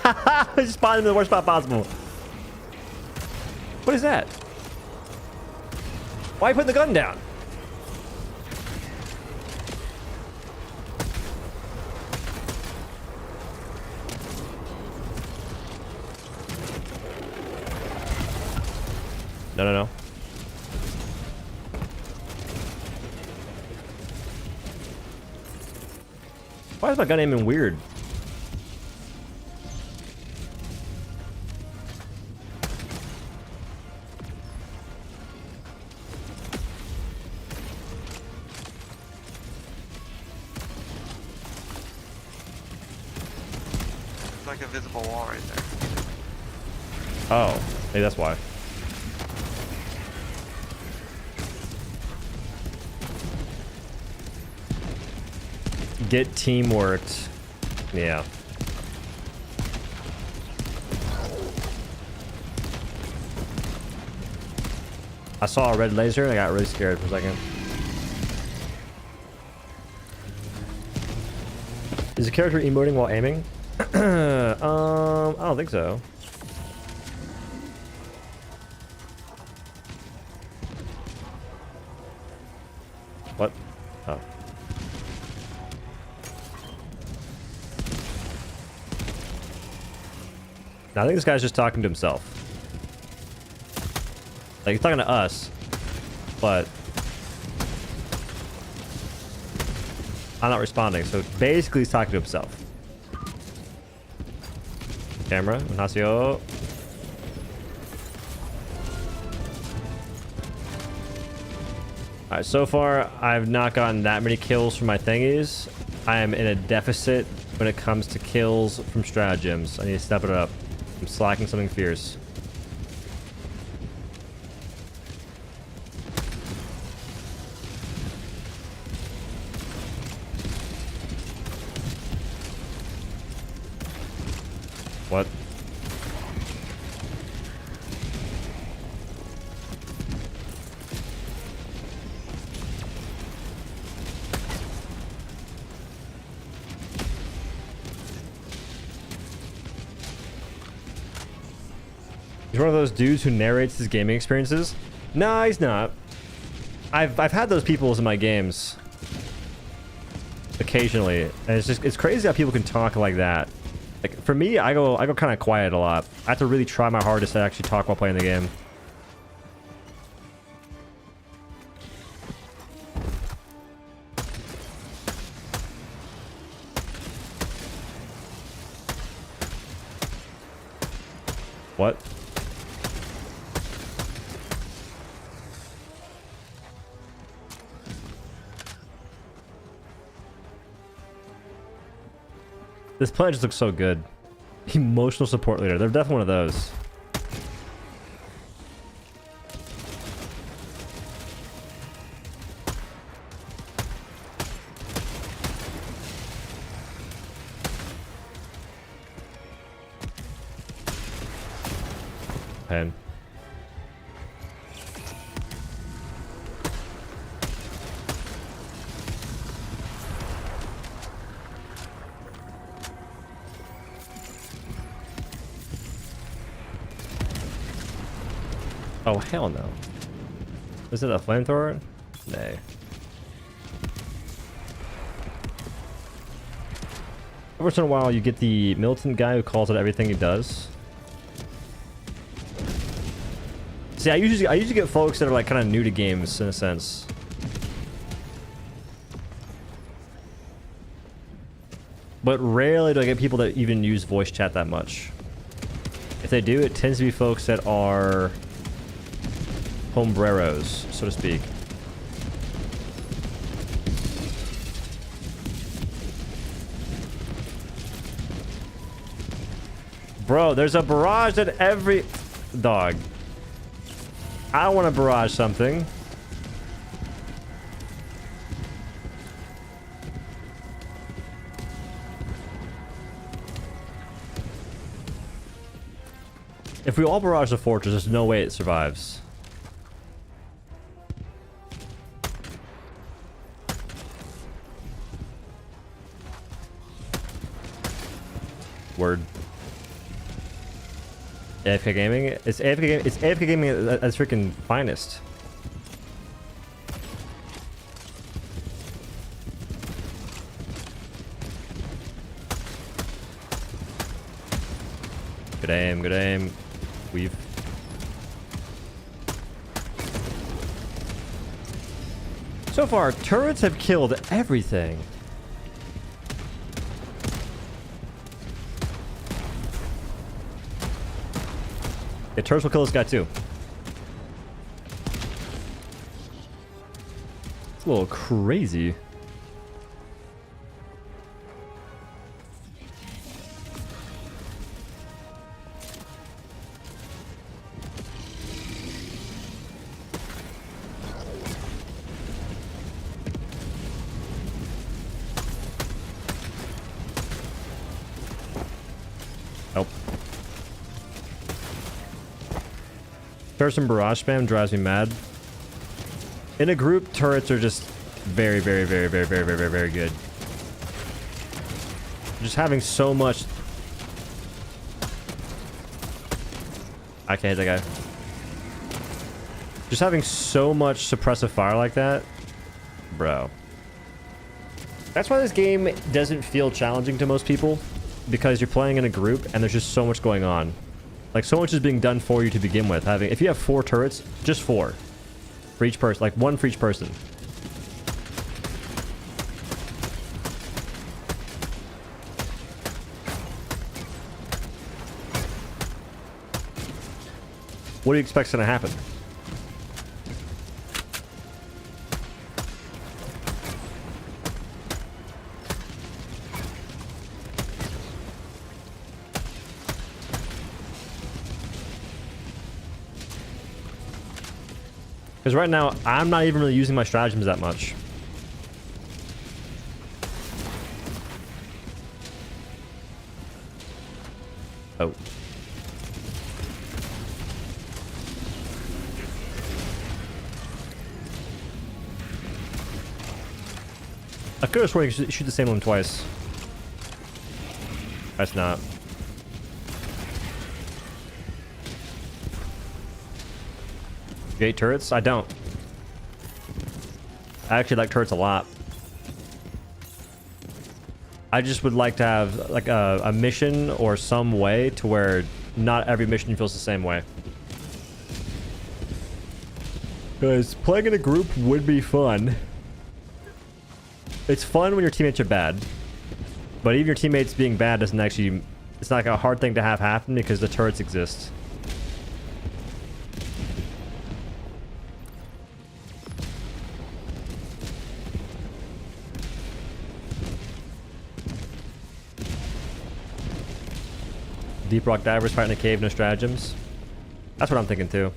I just spawned him in the worst spot possible. What is that? Why are you putting the gun down? No. Why is my gun aiming weird? Like a visible wall right there. Oh, maybe that's why. Get teamworked. Yeah. I saw a red laser and I got really scared for a second. Is the character emoting while aiming? I don't think so. What? Oh. Now, I think this guy's just talking to himself. Like, he's talking to us, but I'm not responding, so basically he's talking to himself. Camera, Ignacio. Alright, so far I've not gotten that many kills from my thingies. I am in a deficit when it comes to kills from stratagems. I need to step it up. I'm slacking something fierce. What? He's one of those dudes who narrates his gaming experiences. Nah, he's not. I've had those people in my games occasionally, and it's crazy how people can talk like that. Like for me, I go kind of quiet a lot. I have to really try my hardest to actually talk while playing the game. What? This planet just looks so good. Emotional support leader. They're definitely one of those. Pen. Oh, hell no. Is it a flamethrower? Nay. Every once in a while, you get the militant guy who calls out everything he does. See, I usually get folks that are like kind of new to games in a sense. But rarely do I get people that even use voice chat that much. If they do, it tends to be folks that are hombreros, so to speak. Bro, there's a barrage at every... Dog. I want to barrage something. If we all barrage the fortress, there's no way it survives. Word. AFK gaming? It's AFK gaming at its freaking finest. Good aim, good aim. Weave. So far, turrets have killed everything. Yeah, turrets will kill this guy too. It's a little crazy. Nope. Turrets and barrage spam drives me mad. In a group, turrets are just very good. Just having so much... I can't hit that guy. Just having so much suppressive fire like that, bro. That's why this game doesn't feel challenging to most people, because you're playing in a group and there's just so much going on. Like, so much is being done for you to begin with. If you have 4 turrets, just 4 for each person, like 1 for each person. What do you expect's gonna happen? Because right now, I'm not even really using my stratagems that much. Oh. I could have sworn you could shoot the same one twice. That's not. You hate turrets? I don't. I actually like turrets a lot. I just would like to have like a mission or some way to where not every mission feels the same way. Because playing in a group would be fun. It's fun when your teammates are bad. But even your teammates being bad doesn't actually... It's not like a hard thing to have happen because the turrets exist. Deep rock divers fighting in a cave, no stratagems. That's what I'm thinking too.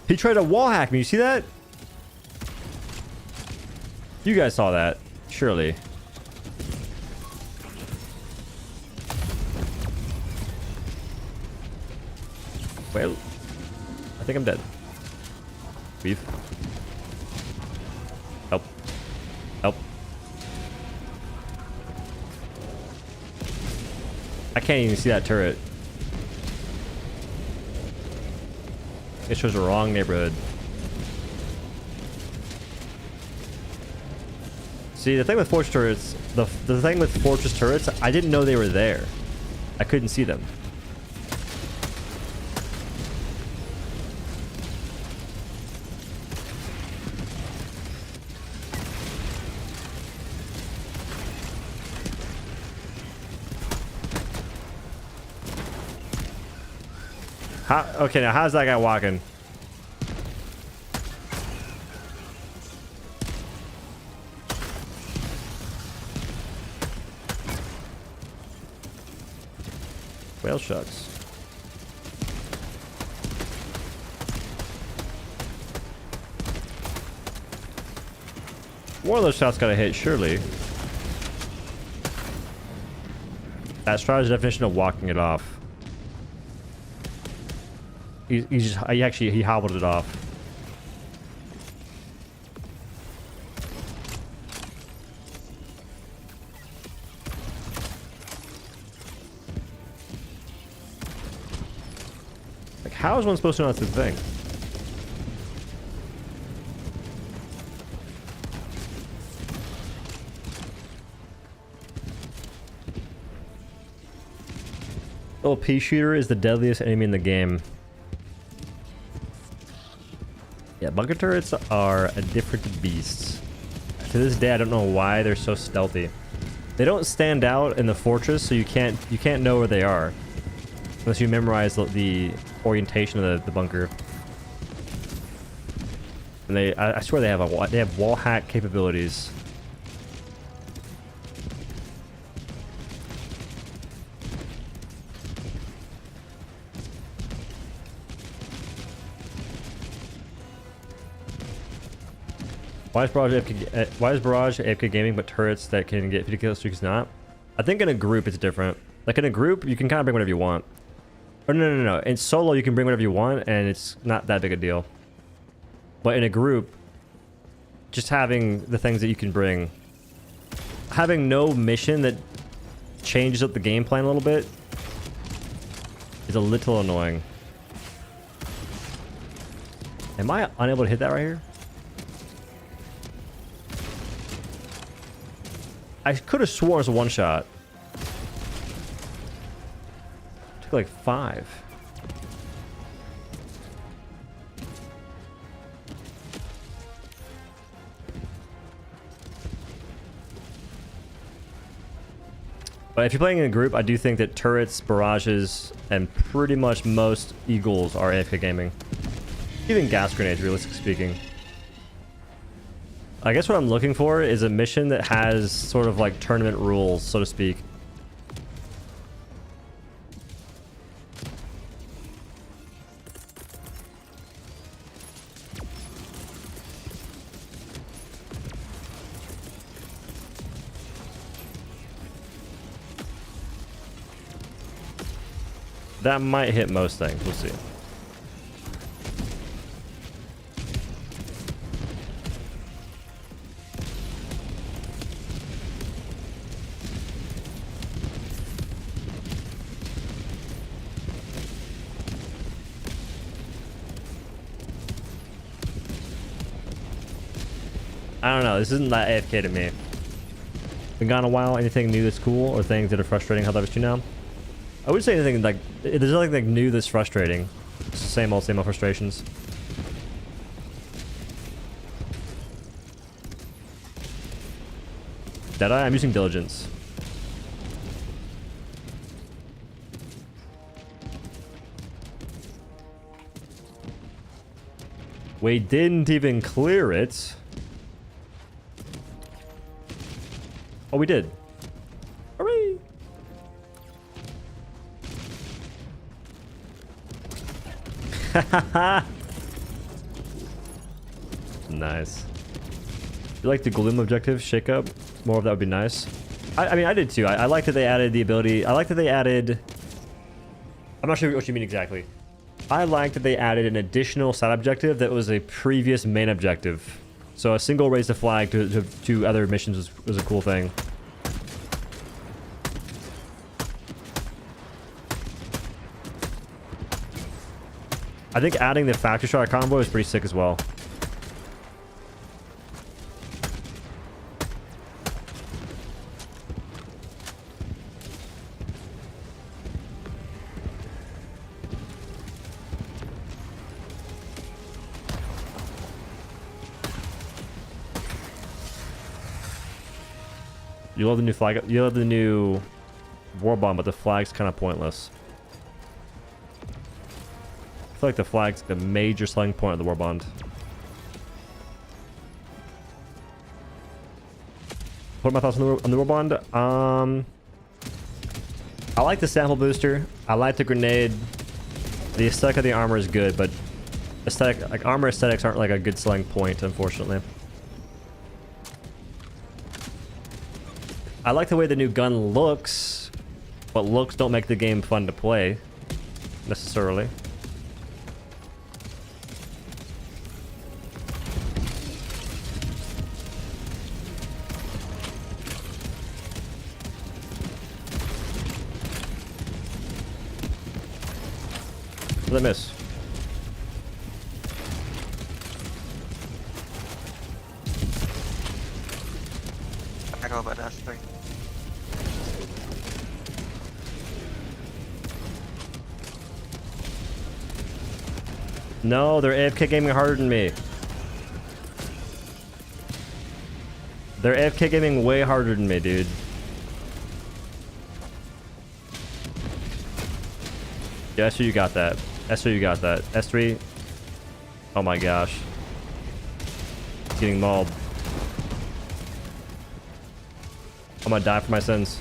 He tried to wall hack me. You see that? You guys saw that, surely. Well, I think I'm dead. Weave. Help. Help. I can't even see that turret. It shows the wrong neighborhood. See, the thing with fortress turrets, the thing with fortress turrets, I didn't know they were there. I couldn't see them. Okay, now how's that guy walking? Whale shucks. One of those shots gotta hit, surely. That's Strider's definition of walking it off. He hobbled it off. Like, how is one supposed to know that's the thing? Little pea shooter is the deadliest enemy in the game. Yeah, bunker turrets are a different beast. To this day, I don't know why they're so stealthy. They don't stand out in the fortress, so you can't know where they are unless you memorize the orientation of the bunker. And I swear they have wall hack capabilities. Why is Barrage AFK gaming, but turrets that can get 50 kill streaks not? I think in a group it's different. Like in a group, you can kind of bring whatever you want. Or no. In solo, you can bring whatever you want, and it's not that big a deal. But in a group, just having the things that you can bring, having no mission that changes up the game plan a little bit, is a little annoying. Am I unable to hit that right here? I could have sworn it was a one shot. Took like 5. But if you're playing in a group, I do think that turrets, barrages, and pretty much most eagles are AFK gaming. Even gas grenades, realistically speaking. I guess what I'm looking for is a mission that has sort of like tournament rules, so to speak. That might hit most things, we'll see. I don't know, this isn't that AFK to me. Been gone a while, anything new that's cool or things that are frustrating Helldivers 2 now? I wouldn't say anything like, there's nothing like new that's frustrating. It's the same old frustrations. Deadeye? I'm using Diligence. We didn't even clear it. Oh, we did. Hooray! Nice. You like the Gloom objective shake-up? More of that would be nice. I mean, I did too. I like that they added the ability. I like that they added... I'm not sure what you mean exactly. I like that they added an additional side objective that was a previous main objective. So a single raise the flag to other missions was a cool thing. I think adding the factory shot combo is pretty sick as well. You love the new flag. You love the new warbond, but the flag's kind of pointless. I feel like the flag's the major selling point of the warbond. What are my thoughts on the warbond? I like the sample booster. I like the grenade. The aesthetic of the armor is good, but armor aesthetics aren't like a good selling point, unfortunately. I like the way the new gun looks, but looks don't make the game fun to play, necessarily. What did I miss? I go about S3. No, they're AFK gaming harder than me. They're AFK gaming way harder than me, dude. Yeah, S3, you got that. S3, you got that. S3. Oh my gosh. Getting mauled. I'm gonna die for my sins.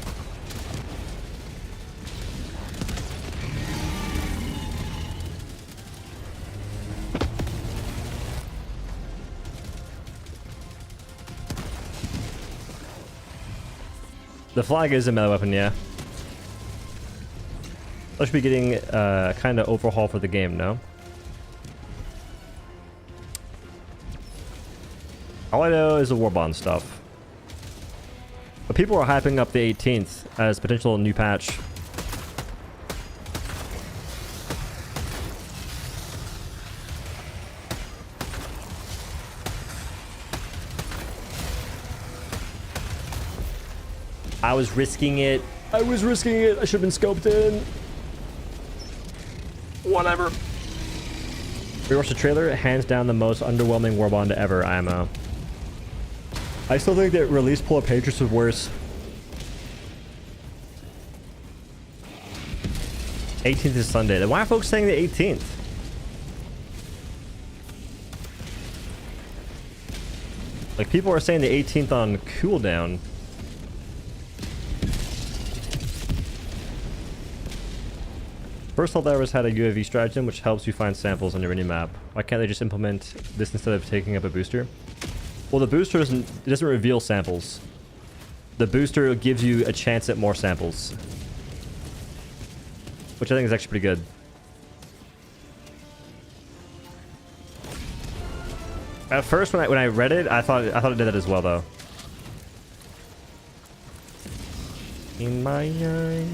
The flag is a melee weapon, yeah. I should be getting kind of overhaul for the game, no? All I know is the warbond stuff. But people are hyping up the 18th as potential new patch. I was risking it. I was risking it. I should have been scoped in. Whatever. We watched the trailer. Hands down the most underwhelming warbond ever, IMO. I still think that release Polar Patriots was worse. 18th is Sunday. Then why are folks saying the 18th? Like, people are saying the 18th on cooldown. First helldivers had a UAV stratagem which helps you find samples on your mini-map. Why can't they just implement this instead of taking up a booster? Well, the booster doesn't reveal samples. The booster gives you a chance at more samples, which I think is actually pretty good. At first, when I read it, I thought it did that as well, though. In my eyes,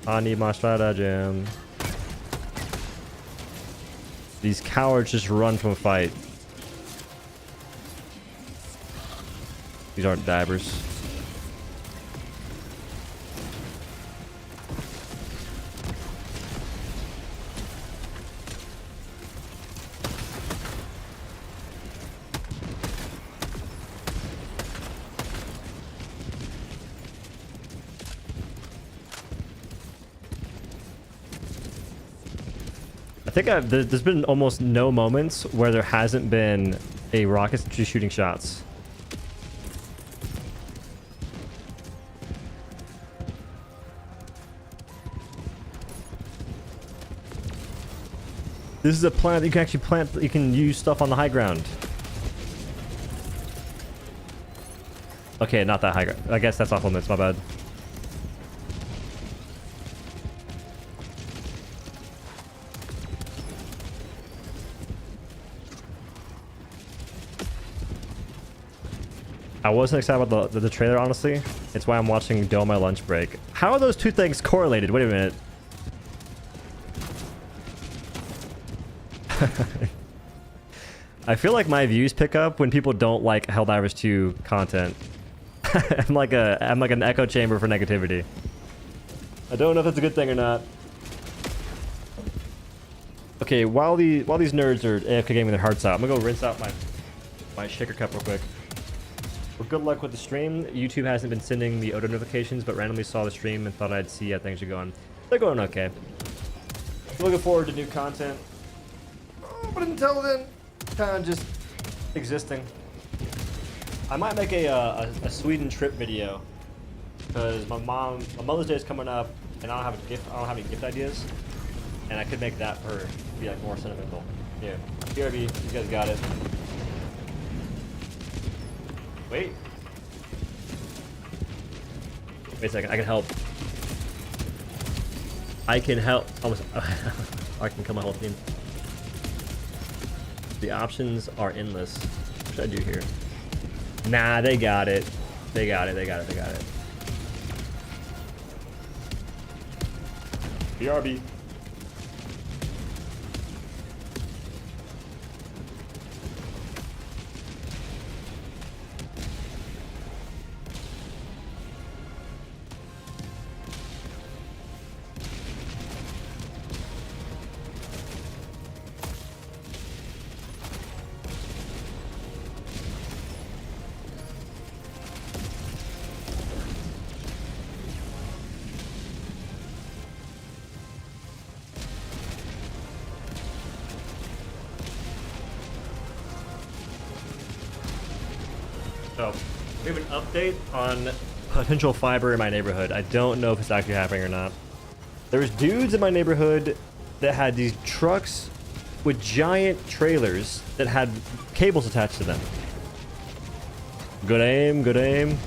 I need my stratagem. These cowards just run from a fight. These aren't divers. I think there's been almost no moments where there hasn't been a rocket just shooting shots. This is a plant that you can actually plant. You can use stuff on the high ground. Okay, not that high ground. I guess that's off limits. My bad. I wasn't excited about the trailer, honestly. It's why I'm watching Doe on my lunch break. How are those two things correlated? Wait a minute. I feel like my views pick up when people don't like Helldivers 2 content. I'm like an echo chamber for negativity. I don't know if that's a good thing or not. Okay, while these nerds are AFK gaming their hearts out, I'm gonna go rinse out my shaker cup real quick. Well, good luck with the stream. YouTube hasn't been sending the auto notifications, but randomly saw the stream and thought I'd see how things are going. They're going okay. Looking forward to new content. Oh, but until then, kind of just existing. I might make a Sweden trip video because my Mother's Day is coming up, and I don't have any gift ideas, and I could make that for her be like more sentimental. Yeah, BRB, you guys got it. Wait a second, I can help. I can help. Almost. I can kill my whole team. The options are endless. What should I do here? Nah, they got it. They got it. BRB. So, we have an update on potential fiber in my neighborhood. I don't know if it's actually happening or not. There's dudes in my neighborhood that had these trucks with giant trailers that had cables attached to them. Good aim, good aim.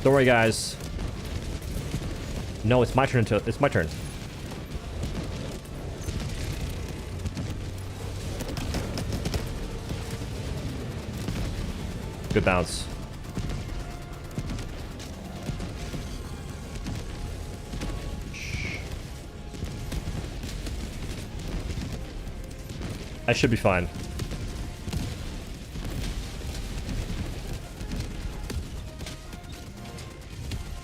Don't worry, guys. No, it's my turn. It's my turn. Good bounce. I should be fine.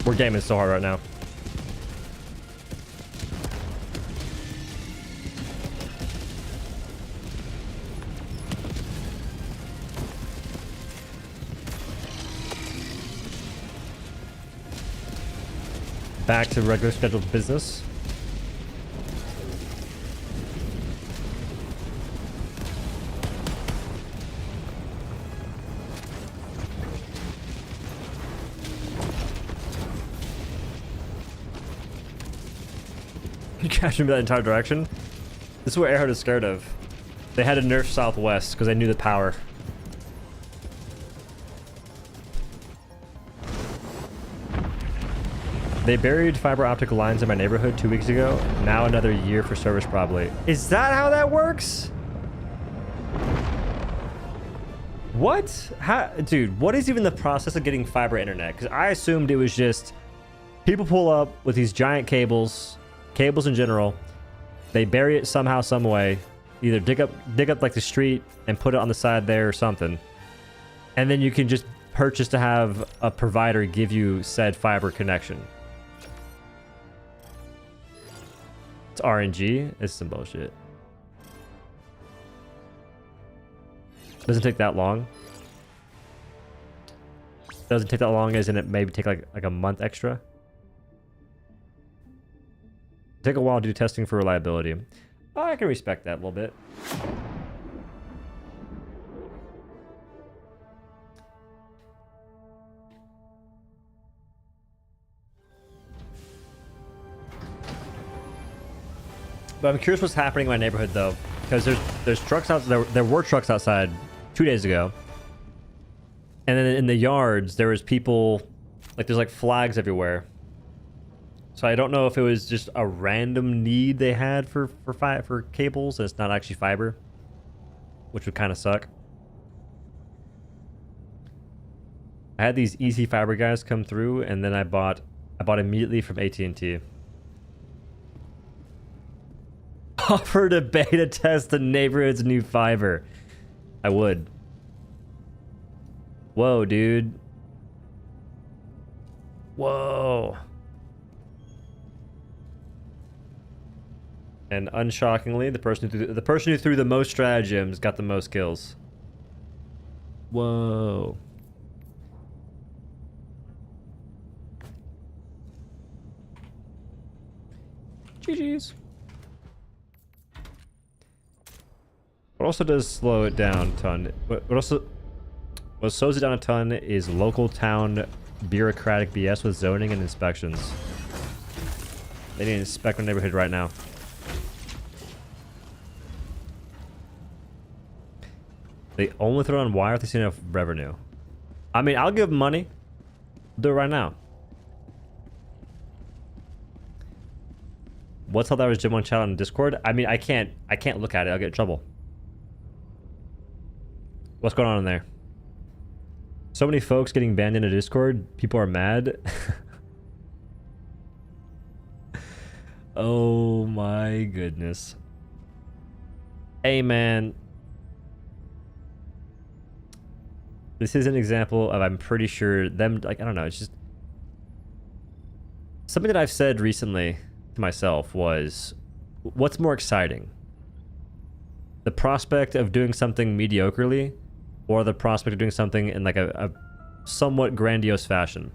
We're gaming so hard right now. Back to regular scheduled business. You captured me that entire direction? This is what Airheart is scared of. They had to nerf Southwest because they knew the power. They buried fiber optic lines in my neighborhood 2 weeks ago. Now another year for service probably. Is that how that works? What? How, dude, what is even the process of getting fiber internet? Because I assumed it was just people pull up with these giant cables in general. They bury it somehow, some way. Either dig up like the street and put it on the side there or something. And then you can just purchase to have a provider give you said fiber connection. It's RNG. It's some bullshit. Doesn't take that long. Doesn't take that long, as in it maybe take like a month extra. Take a while to do testing for reliability. I can respect that a little bit. But I'm curious what's happening in my neighborhood though, because there's trucks out there were trucks outside 2 days ago, and then in the yards there was people, like there's like flags everywhere. So I don't know if it was just a random need they had for cables and it's not actually fiber. which would kind of suck. I had these easy fiber guys come through, and then I bought immediately from AT&T. Offer to beta test the neighborhood's new fiber. I would. Whoa, dude. Whoa. And unshockingly, the person who threw the most stratagems got the most kills. Whoa. GG's. What also does slow it down a ton? What slows it down a ton is local town bureaucratic BS with zoning and inspections. They need to inspect my neighborhood right now. They only throw on wire if they see enough revenue. I mean, I'll give them money. Do it right now. What's Helldivers Gym 1 chat on Discord? I mean, I can't look at it. I'll get in trouble. What's going on in there? So many folks getting banned in a Discord. People are mad. Oh my goodness. Hey man. This is an example of, I'm pretty sure them, like, I don't know, it's just something that I've said recently to myself was, what's more exciting? The prospect of doing something mediocrely, or the prospect of doing something in like a somewhat grandiose fashion?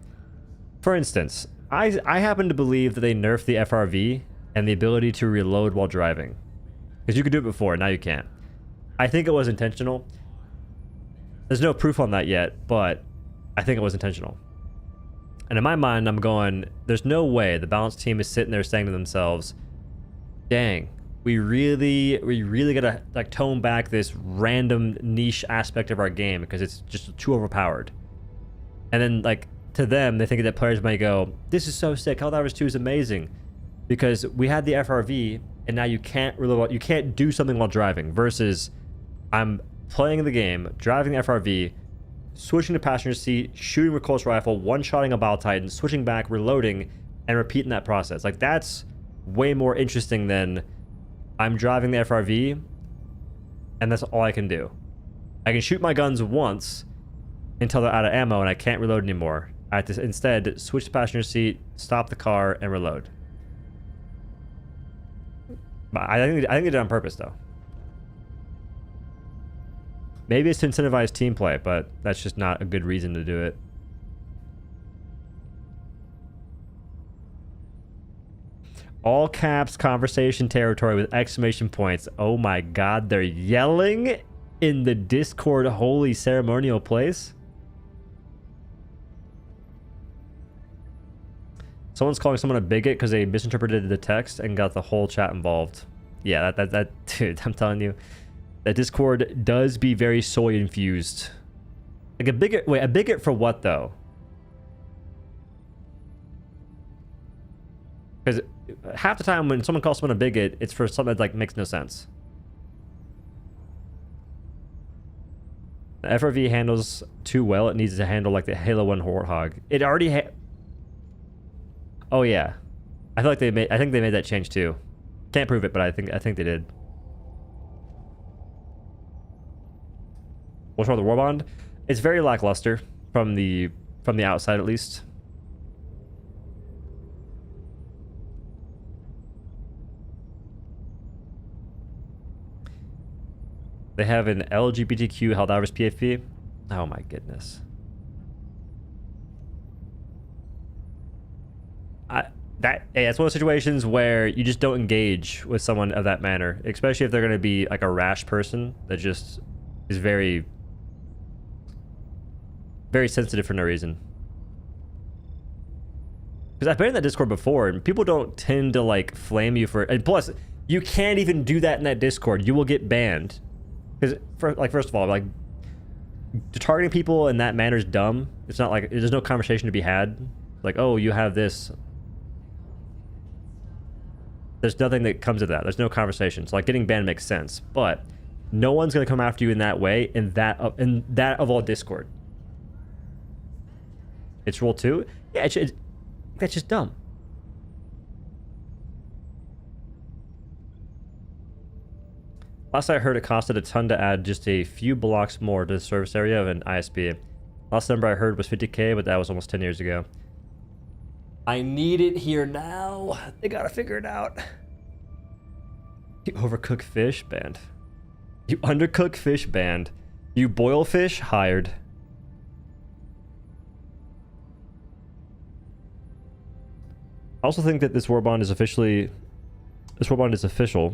For instance, I happen to believe that they nerfed the FRV and the ability to reload while driving. Because you could do it before, now you can't. I think it was intentional. There's no proof on that yet, but I think it was intentional. And in my mind, I'm going, there's no way the balance team is sitting there saying to themselves, dang, we really gotta like tone back this random niche aspect of our game because it's just too overpowered. And then like to them, they think that players might go, this is so sick, Helldivers 2 is amazing because we had the FRV and now you can't do something while driving, versus I'm playing the game, driving the FRV, switching to passenger seat, shooting with close rifle, one-shotting a Bile Titan, switching back, reloading, and repeating that process. Like, that's way more interesting than I'm driving the FRV, and that's all I can do. I can shoot my guns once until they're out of ammo and I can't reload anymore. I have to instead switch to passenger seat, stop the car, and reload. But I think they did it on purpose, though. Maybe it's to incentivize team play, but that's just not a good reason to do it. All caps conversation territory with exclamation points. Oh my god, they're yelling in the Discord holy ceremonial place. Someone's calling someone a bigot because they misinterpreted the text and got the whole chat involved. Yeah, that dude, I'm telling you. That Discord does be very soy infused. Like a bigot. Wait, a bigot for what though? Because half the time when someone calls someone a bigot, it's for something that like makes no sense. The FRV handles too well. It needs to handle like the Halo 1 Warthog. It already oh yeah, I feel like I think they made that change too. Can't prove it, but I think they did. What's wrong with the warbond? It's very lackluster from the outside, at least. They have an LGBTQ Helldivers PFP. Oh my goodness. That's one of those situations where you just don't engage with someone of that manner, especially if they're going to be like a rash person that just is very sensitive for no reason. Because I've been in that Discord before, and people don't tend to like flame you for. And plus, you can't even do that in that Discord. You will get banned. Because first of all, like targeting people in that manner is dumb. It's not like there's no conversation to be had. Like, oh, you have this. There's nothing that comes of that. There's no conversation. So like getting banned makes sense. But No one's gonna come after you in that way, in that of all Discord. It's rule 2. Yeah, that's just dumb. Last I heard, it costed a ton to add just a few blocks more to the service area of an ISP. Last number I heard was 50K, but that was almost 10 years ago. I need it here now. They gotta figure it out. You overcook fish, banned. You undercook fish, banned. You boil fish, hired. I also think that this warbond is official,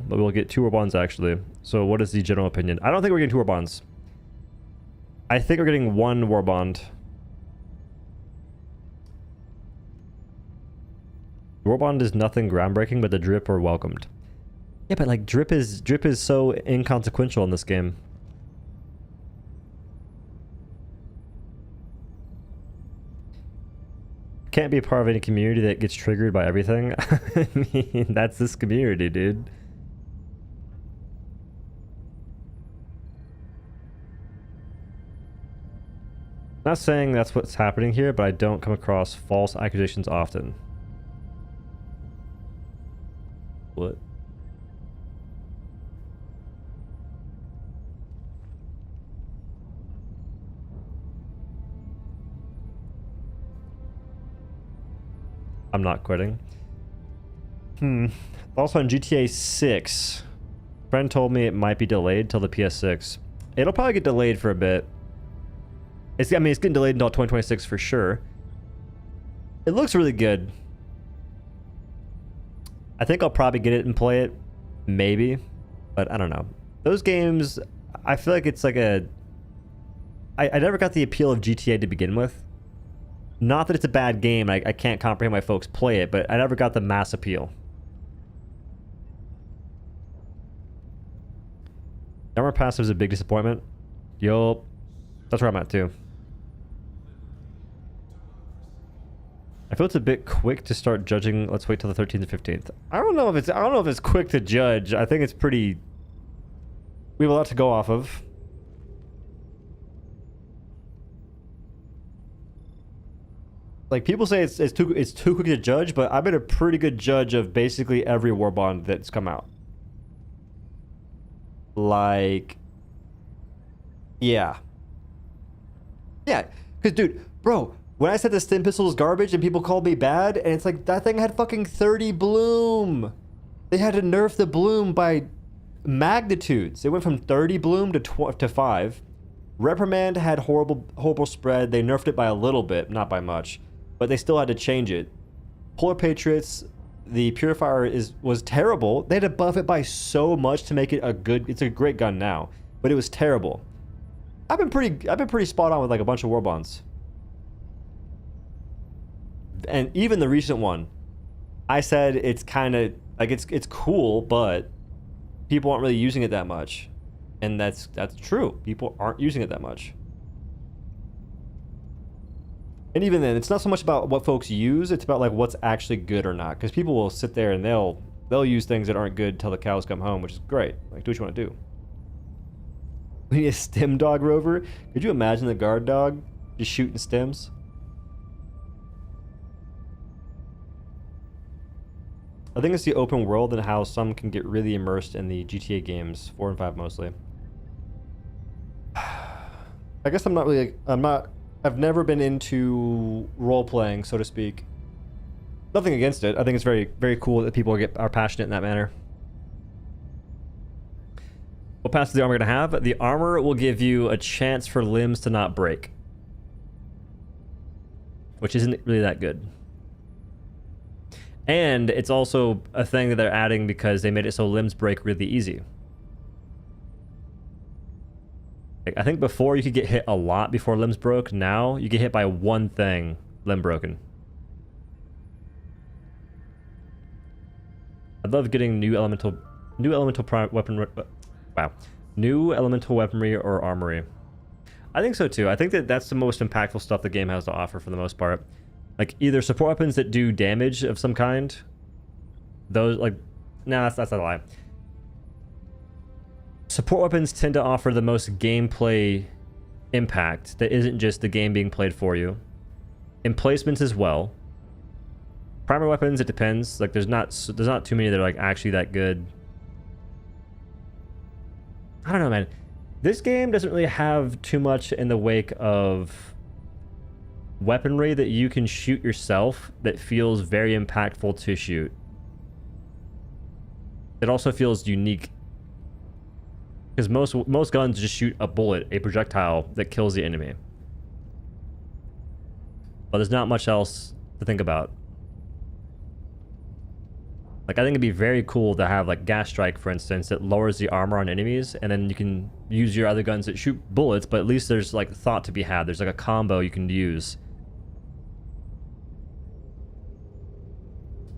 but we'll get 2 warbonds actually. So what is the general opinion? I don't think we're getting 2 warbonds. I think we're getting 1 warbond. Warbond is nothing groundbreaking, but the drip are welcomed. Yeah, but like drip is so inconsequential in this game. Can't be a part of any community that gets triggered by everything. I mean, that's this community, dude. Not saying that's what's happening here, but I don't come across false accusations often. What? I'm not quitting. Also on GTA 6, friend told me it might be delayed till the PS6. It'll probably get delayed for a bit. I mean, it's getting delayed until 2026 for sure. It looks really good. I think I'll probably get it and play it, maybe, but I don't know. Those games, I feel like it's like a... I never got the appeal of GTA to begin with. Not that it's a bad game, I can't comprehend why folks play it, but I never got the mass appeal. Armor Passive is a big disappointment. Yup. That's where I'm at too. I feel it's a bit quick to start judging. Let's wait till the 13th and 15th. I don't know if it's quick to judge. I think it's pretty... We have a lot to go off of. Like, people say it's too quick to judge, but I've been a pretty good judge of basically every warbond that's come out. Like, yeah. Yeah, because, dude, bro, when I said the stim pistol is garbage and people called me bad, and it's like, that thing had fucking 30 bloom. They had to nerf the bloom by magnitudes. It went from 30 bloom to 5. Reprimand had horrible spread. They nerfed it by a little bit, not by much, but they still had to change it. Polar Patriots, the Purifier was terrible. They had to buff it by so much to make it a good... It's a great gun now, but it was terrible. I've been pretty spot on with like a bunch of warbonds. And even the recent one, I said it's kind of like it's cool, but people aren't really using it that much. And that's true. People aren't using it that much. And even then, it's not so much about what folks use, it's about like what's actually good or not. Because people will sit there and they'll use things that aren't good till the cows come home, which is great. Like, do what you want to do. We need a stim dog rover. Could you imagine the guard dog just shooting stims? I think it's the open world and how some can get really immersed in the GTA games, 4 and 5 mostly. I guess I've never been into role-playing, so to speak. Nothing against it. I think it's very, very cool that people are passionate in that manner. What pass is the armor going to have? The armor will give you a chance for limbs to not break, which isn't really that good. And it's also a thing that they're adding because they made it so limbs break really easy. Like, I think before you could get hit a lot before limbs broke. Now you get hit by one thing, limb broken. I'd love getting new elemental weaponry or armory. I think so too. I think that's the most impactful stuff the game has to offer for the most part. Like, either support weapons that do damage of some kind. Those, like... Nah, that's not a lie. support weapons tend to offer the most gameplay impact that isn't just the game being played for you. Emplacements as well. Primary weapons, it depends. Like there's not too many that are like actually that good. I don't know, man. This game doesn't really have too much in the wake of weaponry that you can shoot yourself that feels very impactful to shoot. It also feels unique because most guns just shoot a bullet, a projectile that kills the enemy. But there's not much else to think about. Like I think it'd be very cool to have like gas strike, for instance, that lowers the armor on enemies, and then you can use your other guns that shoot bullets, but at least there's like thought to be had. There's like a combo you can use.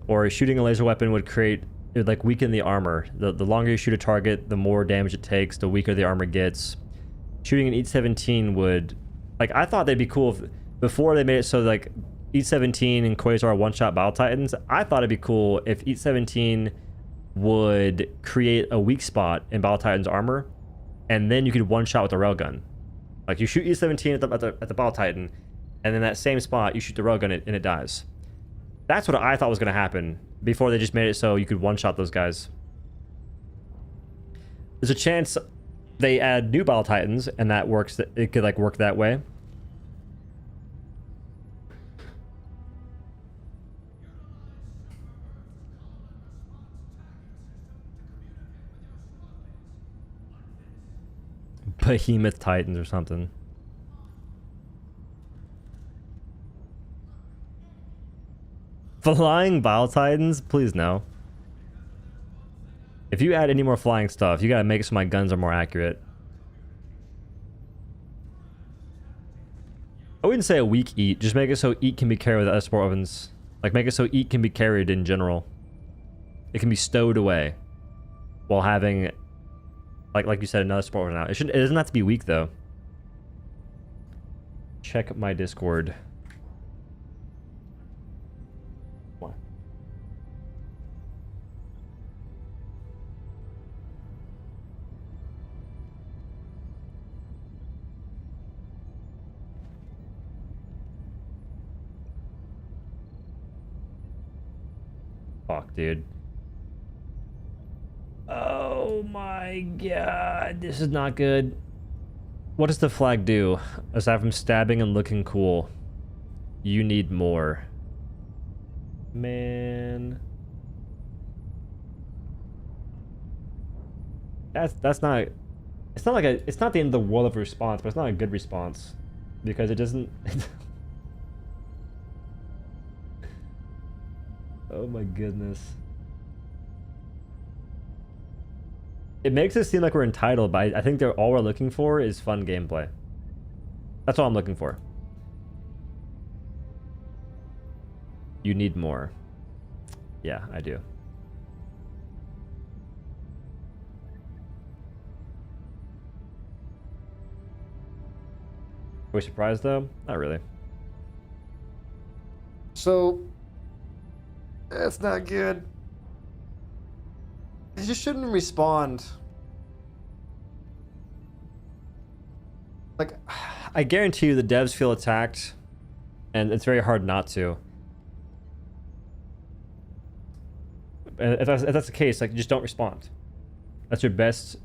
Or shooting a laser weapon would create, it would like weaken the armor. The longer you shoot a target, the more damage it takes, the weaker the armor gets. Shooting an E-17 would, like I thought they'd be cool if, before they made it so like E-17 and Quasar one-shot Battle Titans, I thought it'd be cool if E-17 would create a weak spot in Battle Titan's armor, and then you could one-shot with a railgun. Like you shoot E-17 at the Battle Titan, and then that same spot you shoot the railgun and it dies. That's what I thought was going to happen before they just made it so you could one-shot those guys. There's a chance they add new Battle Titans and that works. That it could like work that way. Behemoth Titans or something. Flying Battle Titans? Please no. If you add any more flying stuff, you gotta make it so my guns are more accurate. I wouldn't say a weak eat, just make it so eat can be carried with other support weapons. Like make it so eat can be carried in general. It can be stowed away while having, like you said, another support weapon out. It doesn't have to be weak though. Check my Discord. Fuck, dude. Oh my god, this is not good. What does the flag do? Aside from stabbing and looking cool, you need more. Man. That's not, it's not like it's not the end of the world of a response, but it's not a good response because it doesn't. Oh my goodness. It makes it seem like we're entitled, but I think all we're looking for is fun gameplay. That's all I'm looking for. You need more. Yeah, I do. Are we surprised though? Not really. So, that's not good. You just shouldn't respond. Like, I guarantee you the devs feel attacked, and it's very hard not to. And if that's the case, like, just don't respond. That's your best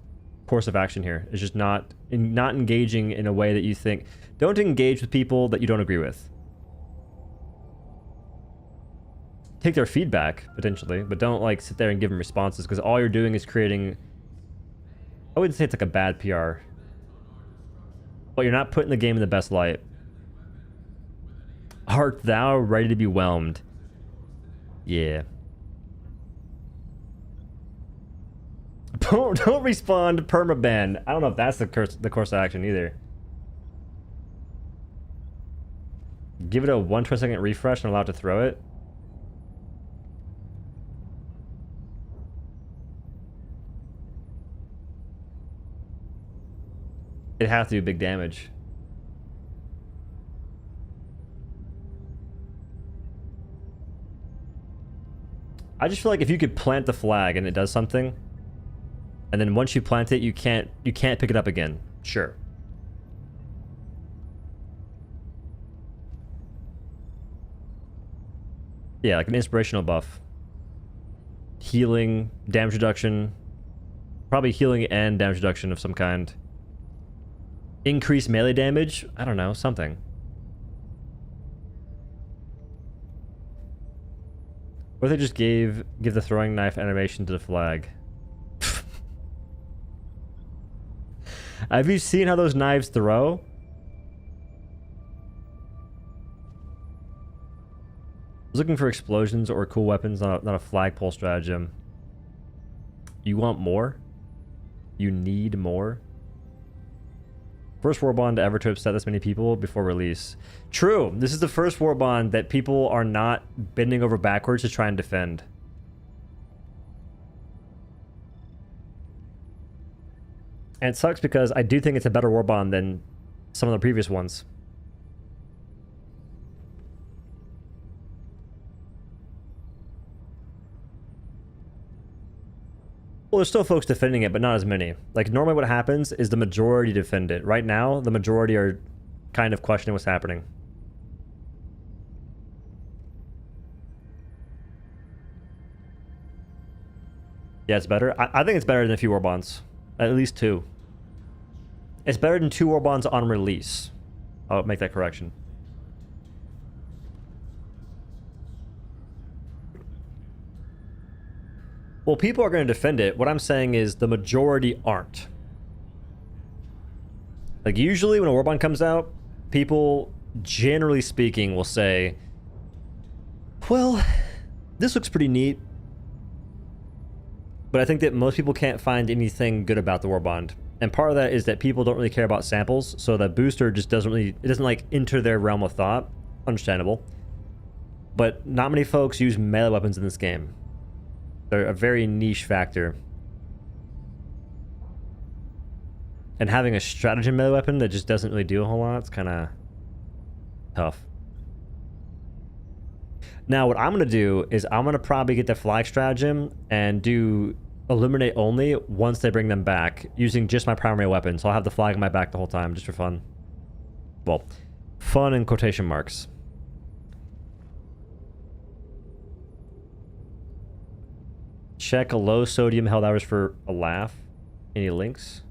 course of action here. It's just not engaging in a way that you think. Don't engage with people that you don't agree with. Take their feedback potentially, but don't like sit there and give them responses, because all you're doing is creating, I wouldn't say it's like a bad PR, but you're not putting the game in the best light. Art thou ready to be whelmed? Yeah. Don't respond permaban. I don't know if that's the course of action either. Give it a 1 per second refresh and allow it to throw it. It has to do big damage. I just feel like if you could plant the flag and it does something, And then once you plant it, you can't pick it up again. Sure. Yeah, like an inspirational buff. Healing, damage reduction. Probably healing and damage reduction of some kind. Increase melee damage? I don't know, something. Or they just give the throwing knife animation to the flag. Have you seen how those knives throw? I was looking for explosions or cool weapons, not a flagpole stratagem. You want more? You need more? First warbond ever to upset this many people before release. True. This is the first warbond that people are not bending over backwards to try and defend. And it sucks because I do think it's a better warbond than some of the previous ones. Well, there's still folks defending it, but not as many. Like, normally what happens is the majority defend it. Right now, the majority are kind of questioning what's happening. Yeah, it's better. I think it's better than a few warbonds. At least 2. It's better than 2 warbonds on release. I'll make that correction. Well, people are going to defend it. What I'm saying is the majority aren't. Like, usually when a warbond comes out, people, generally speaking, will say, well, this looks pretty neat. But I think that most people can't find anything good about the warbond. And part of that is that people don't really care about samples, so that booster just doesn't like enter their realm of thought. Understandable. But not many folks use melee weapons in this game. They're a very niche factor. And having a stratagem melee weapon that just doesn't really do a whole lot, it's kind of tough. Now, what I'm going to do is I'm going to probably get the flag stratagem and do illuminate only once they bring them back, using just my primary weapon. So I'll have the flag on my back the whole time, just for fun. Well, fun in quotation marks. Check low sodium helldivers for a laugh. Any links?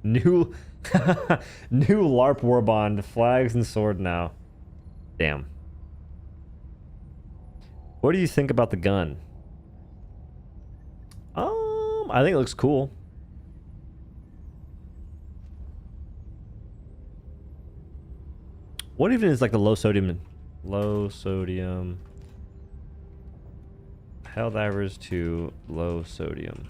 New new LARP warbond, flags and sword now. Damn. What do you think about the gun? I think it looks cool. What even is like the low sodium helldivers to low sodium?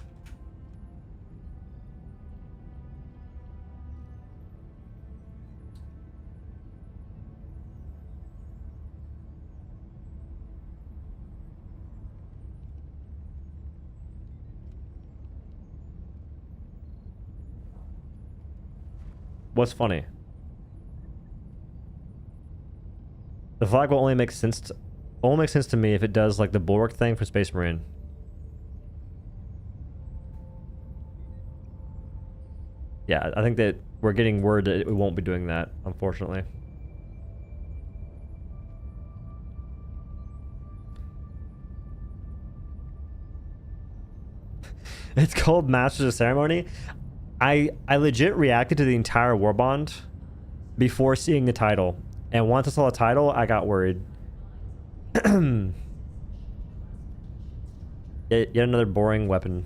What's funny? The flag will only make sense to me if it does like the bulwark thing for Space Marine. Yeah, I think that we're getting word that we won't be doing that, unfortunately. It's called Masters of Ceremony. I legit reacted to the entire warbond before seeing the title. And once I saw the title, I got worried. Yet another boring weapon.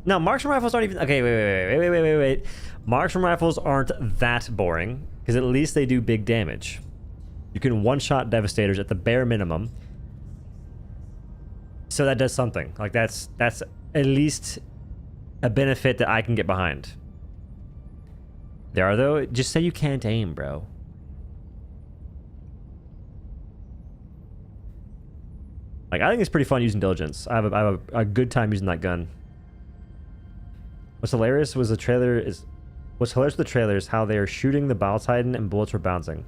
No, marksman rifles aren't even... Okay, wait. Marksman rifles aren't that boring, because at least they do big damage. You can one-shot devastators at the bare minimum. So that does something. Like, that's at least a benefit that I can get behind. There are, though. Just say you can't aim, bro. Like, I think it's pretty fun using diligence. I have a good time using that gun. What's hilarious with the trailer is how they are shooting the Battle Titan and bullets were bouncing.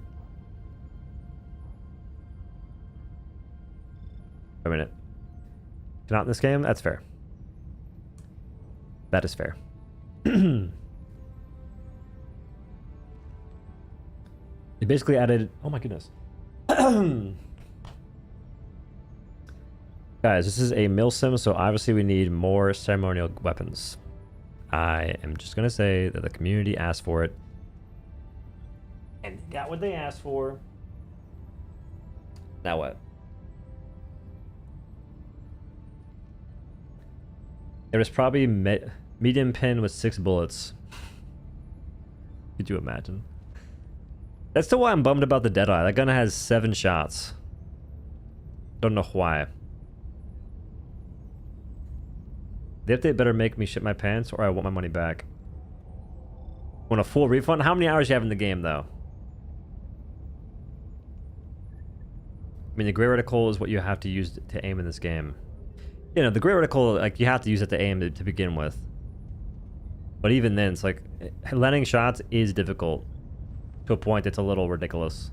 Wait a minute. Not in this game? That's fair. That is fair. They basically added... Oh my goodness. Guys, this is a mill sim, so obviously we need more ceremonial weapons. I am just going to say that the community asked for it. And got what they asked for. Now what? There was probably medium pin with 6 bullets. Could you imagine? That's still why I'm bummed about the Deadeye. That gun has 7 shots. Don't know why. The update better make me shit my pants or I want my money back. Want a full refund? How many hours do you have in the game, though? I mean, the gray reticle is what you have to use to aim in this game. You know, the gray reticle, like, you have to use it to aim to begin with. But even then, it's like, landing shots is difficult. To a point that's a little ridiculous.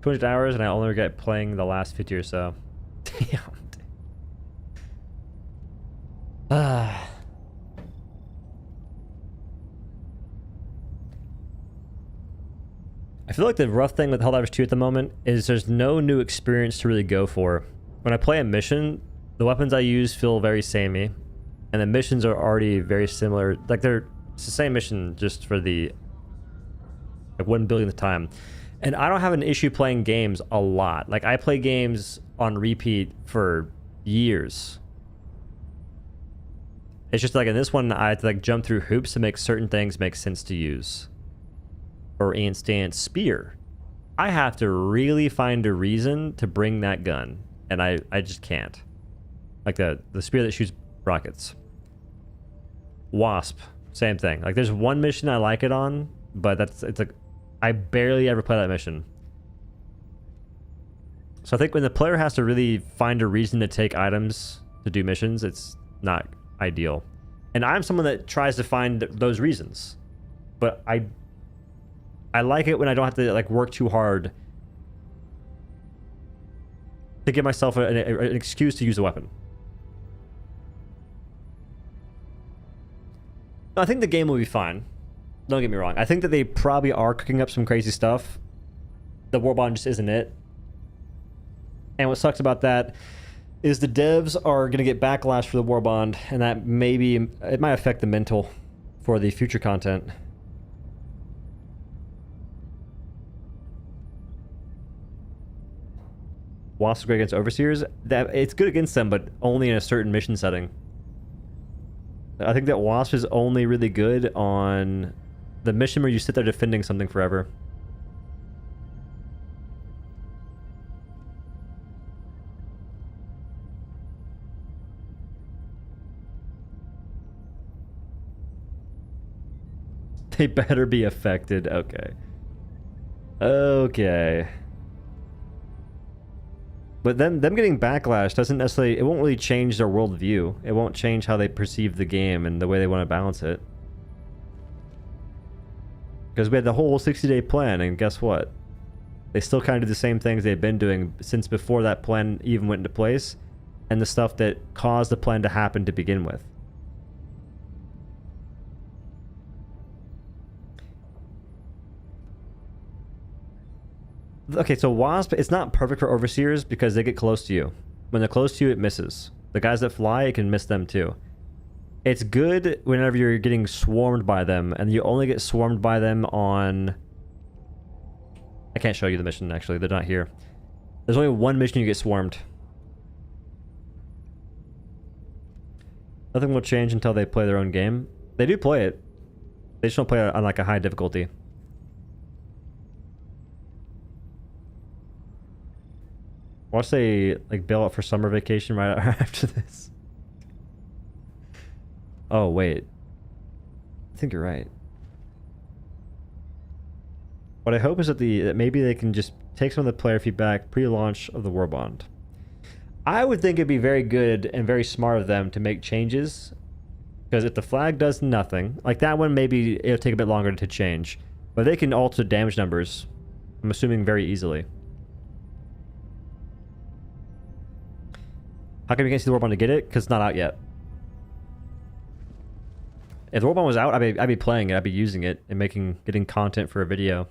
200 hours and I only regret playing the last 50 or so. Damn. I feel like the rough thing with Helldivers 2 at the moment is there's no new experience to really go for. When I play a mission, the weapons I use feel very samey, and the missions are already very similar. Like it's the same mission just for the like 1 billion of time. And I don't have an issue playing games a lot. Like I play games on repeat for years. It's just like in this one, I had to like jump through hoops to make certain things make sense to use. For instance, spear. I have to really find a reason to bring that gun, and I just can't. Like the spear that shoots rockets. Wasp, same thing. Like there's one mission I like it on, but it's like I barely ever play that mission. So I think when the player has to really find a reason to take items to do missions, it's not ideal. And I'm someone that tries to find those reasons, but I like it when I don't have to like work too hard to give myself an excuse to use a weapon. I think the game will be fine. Don't get me wrong. I think that they probably are cooking up some crazy stuff. The warbond just isn't it. And what sucks about that is the devs are going to get backlash for the warbond, and that it might affect the mental for the future content. Wasp is great against overseers. It's good against them, but only in a certain mission setting. I think that Wasp is only really good on the mission where you sit there defending something forever. They better be affected. Okay. Okay. But then them getting backlash doesn't necessarily... It won't really change their worldview. It won't change how they perceive the game and the way they want to balance it. Because we had the whole 60-day plan, and guess what? They still kind of do the same things they've been doing since before that plan even went into place, and the stuff that caused the plan to happen to begin with. Okay, so Wasp, it's not perfect for overseers because they get close to you. When they're close to you, it misses. The guys that fly, it can miss them too. It's good whenever you're getting swarmed by them, and you only get swarmed by them on... I can't show you the mission, actually. They're not here. There's only one mission you get swarmed. Nothing will change until they play their own game. They do play it. They just don't play it on like a high difficulty. Watch they like bail out for summer vacation right after this. Oh wait, I think you're right. What I hope is that maybe they can just take some of the player feedback pre-launch of the warbond. I would think it'd be very good and very smart of them to make changes, because if the flag does nothing, like that one, maybe it'll take a bit longer to change, but they can alter damage numbers I'm assuming very easily. How come you can't see the warbond to get it? Because it's not out yet. If the warbond was out, I'd be playing it. I'd be using it and getting content for a video.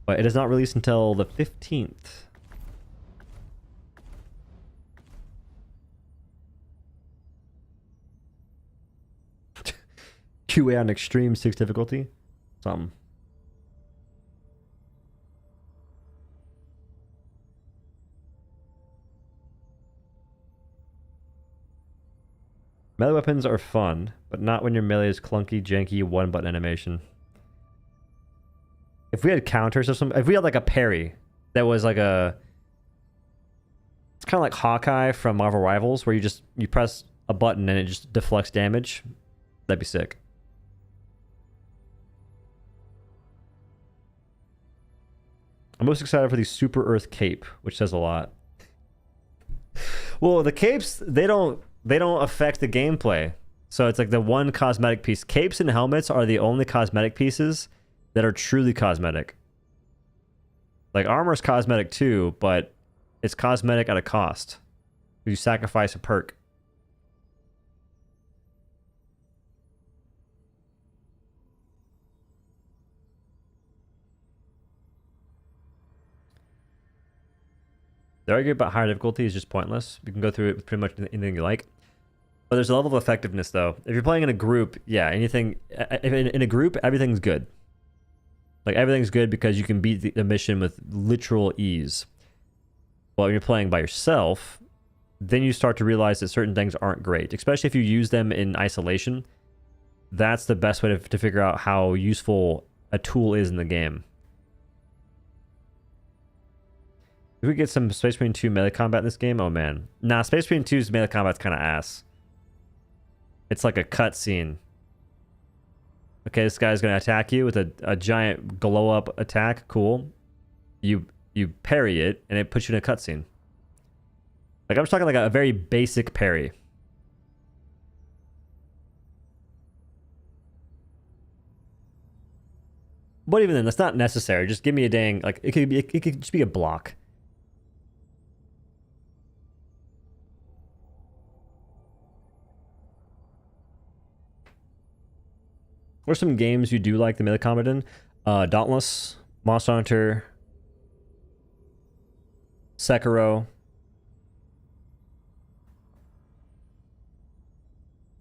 But it is not released until the 15th. QA on extreme 6 difficulty. Something. Melee weapons are fun, but not when your melee is clunky, janky, one-button animation. If we had counters or something, if we had like a parry that was like a... It's kind of like Hawkeye from Marvel Rivals, where you press a button and it just deflects damage. That'd be sick. I'm most excited for the Super Earth Cape, which says a lot. Well, the capes, they don't affect the gameplay. So it's like the one cosmetic piece. Capes and helmets are the only cosmetic pieces that are truly cosmetic. Like armor is cosmetic too, but it's cosmetic at a cost. You sacrifice a perk. The argument about higher difficulty is just pointless. You can go through it with pretty much anything you like. But there's a level of effectiveness, though. If you're playing in a group, yeah, anything... In a group, everything's good. Like, everything's good because you can beat the mission with literal ease. But when you're playing by yourself, then you start to realize that certain things aren't great. Especially if you use them in isolation. That's the best way to figure out how useful a tool is in the game. If we get some Space Marine 2 melee combat in this game, oh man. Nah, Space Marine 2's melee combat's kind of ass. It's like a cutscene. Okay, this guy's going to attack you with a giant glow-up attack. Cool. You parry it, and it puts you in a cutscene. Like, I'm just talking like a very basic parry. But even then, that's not necessary. Just give me a dang... Like, it could just be a block. What are some games you do like the melee combat in? Dauntless, Monster Hunter, Sekiro.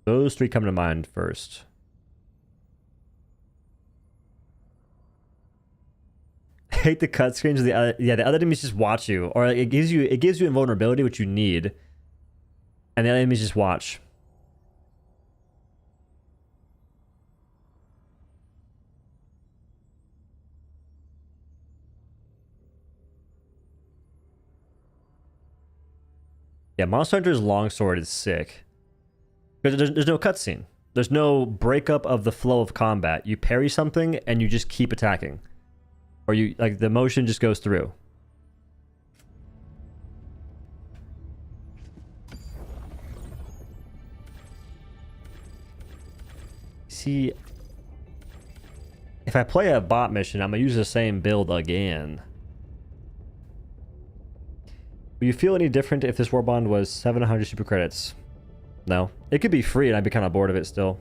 Those 3 come to mind first. Hate the cutscenes. The other enemies just watch you, or it gives you invulnerability, which you need, and the other enemies just watch. Yeah, Monster Hunter's longsword is sick. Because there's no cutscene. There's no breakup of the flow of combat. You parry something and you just keep attacking. Or you like the motion just goes through. See, if I play a bot mission, I'm gonna use the same build again. Will you feel any different if this warbond was 700 super credits? No. It could be free and I'd be kind of bored of it still.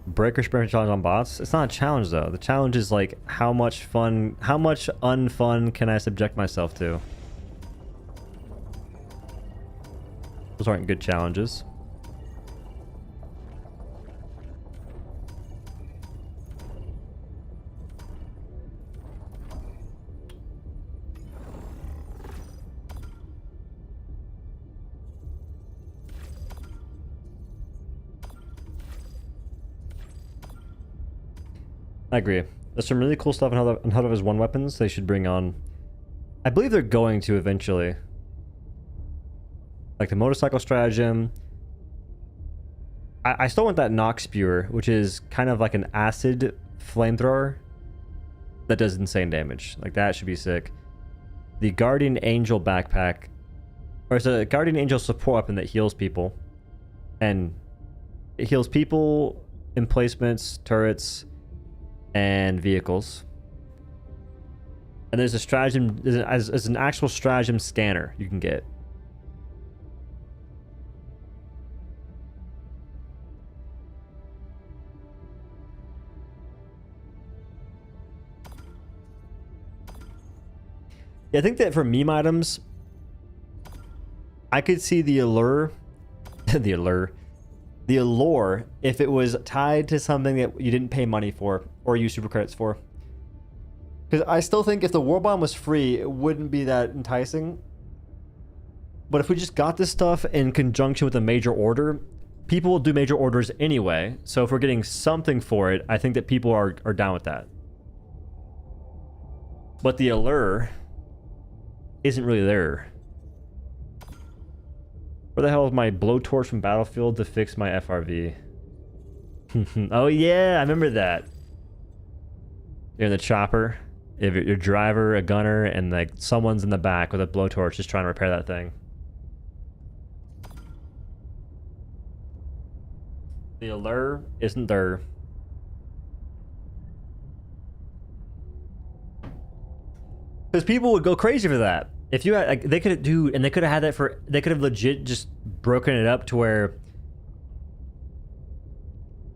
Breaker sprint challenge on bots? It's not a challenge though. The challenge is like how much unfun can I subject myself to? Those aren't good challenges. I agree. There's some really cool stuff in Helldiver's 1 weapons they should bring on. I believe they're going to eventually. Like the motorcycle stratagem. I still want that Nox Spewer, which is kind of like an acid flamethrower that does insane damage. Like, that should be sick. The Guardian Angel backpack, or it's a Guardian Angel support weapon that heals people. And it heals people, emplacements, turrets, and vehicles. And there's a stratagem, there's an actual stratagem scanner you can get. Yeah, I think that for meme items, I could see the allure, the allure, if it was tied to something that you didn't pay money for or use super credits for. Because I still think if the warbond was free, it wouldn't be that enticing. But if we just got this stuff in conjunction with a major order, people will do major orders anyway. So if we're getting something for it, I think that people are down with that. But the allure isn't really there. Where the hell is my blowtorch from Battlefield to fix my FRV? Oh yeah, I remember that. You're in the chopper. If you're a driver, a gunner, and like someone's in the back with a blowtorch just trying to repair that thing. The allure isn't there. Because people would go crazy for that. If you had, like, they could do, and they could have had that for, they could have legit just broken it up to where,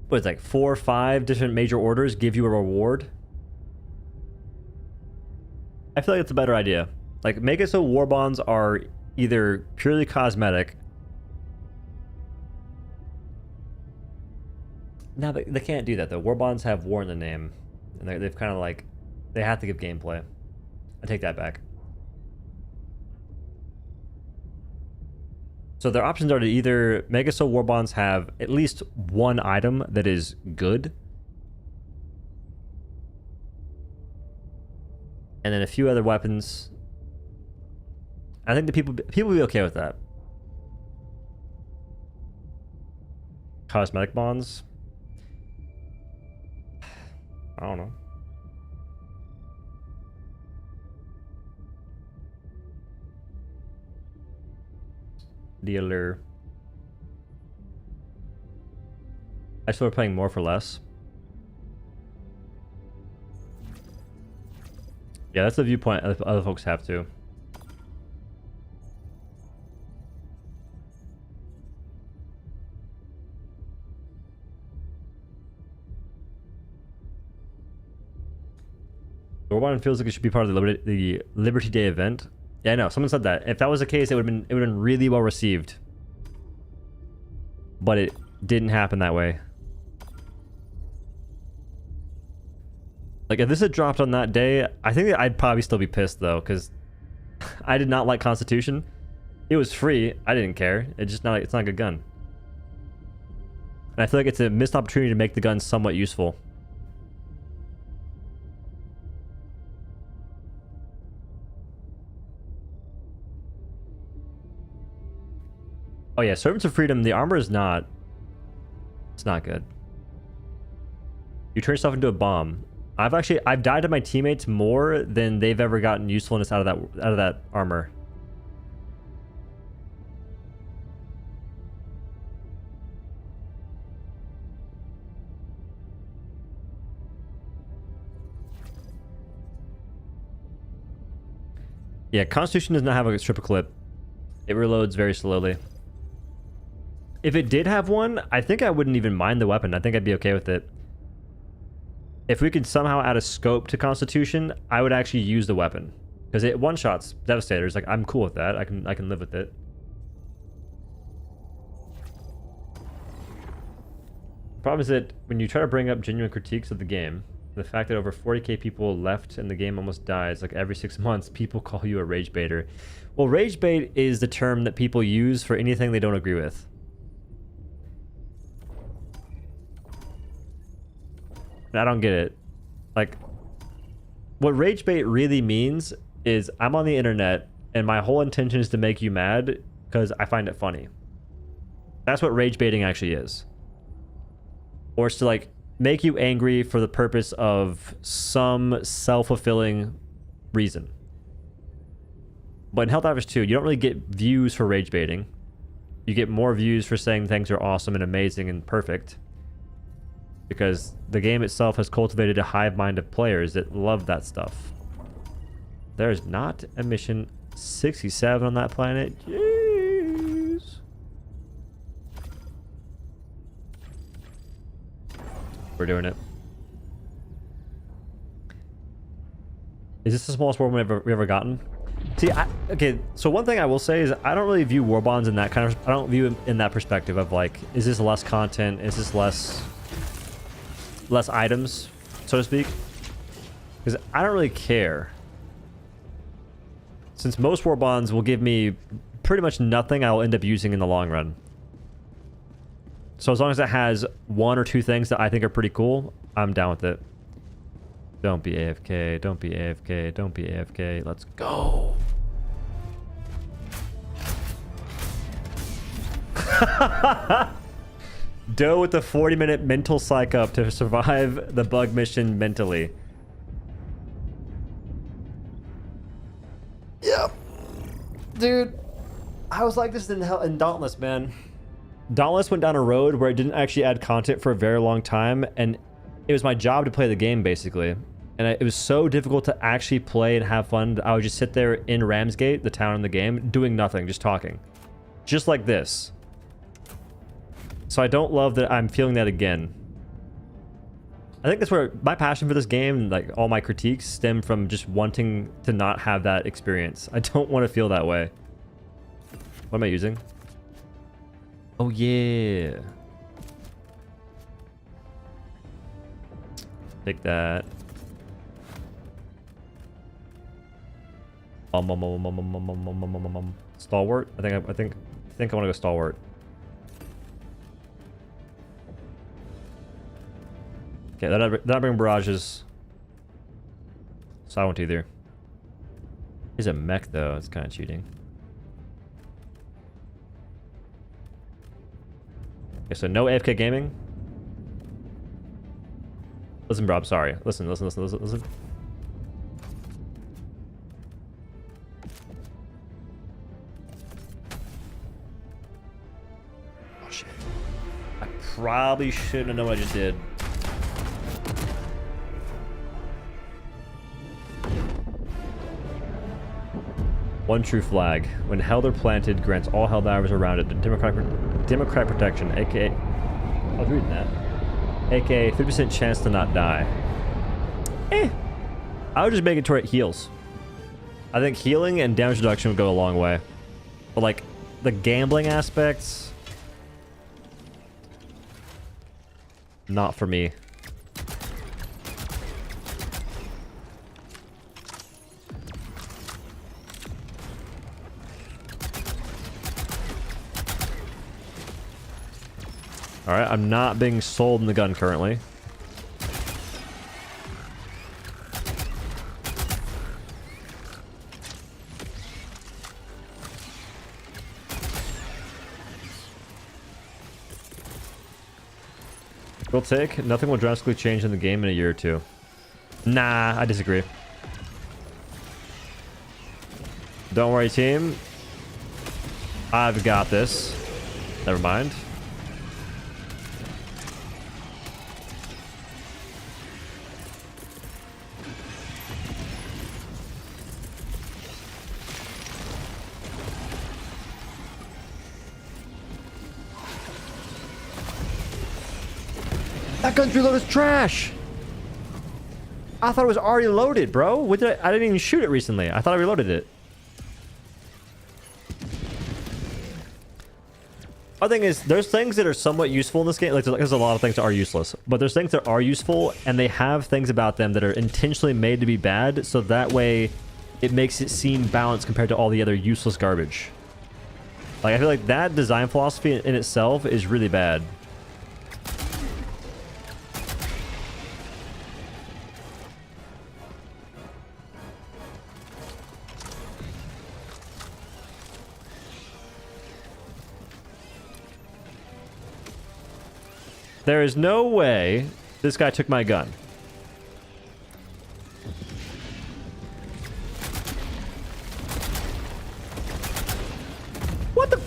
what is it, like 4 or 5 different major orders give you a reward. I feel like it's a better idea. Like, make it so war bonds are either purely cosmetic. No, they can't do that though. War bonds have war in the name, and they've kind of like, they have to give gameplay. I take that back. So their options are to either make it so war bonds have at least one item that is good, and then a few other weapons. I think the people will be okay with that. Cosmetic bonds. I don't know. Dealer. I still are playing more for less. Yeah, that's the viewpoint other folks have too. Warbond feels like it should be part of the Liberty Day event. Yeah, I know. Someone said that. If that was the case, it would have been really well received. But it didn't happen that way. Like, if this had dropped on that day, I think that I'd probably still be pissed though, because I did not like Constitution. It was free. I didn't care. It's not a good gun. And I feel like it's a missed opportunity to make the gun somewhat useful. Oh yeah, Servants of Freedom, the armor is not... It's not good. You turn yourself into a bomb. I've died to my teammates more than they've ever gotten usefulness out of that armor. Yeah, Constitution does not have a stripper clip. It reloads very slowly. If it did have one, I think I wouldn't even mind the weapon. I think I'd be okay with it. If we could somehow add a scope to Constitution, I would actually use the weapon. Because it one-shots Devastators. Like, I'm cool with that. I can live with it. The problem is that when you try to bring up genuine critiques of the game, the fact that over 40k people left and the game almost dies, like every 6 months, people call you a rage baiter. Well, rage bait is the term that people use for anything they don't agree with. I don't get it. Like, what rage bait really means is I'm on the internet and my whole intention is to make you mad because I find it funny. That's what rage baiting actually is. Or it's to like make you angry for the purpose of some self-fulfilling reason. But in Helldivers 2, you don't really get views for rage baiting. You get more views for saying things are awesome and amazing and perfect. Because the game itself has cultivated a hive mind of players that love that stuff. There's not a mission 67 on that planet. Jeez. We're doing it. Is this the smallest world we've ever gotten? See, okay, so one thing I will say is I don't really view warbonds in that kind of... I don't view it in that perspective of like, is this less content? Is this less items, so to speak? Because I don't really care. Since most warbonds will give me pretty much nothing I'll end up using in the long run. So as long as it has one or two things that I think are pretty cool, I'm down with it. Don't be AFK, don't be AFK, don't be AFK. Let's go. Doe with the 40-minute mental psych up to survive the bug mission mentally. Yep. Dude, I was like this in Dauntless, man. Dauntless went down a road where it didn't actually add content for a very long time, and it was my job to play the game, basically. And it was so difficult to actually play and have fun. I would just sit there in Ramsgate, the town in the game, doing nothing, just talking. Just like this. So I don't love that I'm feeling that again. I think that's where my passion for this game, like all my critiques, stem from just wanting to not have that experience. I don't want to feel that way. What am I using? Oh, yeah. Take that. Stalwart? I think I want to go stalwart. Okay, that not bring barrages. So I won't either. He's a mech though, it's kind of cheating. Okay, so no AFK gaming. Listen, bro, I'm sorry. Listen. Oh shit. I probably shouldn't have known what I just did. One true flag. When held or planted, grants all helldivers around it democratic protection, aka... I was reading that. AKA 50% chance to not die. I would just make it to where it heals. I think healing and damage reduction would go a long way. But like, the gambling aspects... not for me. Alright, I'm not being sold in the gun currently. We'll take. Nothing will drastically change in the game in a year or two. Nah, I disagree. Don't worry, team. I've got this. Never mind. That gun's reload is trash. I thought it was already loaded, bro. What did I didn't even shoot it recently. I thought I reloaded it. Other thing is, there's things that are somewhat useful in this game. Like, there's a lot of things that are useless, but there's things that are useful, and they have things about them that are intentionally made to be bad, so that way it makes it seem balanced compared to all the other useless garbage. Like, I feel like that design philosophy in itself is really bad. There is no way This guy took my gun. What the?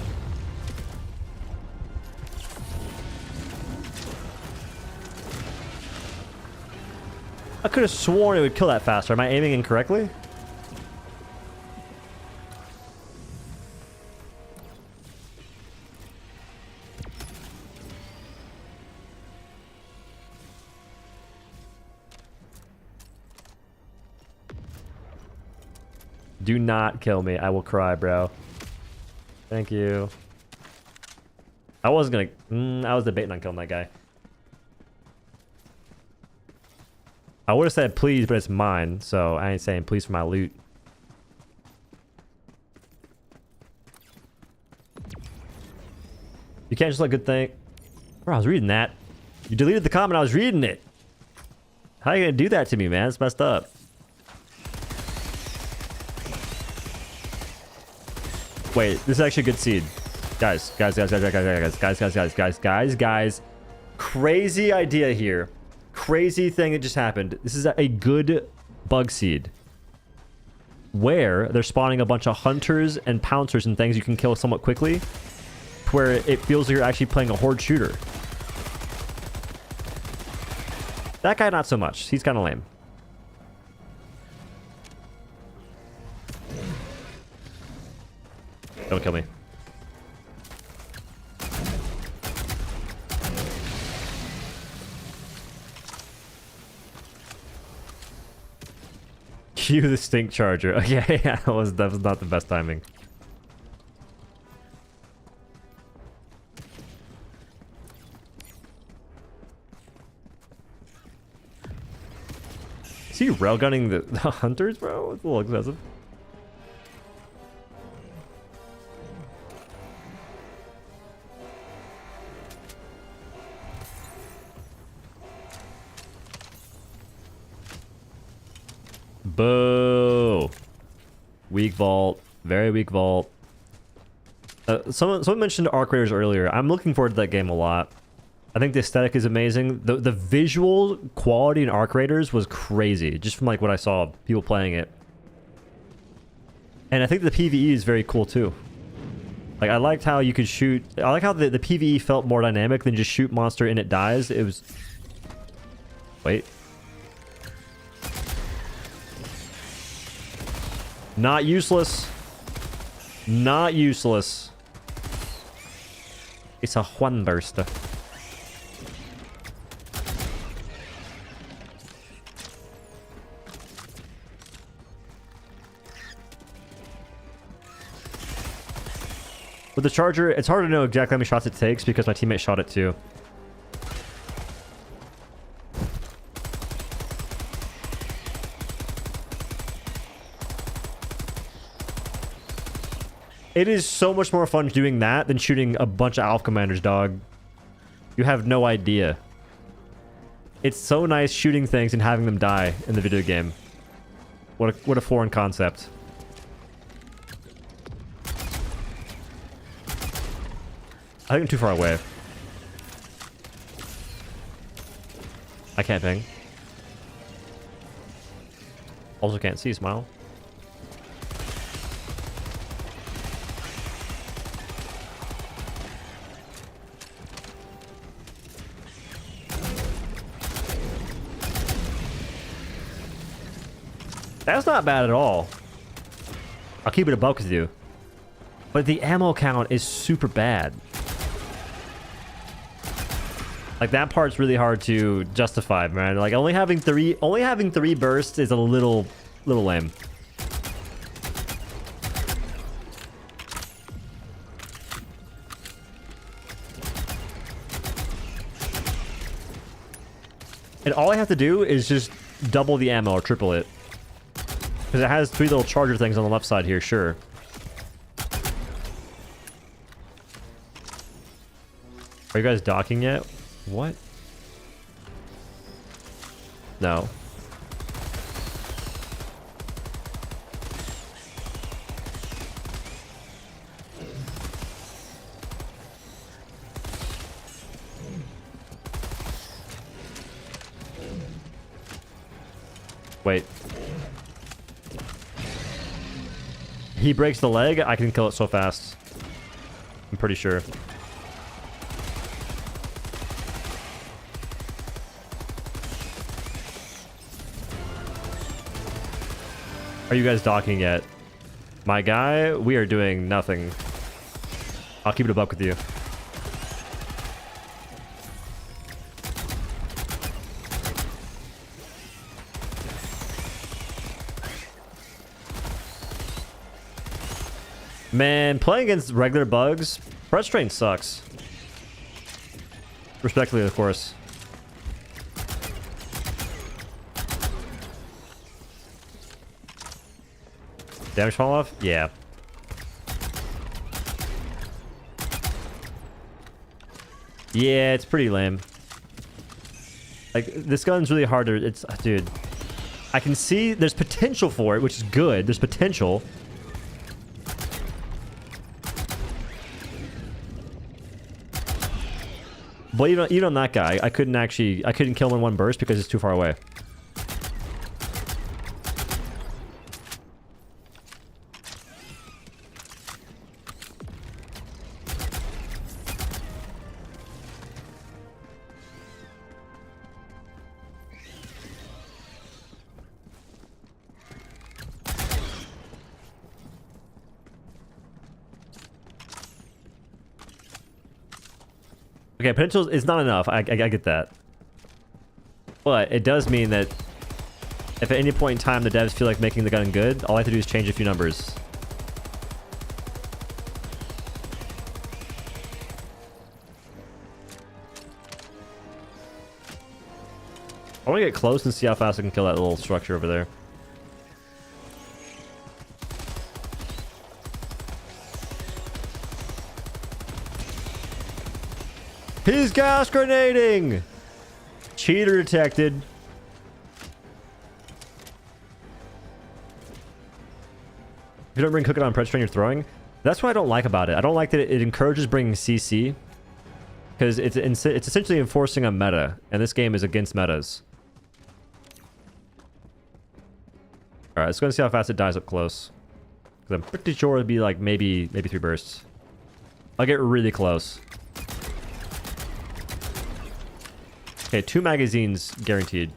I could have sworn it would kill that faster. Am I aiming incorrectly? Do not kill me. I will cry, bro. Thank you. I wasn't gonna... I was debating on killing that guy. I would have said please, but it's mine, so I ain't saying please for my loot. You can't just let good thing... Bro, I was reading that. You deleted the comment, I was reading it. How are you gonna do that to me, man? It's messed up. Wait, this is actually a good seed. Guys. Crazy idea here. Crazy thing that just happened. This is a good bug seed. Where they're spawning a bunch of hunters and pouncers and things you can kill somewhat quickly. Where it feels like you're actually playing a horde shooter. That guy, not so much. He's kind of lame. Don't kill me. Cue the stink charger. Okay, yeah, that was not the best timing. Is he railgunning the hunters, bro? It's a little excessive. Boo! Weak vault. Very weak vault. Someone mentioned Arc Raiders earlier. I'm looking forward to that game a lot. I think the aesthetic is amazing. The visual quality in Arc Raiders was crazy, just from like what I saw people playing it. And I think the PvE is very cool too. Like I liked how you could shoot. I like how the PvE felt more dynamic than just shoot monster and it dies. It was. Wait. Not useless. Not useless. It's a one burster. With the charger, it's hard to know exactly how many shots it takes because my teammate shot it too. It is so much more fun doing that than shooting a bunch of Alpha Commanders, dog. You have no idea. It's so nice shooting things and having them die in the video game. What a foreign concept. I think I'm too far away. I can't ping. Also can't see, smile. That's not bad at all. I'll keep it a buck with you. But the ammo count is super bad. Like that part's really hard to justify, man. Like only having three bursts is a little lame. And all I have to do is just double the ammo or triple it. Because it has 3 little charger things on the left side here, sure. Are you guys docking yet? What? No. Wait. He breaks the leg, I can kill it so fast. I'm pretty sure. Are you guys docking yet? My guy, we are doing nothing. I'll keep it a buck with you. Man, playing against regular bugs, press train sucks. Respectfully, of course. Damage fall off? Yeah. Yeah, it's pretty lame. Like, this gun's really hard to... It's... Dude. I can see there's potential for it, which is good. There's potential. But even on that guy, I couldn't kill him in one burst because it's too far away. Okay, potential is not enough. I get that. But it does mean that if at any point in time the devs feel like making the gun good, all I have to do is change a few numbers. I want to get close and see how fast I can kill that little structure over there. He's gas grenading! Cheater detected. If you don't bring cooking on press train you're throwing, that's what I don't like about it. I don't like that it encourages bringing CC. Because it's essentially enforcing a meta. And this game is against metas. Alright, let's go and see how fast it dies up close. Because I'm pretty sure it'd be like maybe 3 bursts. I'll get really close. Okay, 2 magazines guaranteed.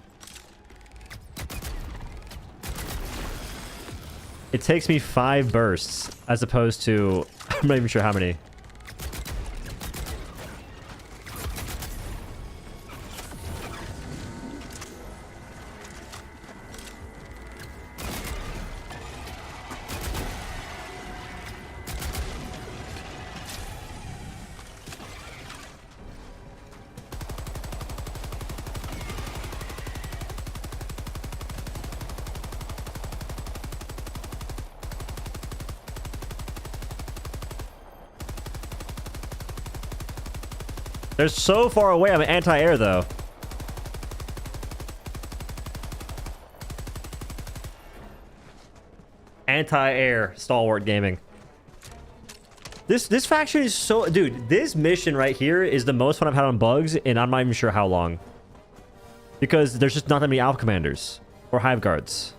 It takes me 5 bursts as opposed to... I'm not even sure how many. They're so far away, I'm anti-air though. Anti-air, stalwart gaming. This faction is so... Dude, this mission right here is the most fun I've had on bugs, and I'm not even sure how long. Because there's just not that many Alpha Commanders. Or Hive Guards.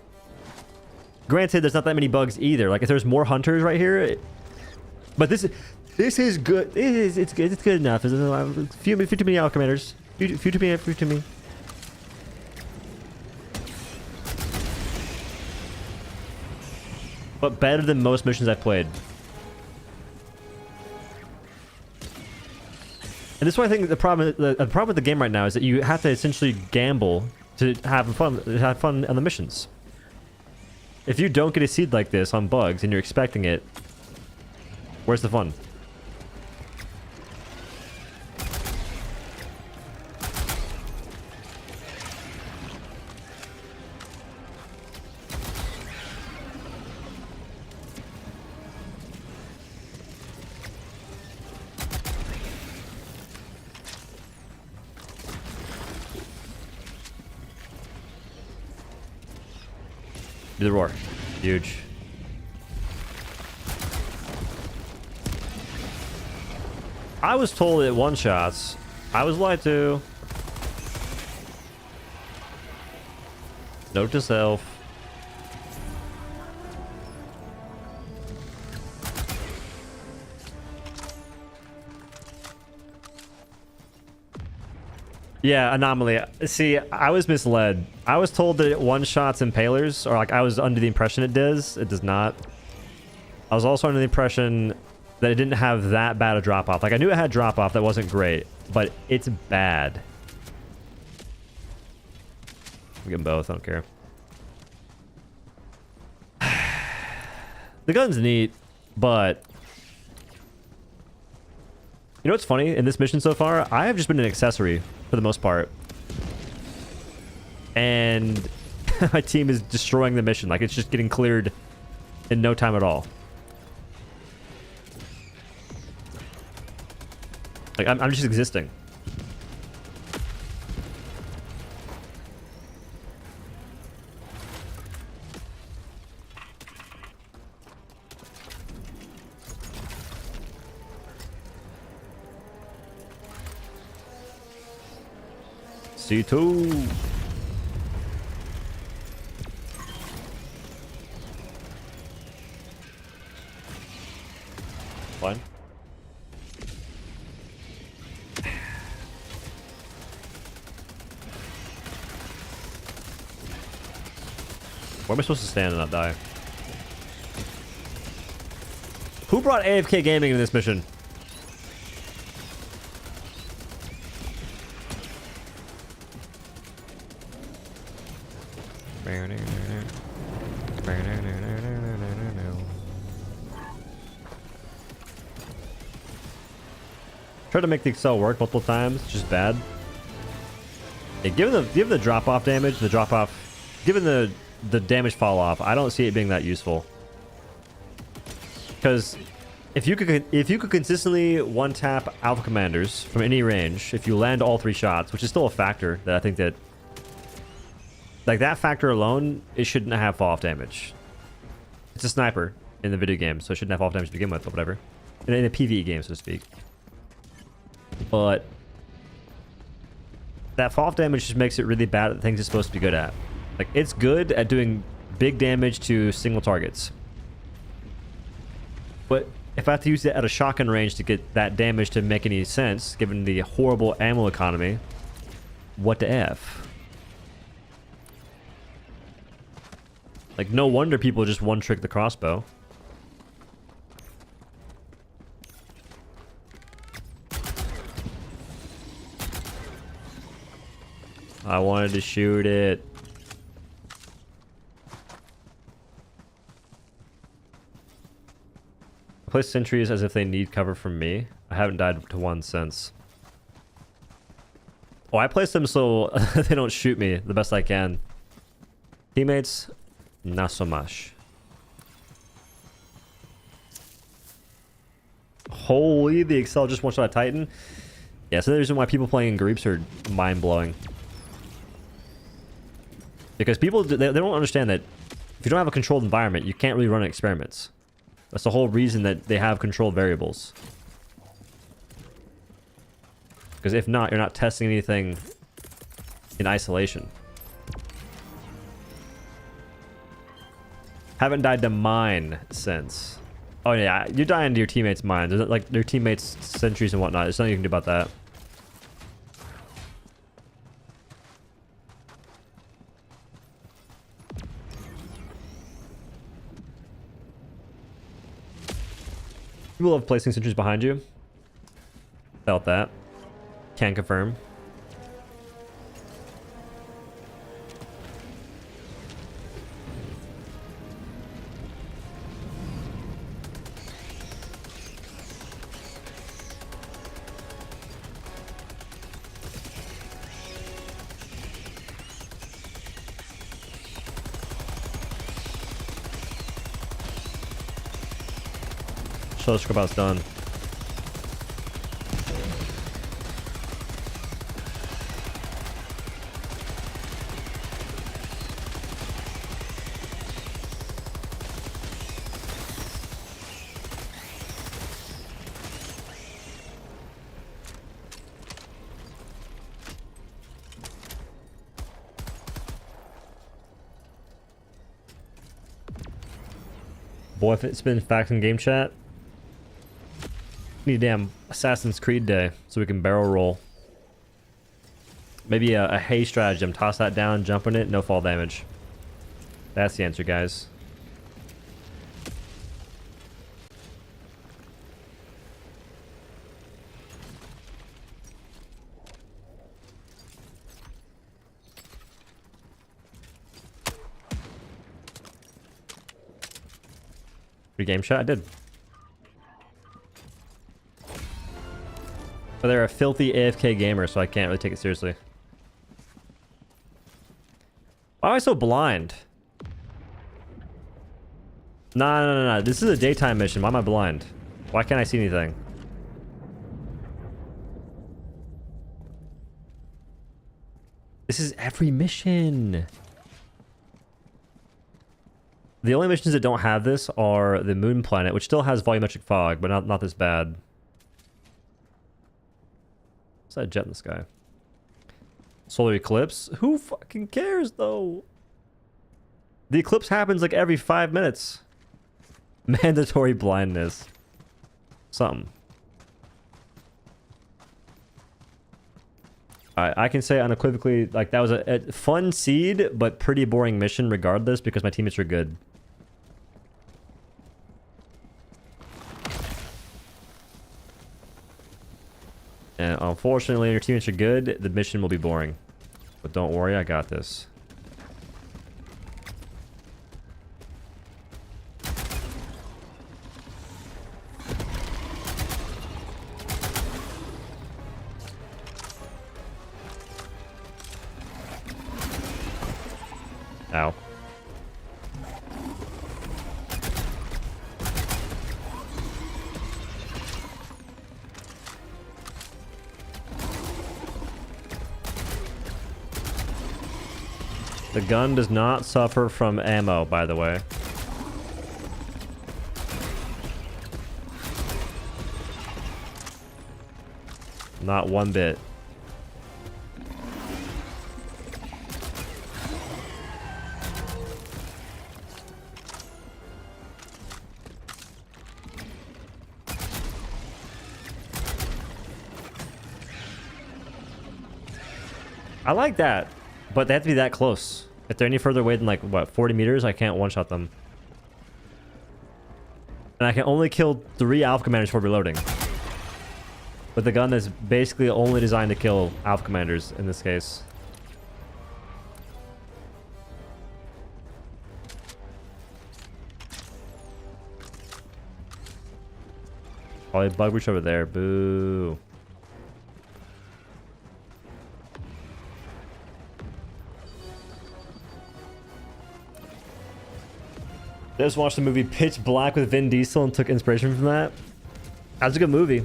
Granted, there's not that many bugs either. Like, if there's more Hunters right here... But this is good. It's good. It's good enough. Few too many Alpha Commanders. Few too many. But better than most missions I've played. And this is why I think the problem with the game right now is that you have to essentially gamble to have fun on the missions. If you don't get a seed like this on bugs and you're expecting it, where's the fun? Do the roar. Huge. I was told it one-shots. I was lied to. Note to self. Yeah, anomaly. See, I was misled. I was told that it one-shots impalers, or like I was under the impression it does. It does not. I was also under the impression that it didn't have that bad a drop-off. Like I knew it had drop-off, that wasn't great, but it's bad. We get them both, I don't care. The gun's neat, but you know what's funny in this mission so far? I have just been an accessory for the most part. And my team is destroying the mission. Like, it's just getting cleared in no time at all. Like, I'm just existing. C2. One. Where am I supposed to stand and not die? Who brought AFK gaming in this mission? Tried to make the Excel work multiple times, it's just bad. Yeah, given the drop off damage, given the damage fall off, I don't see it being that useful. Because if you could consistently one tap alpha commanders from any range, if you land all 3 shots, which is still a factor that I think that, like, that factor alone, it shouldn't have fall off damage. It's a sniper in the video game, so it shouldn't have fall off damage to begin with, but whatever. In a PvE game, so to speak. But that fall off damage just makes it really bad at the things it's supposed to be good at. Like, it's good at doing big damage to single targets. But if I have to use it at a shotgun range to get that damage to make any sense, given the horrible ammo economy, what the F? Like, no wonder people just one-trick the crossbow. I wanted to shoot it. I play sentries as if they need cover from me. I haven't died to one since. Oh, I place them so they don't shoot me the best I can. Teammates, not so much. Holy, the Excel just one-shot a Titan. Yeah, so the reason why people playing in groups are mind-blowing. Because people, they don't understand that if you don't have a controlled environment, you can't really run experiments. That's the whole reason that they have controlled variables. Because if not, you're not testing anything in isolation. Haven't died to mine since. Oh yeah, you're dying to your teammates' mines. Like their teammates' sentries and whatnot. There's nothing you can do about that. People love placing sentries behind you. Felt that. Can confirm. Show the scope how it's done. Boy, if it's been facts in game chat, need a damn Assassin's Creed day so we can barrel roll. Maybe a hay stratagem. Toss that down, jump on it, no fall damage. That's the answer, guys. Free game shot? I did. But they're a filthy AFK gamer, so I can't really take it seriously. Why am I so blind? No. This is a daytime mission. Why am I blind? Why can't I see anything? This is every mission. The only missions that don't have this are the moon planet, which still has volumetric fog, but not this bad. What's that jet in the sky? Solar eclipse? Who fucking cares, though? The eclipse happens like every 5 minutes. Mandatory blindness. Something. I can say unequivocally, like, that was a fun seed, but pretty boring mission regardless, because my teammates are good. And unfortunately, when your teammates are good, the mission will be boring. But don't worry, I got this. Ow. The gun does not suffer from ammo, by the way. Not one bit. I like that. But they have to be that close. If they're any further away than, like, what, 40 meters, I can't one-shot them. And I can only kill 3 Alpha Commanders before reloading. With the gun that's basically only designed to kill Alpha Commanders in this case. Probably bug breach over there. Boo. I just watched the movie Pitch Black with Vin Diesel and took inspiration from that. That's a good movie.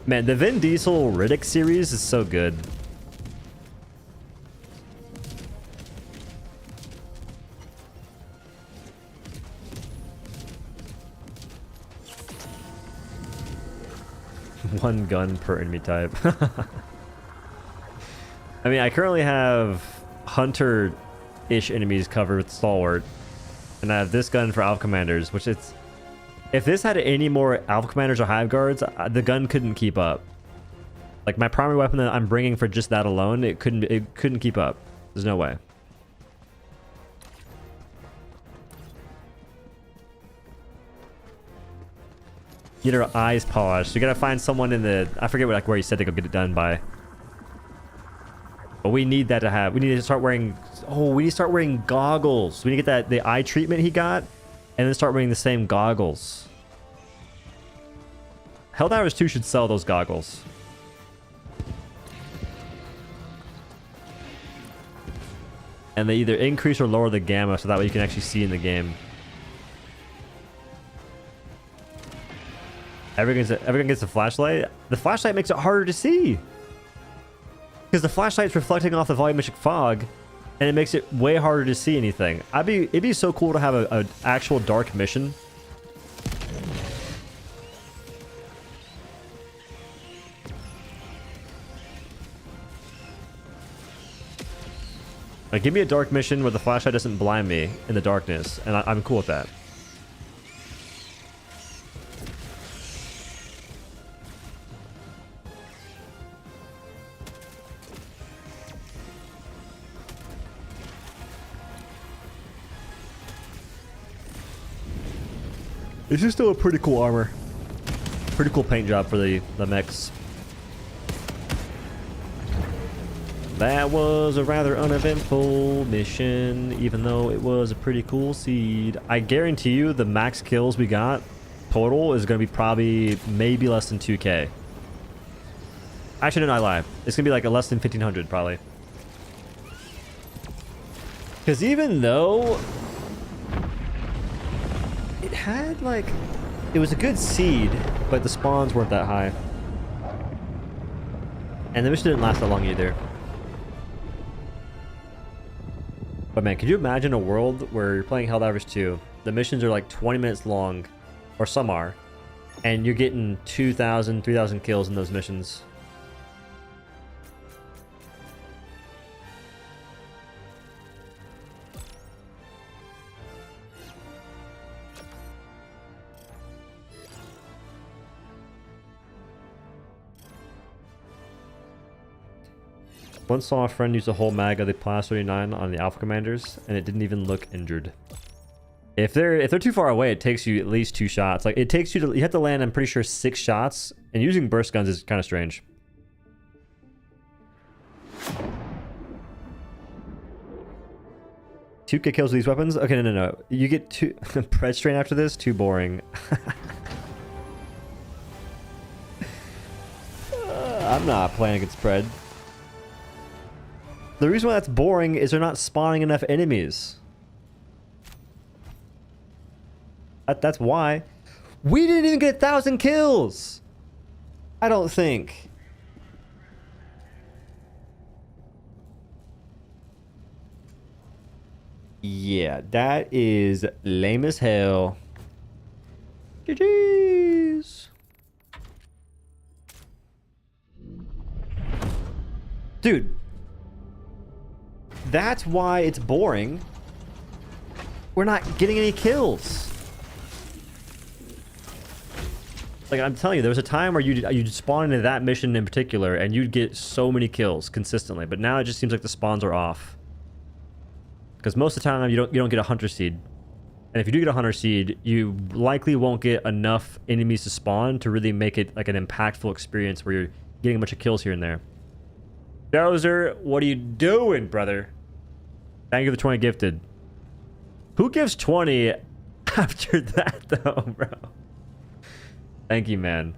Man, the Vin Diesel Riddick series is so good. One gun per enemy type. I mean, I currently have hunter-ish enemies covered with Stalwart. And I have this gun for Alpha Commanders, which it's... If this had any more Alpha Commanders or Hive Guards, the gun couldn't keep up. Like, my primary weapon that I'm bringing for just that alone, it couldn't keep up. There's no way. Get her eyes polished. You gotta find someone in the... I forget what, like, where you said to go get it done by. But we need that to have... We need to start wearing... Oh, we need to start wearing goggles. We need to get the eye treatment he got, and then start wearing the same goggles. Helldivers 2 should sell those goggles. And they either increase or lower the gamma, so that way you can actually see in the game. Everyone gets a flashlight. The flashlight makes it harder to see. Because the flashlight's reflecting off the volumetric fog, and it makes it way harder to see anything. It'd be so cool to have an actual dark mission. Like, give me a dark mission where the flashlight doesn't blind me in the darkness, and I'm cool with that. This is still a pretty cool armor. Pretty cool paint job for the mechs. That was a rather uneventful mission, even though it was a pretty cool seed. I guarantee you the max kills we got total is going to be probably maybe less than 2k. Actually, no, I lie. It's going to be like less than 1500 probably. Because even though it had like... It was a good seed, but the spawns weren't that high. And the mission didn't last that long either. But man, could you imagine a world where you're playing Helldivers 2, the missions are like 20 minutes long, or some are, and you're getting 2,000, 3,000 kills in those missions? Once saw a friend use a whole mag of the Plus 39 on the Alpha Commanders, and it didn't even look injured. If they're too far away, it takes you at least 2 shots. Like, it takes you to... You have to land, I'm pretty sure, 6 shots, and using burst guns is kind of strange. Two kills with these weapons? Okay, no. You get 2... Pred strain after this? Too boring. I'm not playing against Pred. The reason why that's boring is they're not spawning enough enemies. That's why. We didn't even get 1,000 kills! I don't think. Yeah, that is lame as hell. GG's. Dude. That's why it's boring. We're not getting any kills. Like, I'm telling you, there was a time where you'd spawn into that mission in particular and you'd get so many kills consistently, but now it just seems like the spawns are off. Because most of the time you don't get a hunter seed. And if you do get a hunter seed, you likely won't get enough enemies to spawn to really make it like an impactful experience where you're getting a bunch of kills here and there. Dozer, what are you doing, brother? Thank you for the 20 gifted. Who gives 20 after that, though, bro? Thank you, man.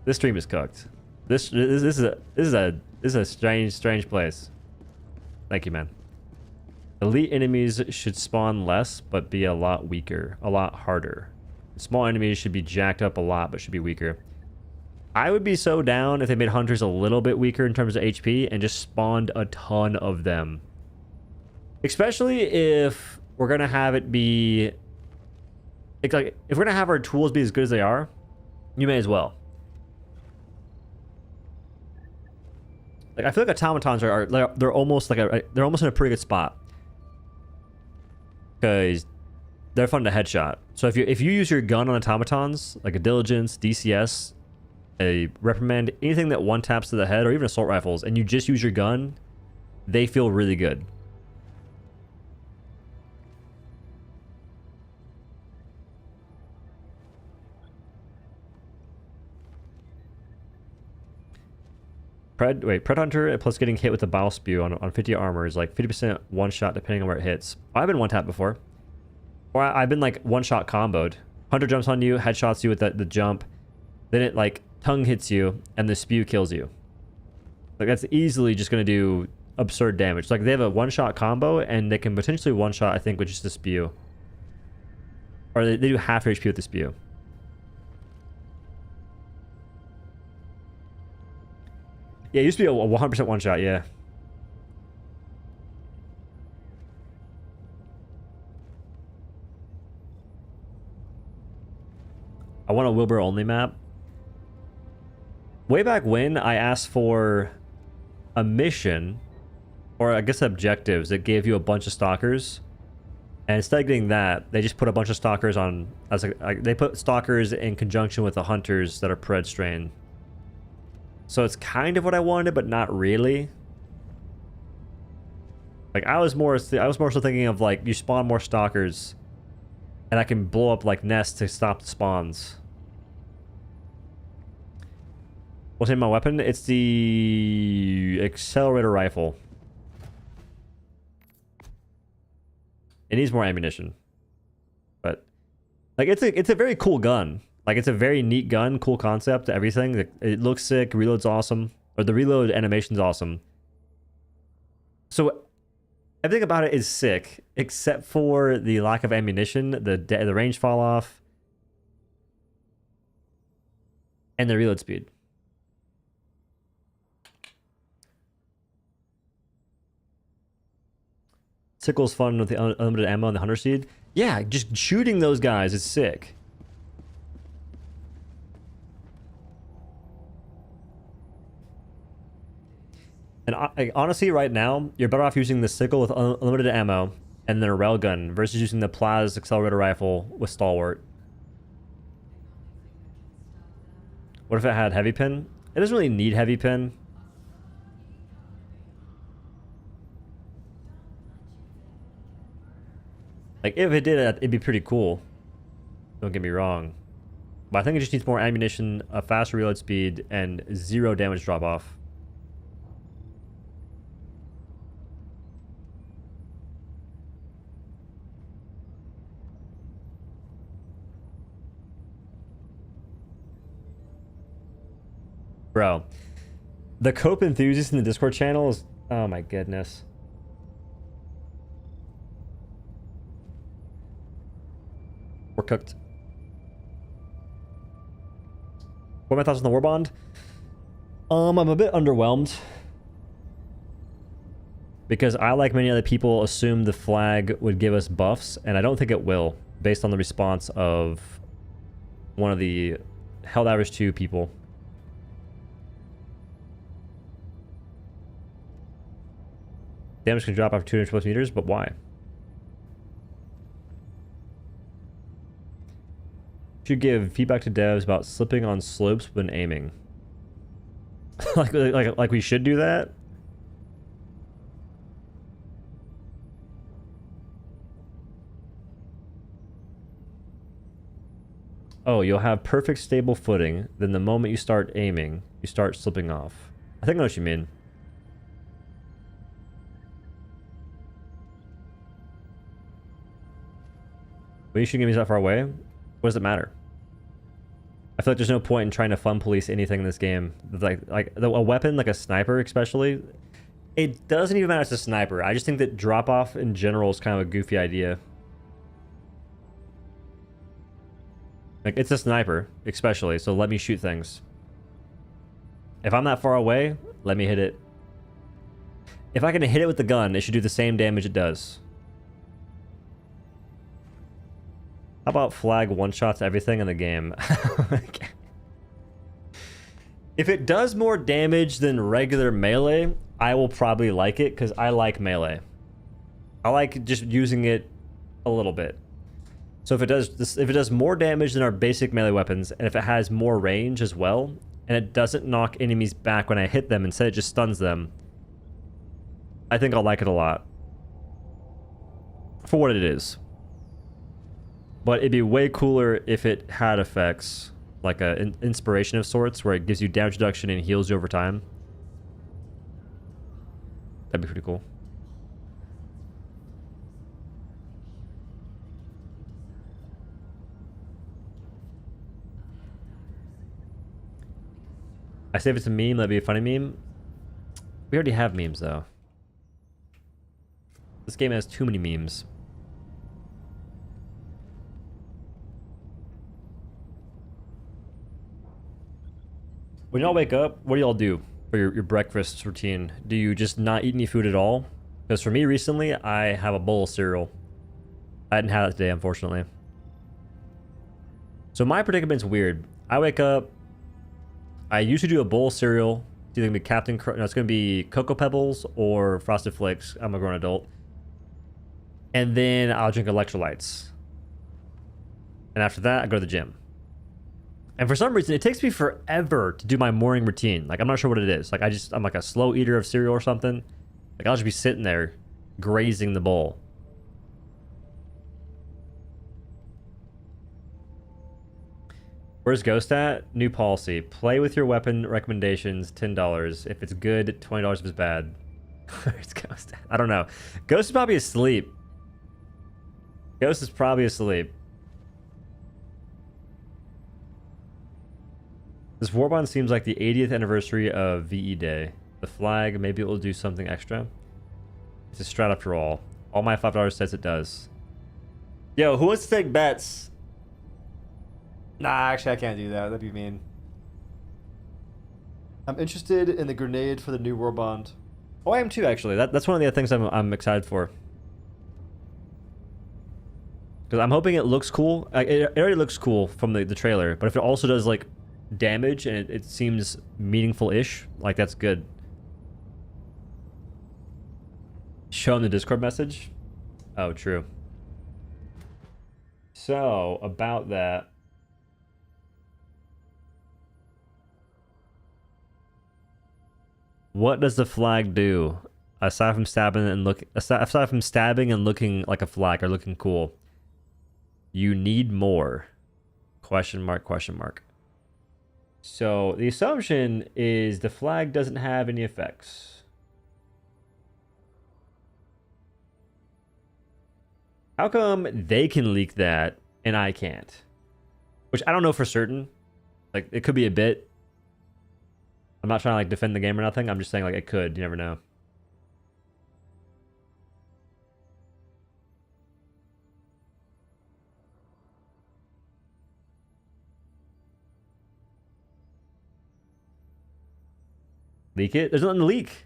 This stream is cooked. This is a strange place. Thank you, man. Elite enemies should spawn less, but be a lot weaker, a lot harder. Small enemies should be jacked up a lot, but should be weaker. I would be so down if they made hunters a little bit weaker in terms of HP and just spawned a ton of them. Especially if we're gonna have it be like if we're gonna have our tools be as good as they are, you may as well. Like, I feel like automatons they're almost like they're almost in a pretty good spot because they're fun to headshot. So if you use your gun on automatons like a diligence, DCS, a reprimand, anything that one taps to the head, or even assault rifles, and you just use your gun, they feel really good. Pred Hunter plus getting hit with a bile spew on 50 armor is like 50% one shot depending on where it hits. I've been one tap before. Or I've been like one shot comboed. Hunter jumps on you, headshots you with the jump. Then it like tongue hits you and the spew kills you. Like, that's easily just going to do absurd damage. Like, they have a one shot combo and they can potentially one shot, I think, with just the spew. Or they do half HP with the spew. Yeah, it used to be a 100% one shot, yeah. I want a Wilbur only map. Way back when, I asked for a mission, or I guess objectives, that gave you a bunch of stalkers. And instead of getting that, they just put a bunch of stalkers on... they put stalkers in conjunction with the hunters that are Pred strain. So it's kind of what I wanted, but not really. Like, I was more so thinking of, like, you spawn more stalkers And I can blow up like nests to stop the spawns. What's in my weapon? It's the accelerator rifle. It needs more ammunition. But like it's a very cool gun. Like it's a very neat gun, cool concept, everything. It looks sick, reload's awesome. Or the reload animation's awesome. So everything about it is sick, except for the lack of ammunition, the range fall off, and the reload speed. Sickle's fun with the unlimited ammo and the hunter seed. Yeah, just shooting those guys is sick. And honestly, right now, you're better off using the sickle with unlimited ammo and then a railgun versus using the Plaz accelerator rifle with stalwart. What if it had heavy pin? It doesn't really need heavy pin. Like, if it did, it'd be pretty cool. Don't get me wrong. But I think it just needs more ammunition, a faster reload speed, and 0 damage drop-off. Bro, the cope enthusiast in the Discord channel is... Oh my goodness. We're cooked. What are my thoughts on the warbond? I'm a bit underwhelmed. Because I, like many other people, assumed the flag would give us buffs, and I don't think it will, based on the response of one of the Helldivers 2 people. Damage can drop after 200 meters, but why? Should give feedback to devs about slipping on slopes when aiming. like we should do that? Oh, you'll have perfect stable footing, then the moment you start aiming, you start slipping off. I think I know what you mean. When you shooting enemies that far away, what does it matter? I feel like there's no point in trying to fun police anything in this game. Like a weapon, like a sniper especially, it doesn't even matter if it's a sniper. I just think that drop-off in general is kind of a goofy idea. Like, it's a sniper, especially, so let me shoot things. If I'm that far away, let me hit it. If I can hit it with the gun, it should do the same damage it does. How about flag one-shots everything in the game? If it does more damage than regular melee, I will probably like it, because I like melee. I like just using it a little bit. So if it does more damage than our basic melee weapons, and if it has more range as well, and it doesn't knock enemies back when I hit them, instead it just stuns them, I think I'll like it a lot. For what it is. But it'd be way cooler if it had effects, like an inspiration of sorts, where it gives you damage reduction and heals you over time. That'd be pretty cool. I say if it's a meme, that'd be a funny meme. We already have memes, though. This game has too many memes. When y'all wake up, what do y'all do for your breakfast routine? Do you just not eat any food at all? Because for me recently, I have a bowl of cereal. I hadn't had it today, unfortunately. So my predicament's weird. I wake up, I usually do a bowl of cereal. It's either gonna be no, it's gonna be Cocoa Pebbles or Frosted Flakes. I'm a grown adult. And then I'll drink electrolytes. And after that, I go to the gym. And for some reason, it takes me forever to do my morning routine. Like, I'm not sure what it is. Like, I'm like a slow eater of cereal or something. Like, I'll just be sitting there, grazing the bowl. Where's Ghost at? New policy. Play with your weapon recommendations, $10. If it's good, $20 if it's bad. Where's Ghost at? I don't know. Ghost is probably asleep. Ghost is probably asleep. This warbond seems like the 80th anniversary of VE Day. The flag, maybe it will do something extra. It's a strat after all. All my $5 says it does. Yo, who wants to take bets? Nah, actually I can't do that. That'd be mean. I'm interested in the grenade for the new warbond. Oh, I am too, actually. That's one of the other things I'm excited for. Because I'm hoping it looks cool. It already looks cool from the trailer, but if it also does, like, damage and it seems meaningful-ish, like, that's good. Show him the Discord message? Oh, true. So, about that... What does the flag do? Aside from stabbing and looking like a flag or looking cool, you need more. Question mark, question mark. So the assumption is the flag doesn't have any effects. How come they can leak that and I can't? Which I don't know for certain. Like, it could be a bit. I'm not trying to, like, defend the game or nothing. I'm just saying, like, it could. You never know. Leak it? There's nothing to leak.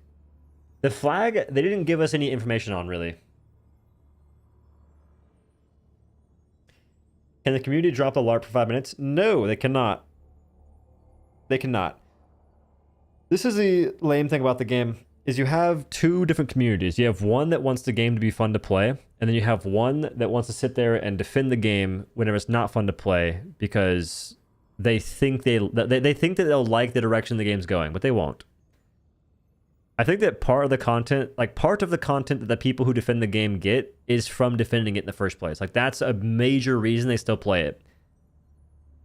The flag, they didn't give us any information on, really. Can the community drop the LARP for 5 minutes? No, they cannot. They cannot. This is the lame thing about the game, is you have two different communities. You have one that wants the game to be fun to play, and then you have one that wants to sit there and defend the game whenever it's not fun to play because they think they think that they'll like the direction the game's going, but they won't. I think that part of the content that the people who defend the game get is from defending it in the first place. Like, that's a major reason they still play it.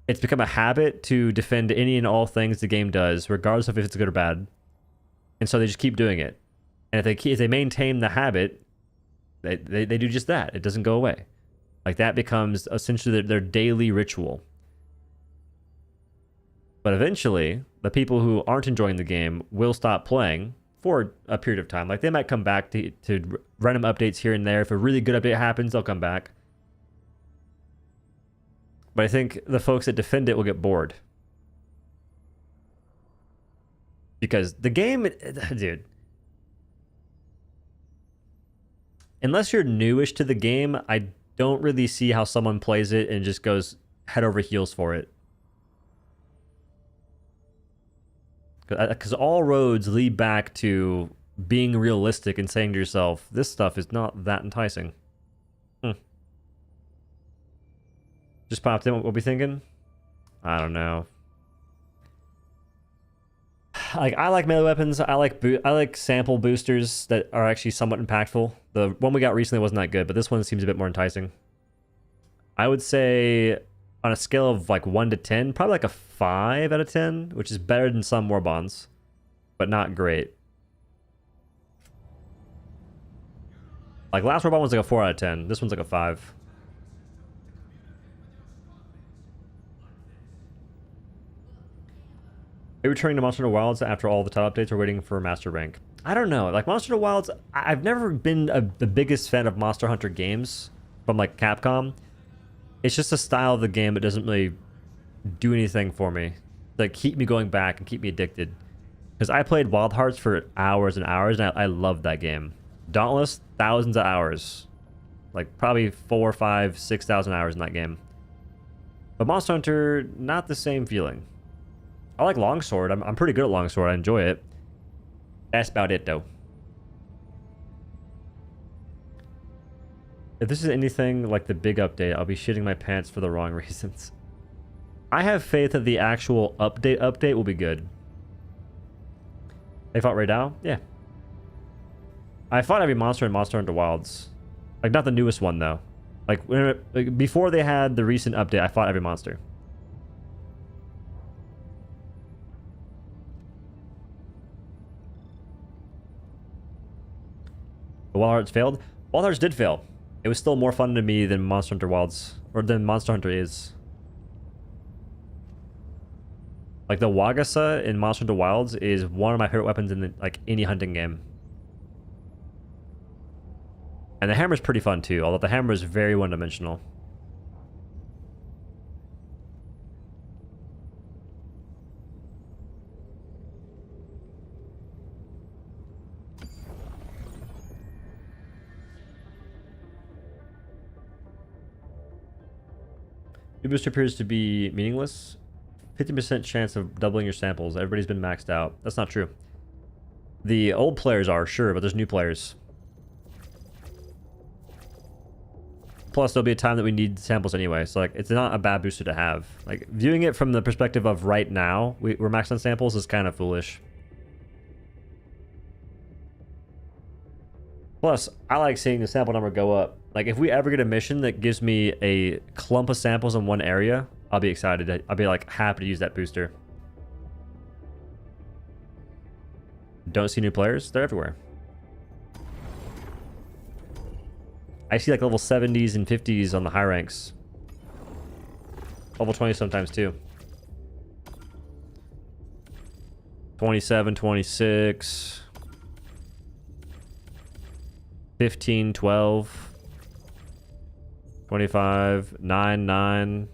It's become a habit to defend any and all things the game does, regardless of if it's good or bad. And so they just keep doing it. And if they maintain the habit, they do just that. It doesn't go away. Like, that becomes essentially their daily ritual. But eventually, the people who aren't enjoying the game will stop playing for a period of time. Like, they might come back to random updates here and there. If a really good update happens, they'll come back. But I think the folks that defend it will get bored. Because the game, dude, unless you're newish to the game, I don't really see how someone plays it and just goes head over heels for it. Because all roads lead back to being realistic and saying to yourself, this stuff is not that enticing. Just popped in. What we'll be thinking? I don't know. Like, I like melee weapons. I like sample boosters that are actually somewhat impactful. The one we got recently wasn't that good, but this one seems a bit more enticing. I would say on a scale of like 1 to 10, probably like a 5 out of 10, which is better than some warbonds, but not great. Like, last warbond was like a 4 out of 10. This one's like a 5. Are you returning to Monster Hunter Wilds after all the title updates or waiting for Master Rank? I don't know. Like, Monster Hunter Wilds, I've never been the biggest fan of Monster Hunter games from, like, Capcom. It's just a style of the game that doesn't really do anything for me. Like, keep me going back and keep me addicted. Because I played Wild Hearts for hours and hours, and I loved that game. Dauntless, thousands of hours. Like, probably 4, 5, 6,000 hours in that game. But Monster Hunter, not the same feeling. I like Longsword. I'm pretty good at Longsword. I enjoy it. That's about it, though. If this is anything like the big update, I'll be shitting my pants for the wrong reasons. I have faith that the actual update will be good. They fought Raidao? Yeah. I fought every monster in Monster Hunter Wilds. Like, not the newest one, though. Like, before they had the recent update, I fought every monster. Wild Hearts failed. Wild Hearts did fail. It was still more fun to me than Monster Hunter Wilds, or than Monster Hunter is. Like the Wagasa in Monster Hunter Wilds is one of my favorite weapons in like any hunting game. And the hammer's pretty fun too, although the hammer is very one-dimensional. New booster appears to be meaningless. 50% chance of doubling your samples. Everybody's been maxed out. That's not true. The old players are, sure, but there's new players. Plus, there'll be a time that we need samples anyway, so like it's not a bad booster to have. Like viewing it from the perspective of right now, we're maxed on samples is kind of foolish. Plus, I like seeing the sample number go up. Like if we ever get a mission that gives me a clump of samples in one area, I'll be excited. I'll be like happy to use that booster. Don't see new players? They're everywhere. I see like level 70s and 50s on the high ranks. Level 20 sometimes too. 27, 26. 15, 12. 25, 9, 9.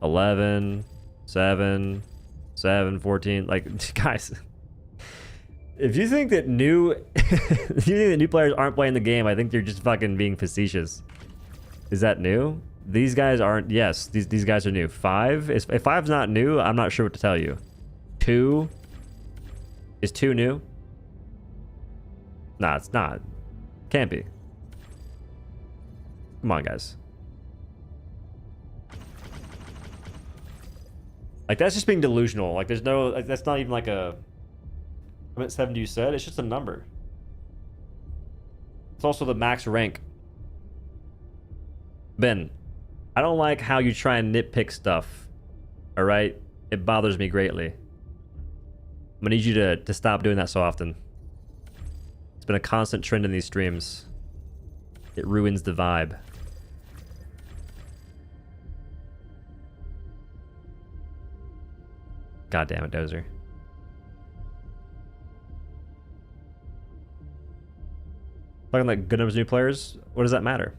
11, 7, 7, 14. Like, guys, if you think that new players aren't playing the game, I think you're just fucking being facetious. Is that new? These guys aren't. Yes, these guys are new. 5 is, if 5's not new, I'm not sure what to tell you. 2 is 2 new? Nah, it's not. Can't be. Come on, guys. Like, that's just being delusional. Like, there's no... Like, that's not even like a... I'm at 70 you said. It's just a number. It's also the max rank. Ben, I don't like how you try and nitpick stuff. Alright? It bothers me greatly. I'm gonna need you to stop doing that so often. It's been a constant trend in these streams. It ruins the vibe. God damn it, Dozer. Talking like good numbers of new players, what does that matter?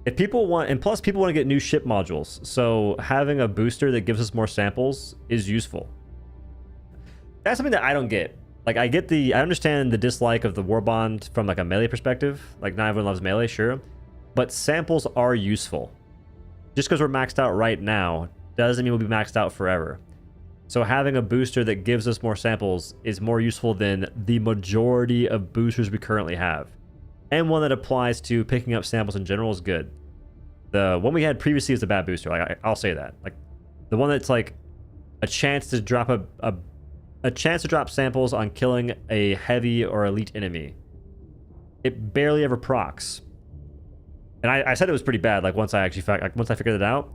If people want, and plus people want to get new ship modules, so having a booster that gives us more samples is useful. That's something that I don't get. Like I understand the dislike of the warbond from like a melee perspective. Like not everyone loves melee, sure. But samples are useful. Just because we're maxed out right now doesn't mean we'll be maxed out forever. So having a booster that gives us more samples is more useful than the majority of boosters we currently have. And one that applies to picking up samples in general is good. The one we had previously is a bad booster. Like I'll say that. Like the one that's like a chance to drop a chance to drop samples on killing a heavy or elite enemy. It barely ever procs. And I said it was pretty bad. Like once I figured it out.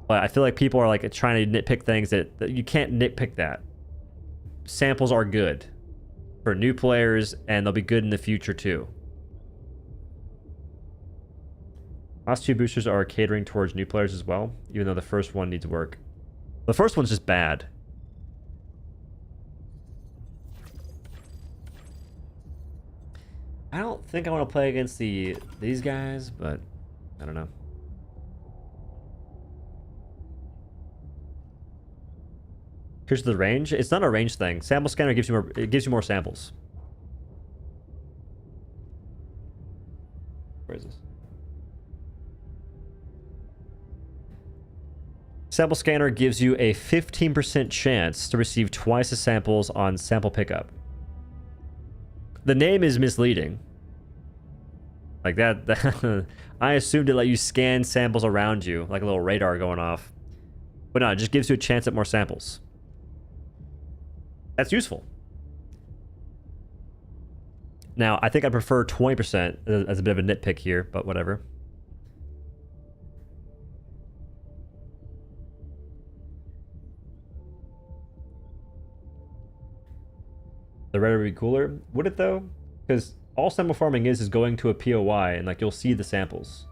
But I feel like people are like trying to nitpick things that you can't nitpick that. Samples are good for new players, and they'll be good in the future too. Last 2 boosters are catering towards new players as well, even though the first one needs work. The first one's just bad. I don't think I want to play against these guys, but I don't know. Here's the range. It's not a range thing. Sample scanner gives you more samples. Where is this? Sample scanner gives you a 15% chance to receive twice the samples on sample pickup. The name is misleading. Like that I assumed it let you scan samples around you, like a little radar going off. But no, it just gives you a chance at more samples. That's useful. Now, I think I prefer 20% as a bit of a nitpick here, but whatever. The redder would be cooler. Would it though? Because all sample farming is going to a POI and like you'll see the samples.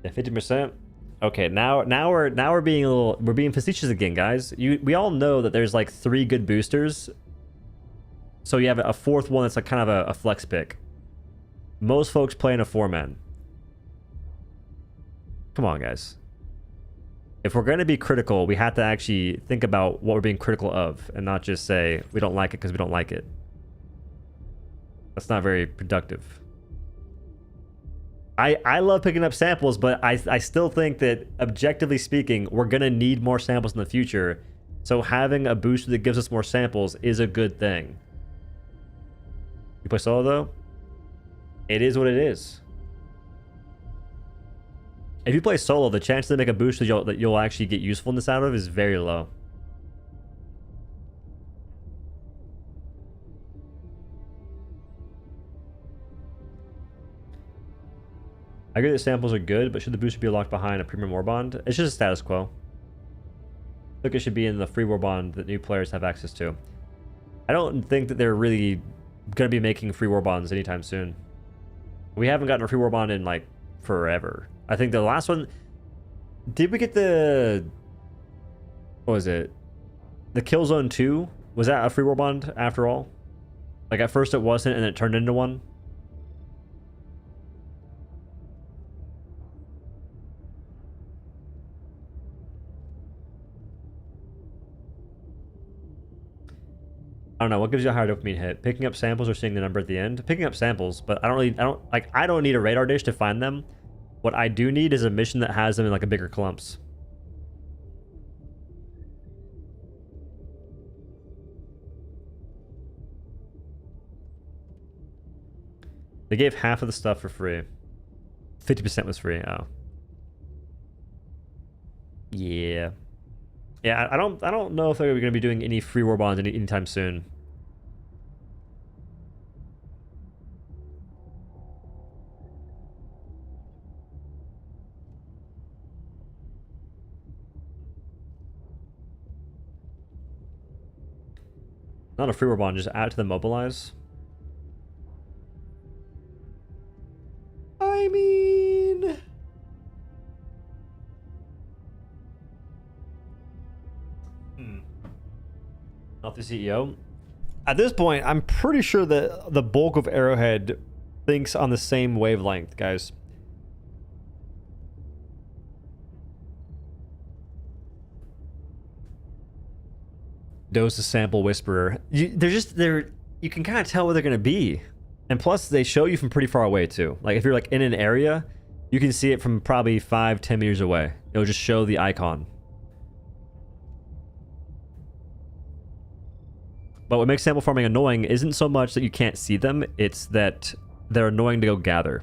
Yeah, 50%. Okay, now we're being facetious again, guys. We all know that there's like 3 good boosters. So you have a 4th one that's like kind of a flex pick. Most folks play in a 4-man. Come on, guys. If we're going to be critical, we have to actually think about what we're being critical of and not just say we don't like it because we don't like it. That's not very productive. I love picking up samples, but I still think that, objectively speaking, we're going to need more samples in the future. So having a booster that gives us more samples is a good thing. You play solo, though? It is what it is. If you play solo, the chance to make a booster that you'll actually get usefulness out of is very low. I agree that samples are good, but should the booster be locked behind a premium warbond? It's just a status quo. I think it should be in the free warbond that new players have access to. I don't think that they're really going to be making free warbonds anytime soon. We haven't gotten a free warbond in like forever. I think the last one... Did we get the... What was it? The Killzone 2? Was that a free warbond after all? Like at first it wasn't and it turned into one? I don't know, what gives you a higher dopamine hit? Picking up samples or seeing the number at the end? Picking up samples, but I don't need a radar dish to find them. What I do need is a mission that has them in like a bigger clumps. They gave half of the stuff for free. 50% was free. Oh. Yeah. Yeah, I don't know if they're going to be doing any free warbonds anytime soon. Not a free warbond, just add to the mobilize. I mean... Not the CEO. At this point, I'm pretty sure that the bulk of Arrowhead thinks on the same wavelength, guys. Dose a sample whisperer. You can kind of tell where they're gonna be, and plus they show you from pretty far away too. Like if you're like in an area, you can see it from probably 5-10 meters away. It'll just show the icon. But what makes sample farming annoying isn't so much that you can't see them, it's that they're annoying to go gather.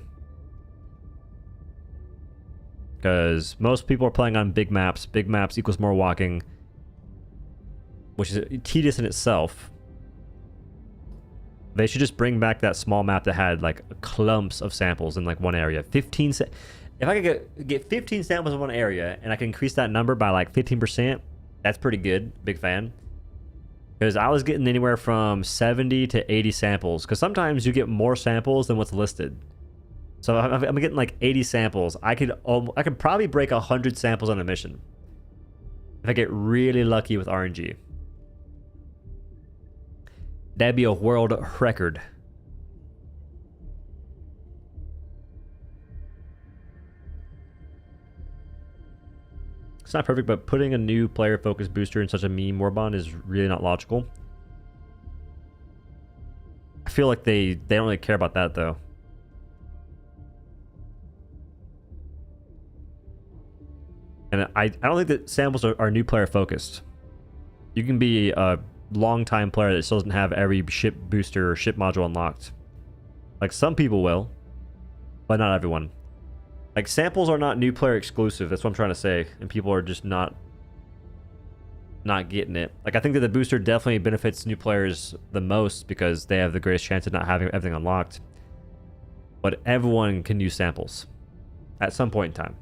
Because most people are playing on big maps. Big maps equals more walking, which is tedious in itself. They should just bring back that small map that had like clumps of samples in like one area. If I could get 15 samples in one area and I can increase that number by like 15%, that's pretty good. Big fan. Because I was getting anywhere from 70 to 80 samples. Because sometimes you get more samples than what's listed. So I'm getting like 80 samples. I could probably break 100 samples on a mission if I get really lucky with RNG. That'd be a world record. It's not perfect, but putting a new player-focused booster in such a meme warbond is really not logical. I feel like they don't really care about that, though. And I don't think that samples are new player-focused. You can be a long-time player that still doesn't have every ship booster or ship module unlocked. Like, some people will, but not everyone. Like, samples are not new player exclusive. That's what I'm trying to say. And people are just not getting it. Like, I think that the booster definitely benefits new players the most because they have the greatest chance of not having everything unlocked. but everyone can use samples at some point in time.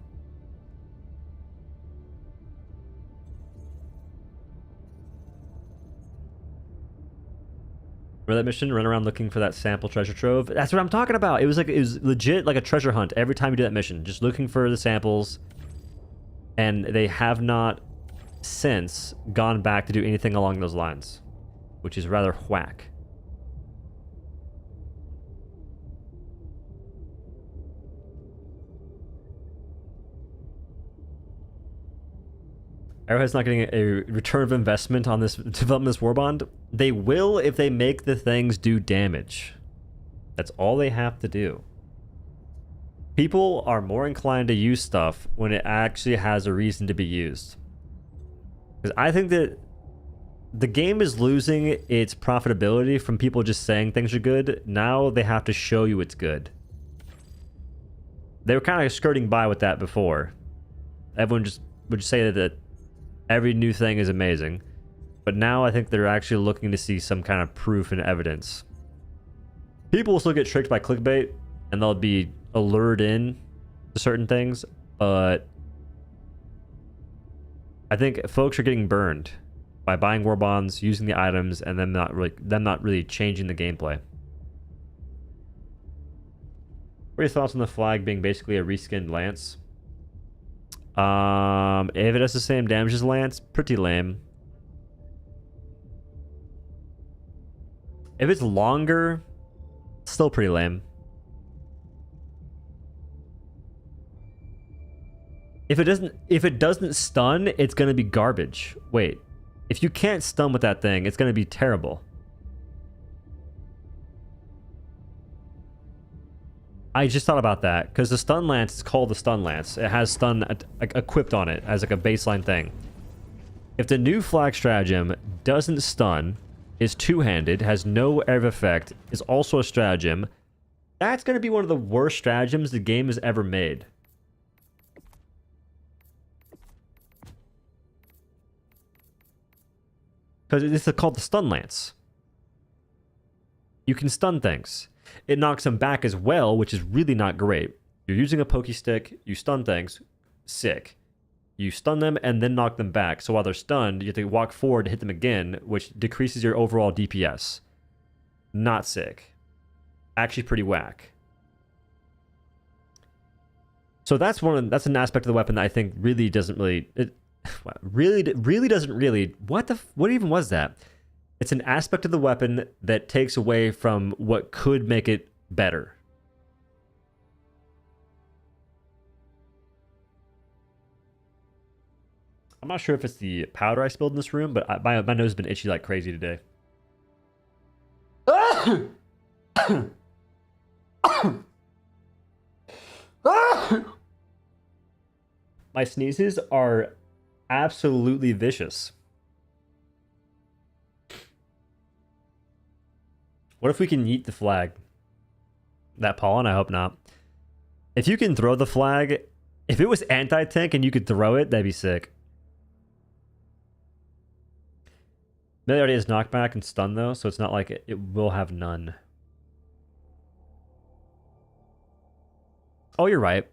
Remember that mission? Run around looking for that sample treasure trove. That's what I'm talking about. It was legit like a treasure hunt every time you do that mission. Just looking for the samples. And they have not since gone back to do anything along those lines, which is rather whack. Arrowhead's not getting a return of investment on this development, this warbond. They will if they make the things do damage. That's all they have to do. People are more inclined to use stuff when it actually has a reason to be used. Because I think that the game is losing its profitability from people just saying things are good. Now they have to show you it's good. They were kind of skirting by with that before. Everyone just would say that every new thing is amazing. But now I think they're actually looking to see some kind of proof and evidence. People will still get tricked by clickbait, and they'll be allured in to certain things, but I think folks are getting burned by buying war bonds, using the items, and them not really changing the gameplay. What are your thoughts on the flag being basically a reskinned lance? If it has the same damage as lance, pretty lame. If it's longer, still pretty lame. If it doesn't stun, it's gonna be garbage. Wait, if you can't stun with that thing, it's gonna be terrible. I just thought about that because the stun lance is called the stun lance. It has stun equipped on it as like a baseline thing. If the new flag stratagem doesn't stun, is two-handed, has no area of effect, is also a stratagem, that's going to be one of the worst stratagems the game has ever made. Because it's called the stun lance. You can stun things. It knocks them back as well, which is really not great. You're using a pokey stick, you stun things, sick. You stun them and then knock them back. So while they're stunned, you have to walk forward to hit them again, which decreases your overall DPS. Not sick. Actually pretty whack. So that's an aspect of the weapon that I think really doesn't really... What even was that? It's an aspect of the weapon that takes away from what could make it better. I'm not sure if it's the powder I spilled in this room, but my nose has been itchy like crazy today. My sneezes are absolutely vicious. What if we can yeet the flag? That pollen? I hope not. If you can throw the flag, if it was anti-tank and you could throw it, that'd be sick. Melee already has knockback and stun though, so it's not like it will have none. Oh, you're right.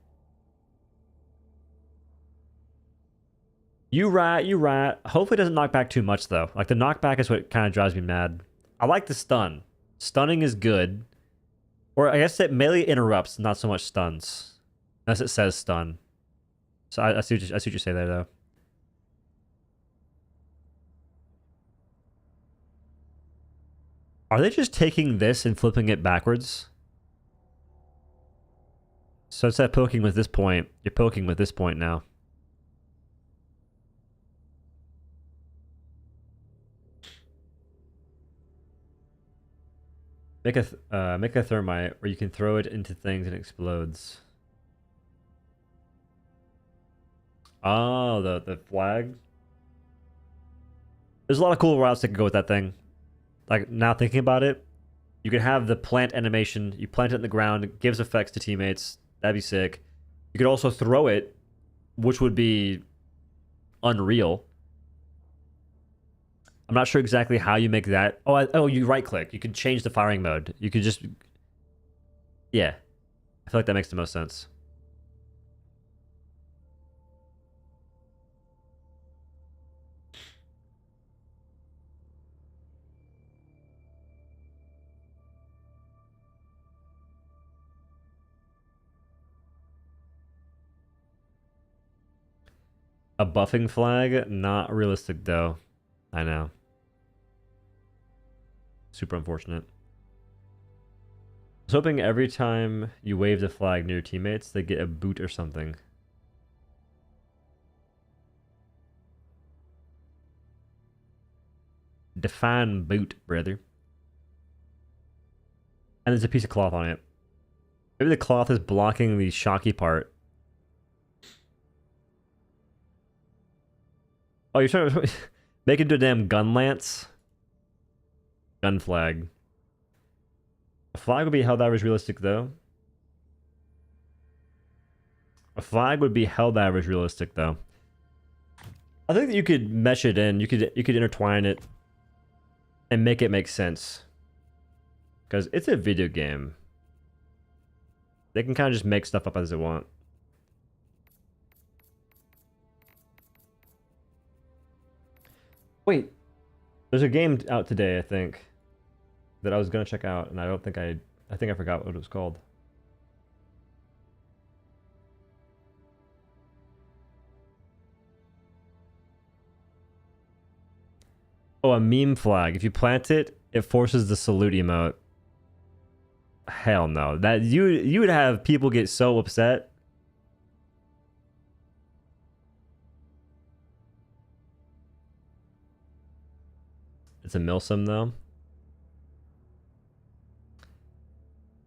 You right. Hopefully it doesn't knock back too much though. Like the knockback is what kind of drives me mad. I like the stun. Stunning is good. Or I guess that melee interrupts, not so much stuns. Unless it says stun. So I see what you say there though. Are they just taking this and flipping it backwards? So instead of poking with this point, you're poking with this point now. Make a thermite where you can throw it into things and it explodes. Oh, the flag. There's a lot of cool routes that can go with that thing. Like, now thinking about it, you could have the plant animation. You plant it in the ground. It gives effects to teammates. That'd be sick. You could also throw it, which would be unreal. I'm not sure exactly how you make that. Oh, you right-click. You can change the firing mode. You could just... Yeah. I feel like that makes the most sense. A buffing flag? Not realistic, though. I know. Super unfortunate. I was hoping every time you wave the flag near your teammates, they get a boot or something. Define boot, brother. And there's a piece of cloth on it. Maybe the cloth is blocking the shocky part. Oh, you're trying to make it into a damn gun lance? Gun flag. A flag would be helldivers realistic, though. A flag would be helldivers realistic, though. I think that you could mesh it in. You could intertwine it and make it make sense. Because it's a video game. They can kind of just make stuff up as they want. Wait, there's a game out today, I think, that I was gonna check out, and I don't think I think I forgot what it was called. Oh, a meme flag. If you plant it, it forces the salute emote. Hell no. That you would have people get so upset. It's a milsim though.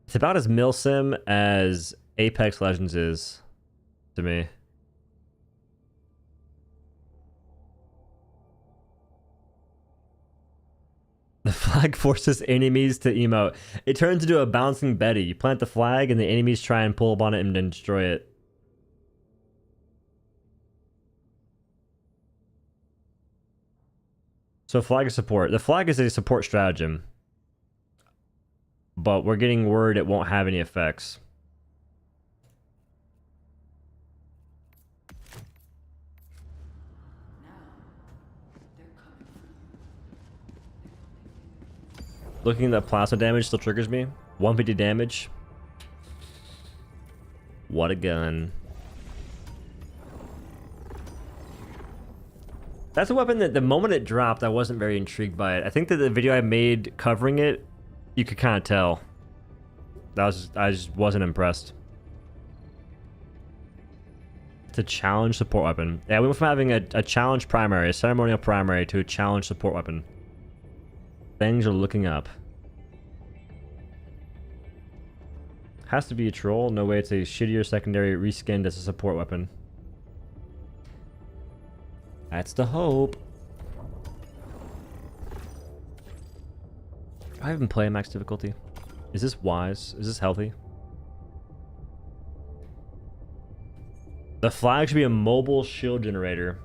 It's about as milsim as Apex Legends is to me. The flag forces enemies to emote. It turns into a bouncing Betty. You plant the flag and the enemies try and pull up on it and then destroy it. So flag is support. The flag is a support stratagem. But we're getting word it won't have any effects. Looking at the plasma damage still triggers me. 150 damage. What a gun. That's a weapon that the moment it dropped, I wasn't very intrigued by it. I think that the video I made covering it, you could kind of tell. I just wasn't impressed. It's a challenge support weapon. Yeah, we went from having a challenge primary, a ceremonial primary, to a challenge support weapon. Things are looking up. Has to be a troll. No way it's a shittier secondary reskinned as a support weapon. That's the hope. I haven't played max difficulty. Is this wise? Is this healthy? The flag should be a mobile shield generator.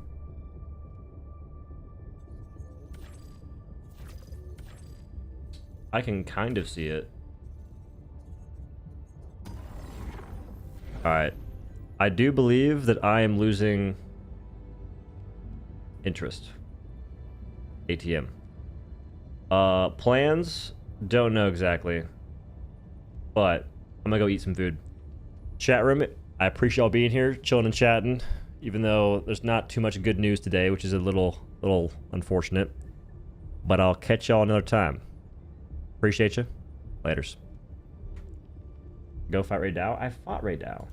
I can kind of see it. Alright. I do believe that I am losing interest. ATM. Plans? Don't know exactly. But I'm gonna go eat some food. Chat room, I appreciate y'all being here, chilling and chatting. Even though there's not too much good news today, which is a little unfortunate. But I'll catch y'all another time. Appreciate you. Laters. Go fight Ray Dow. I fought Ray Dow.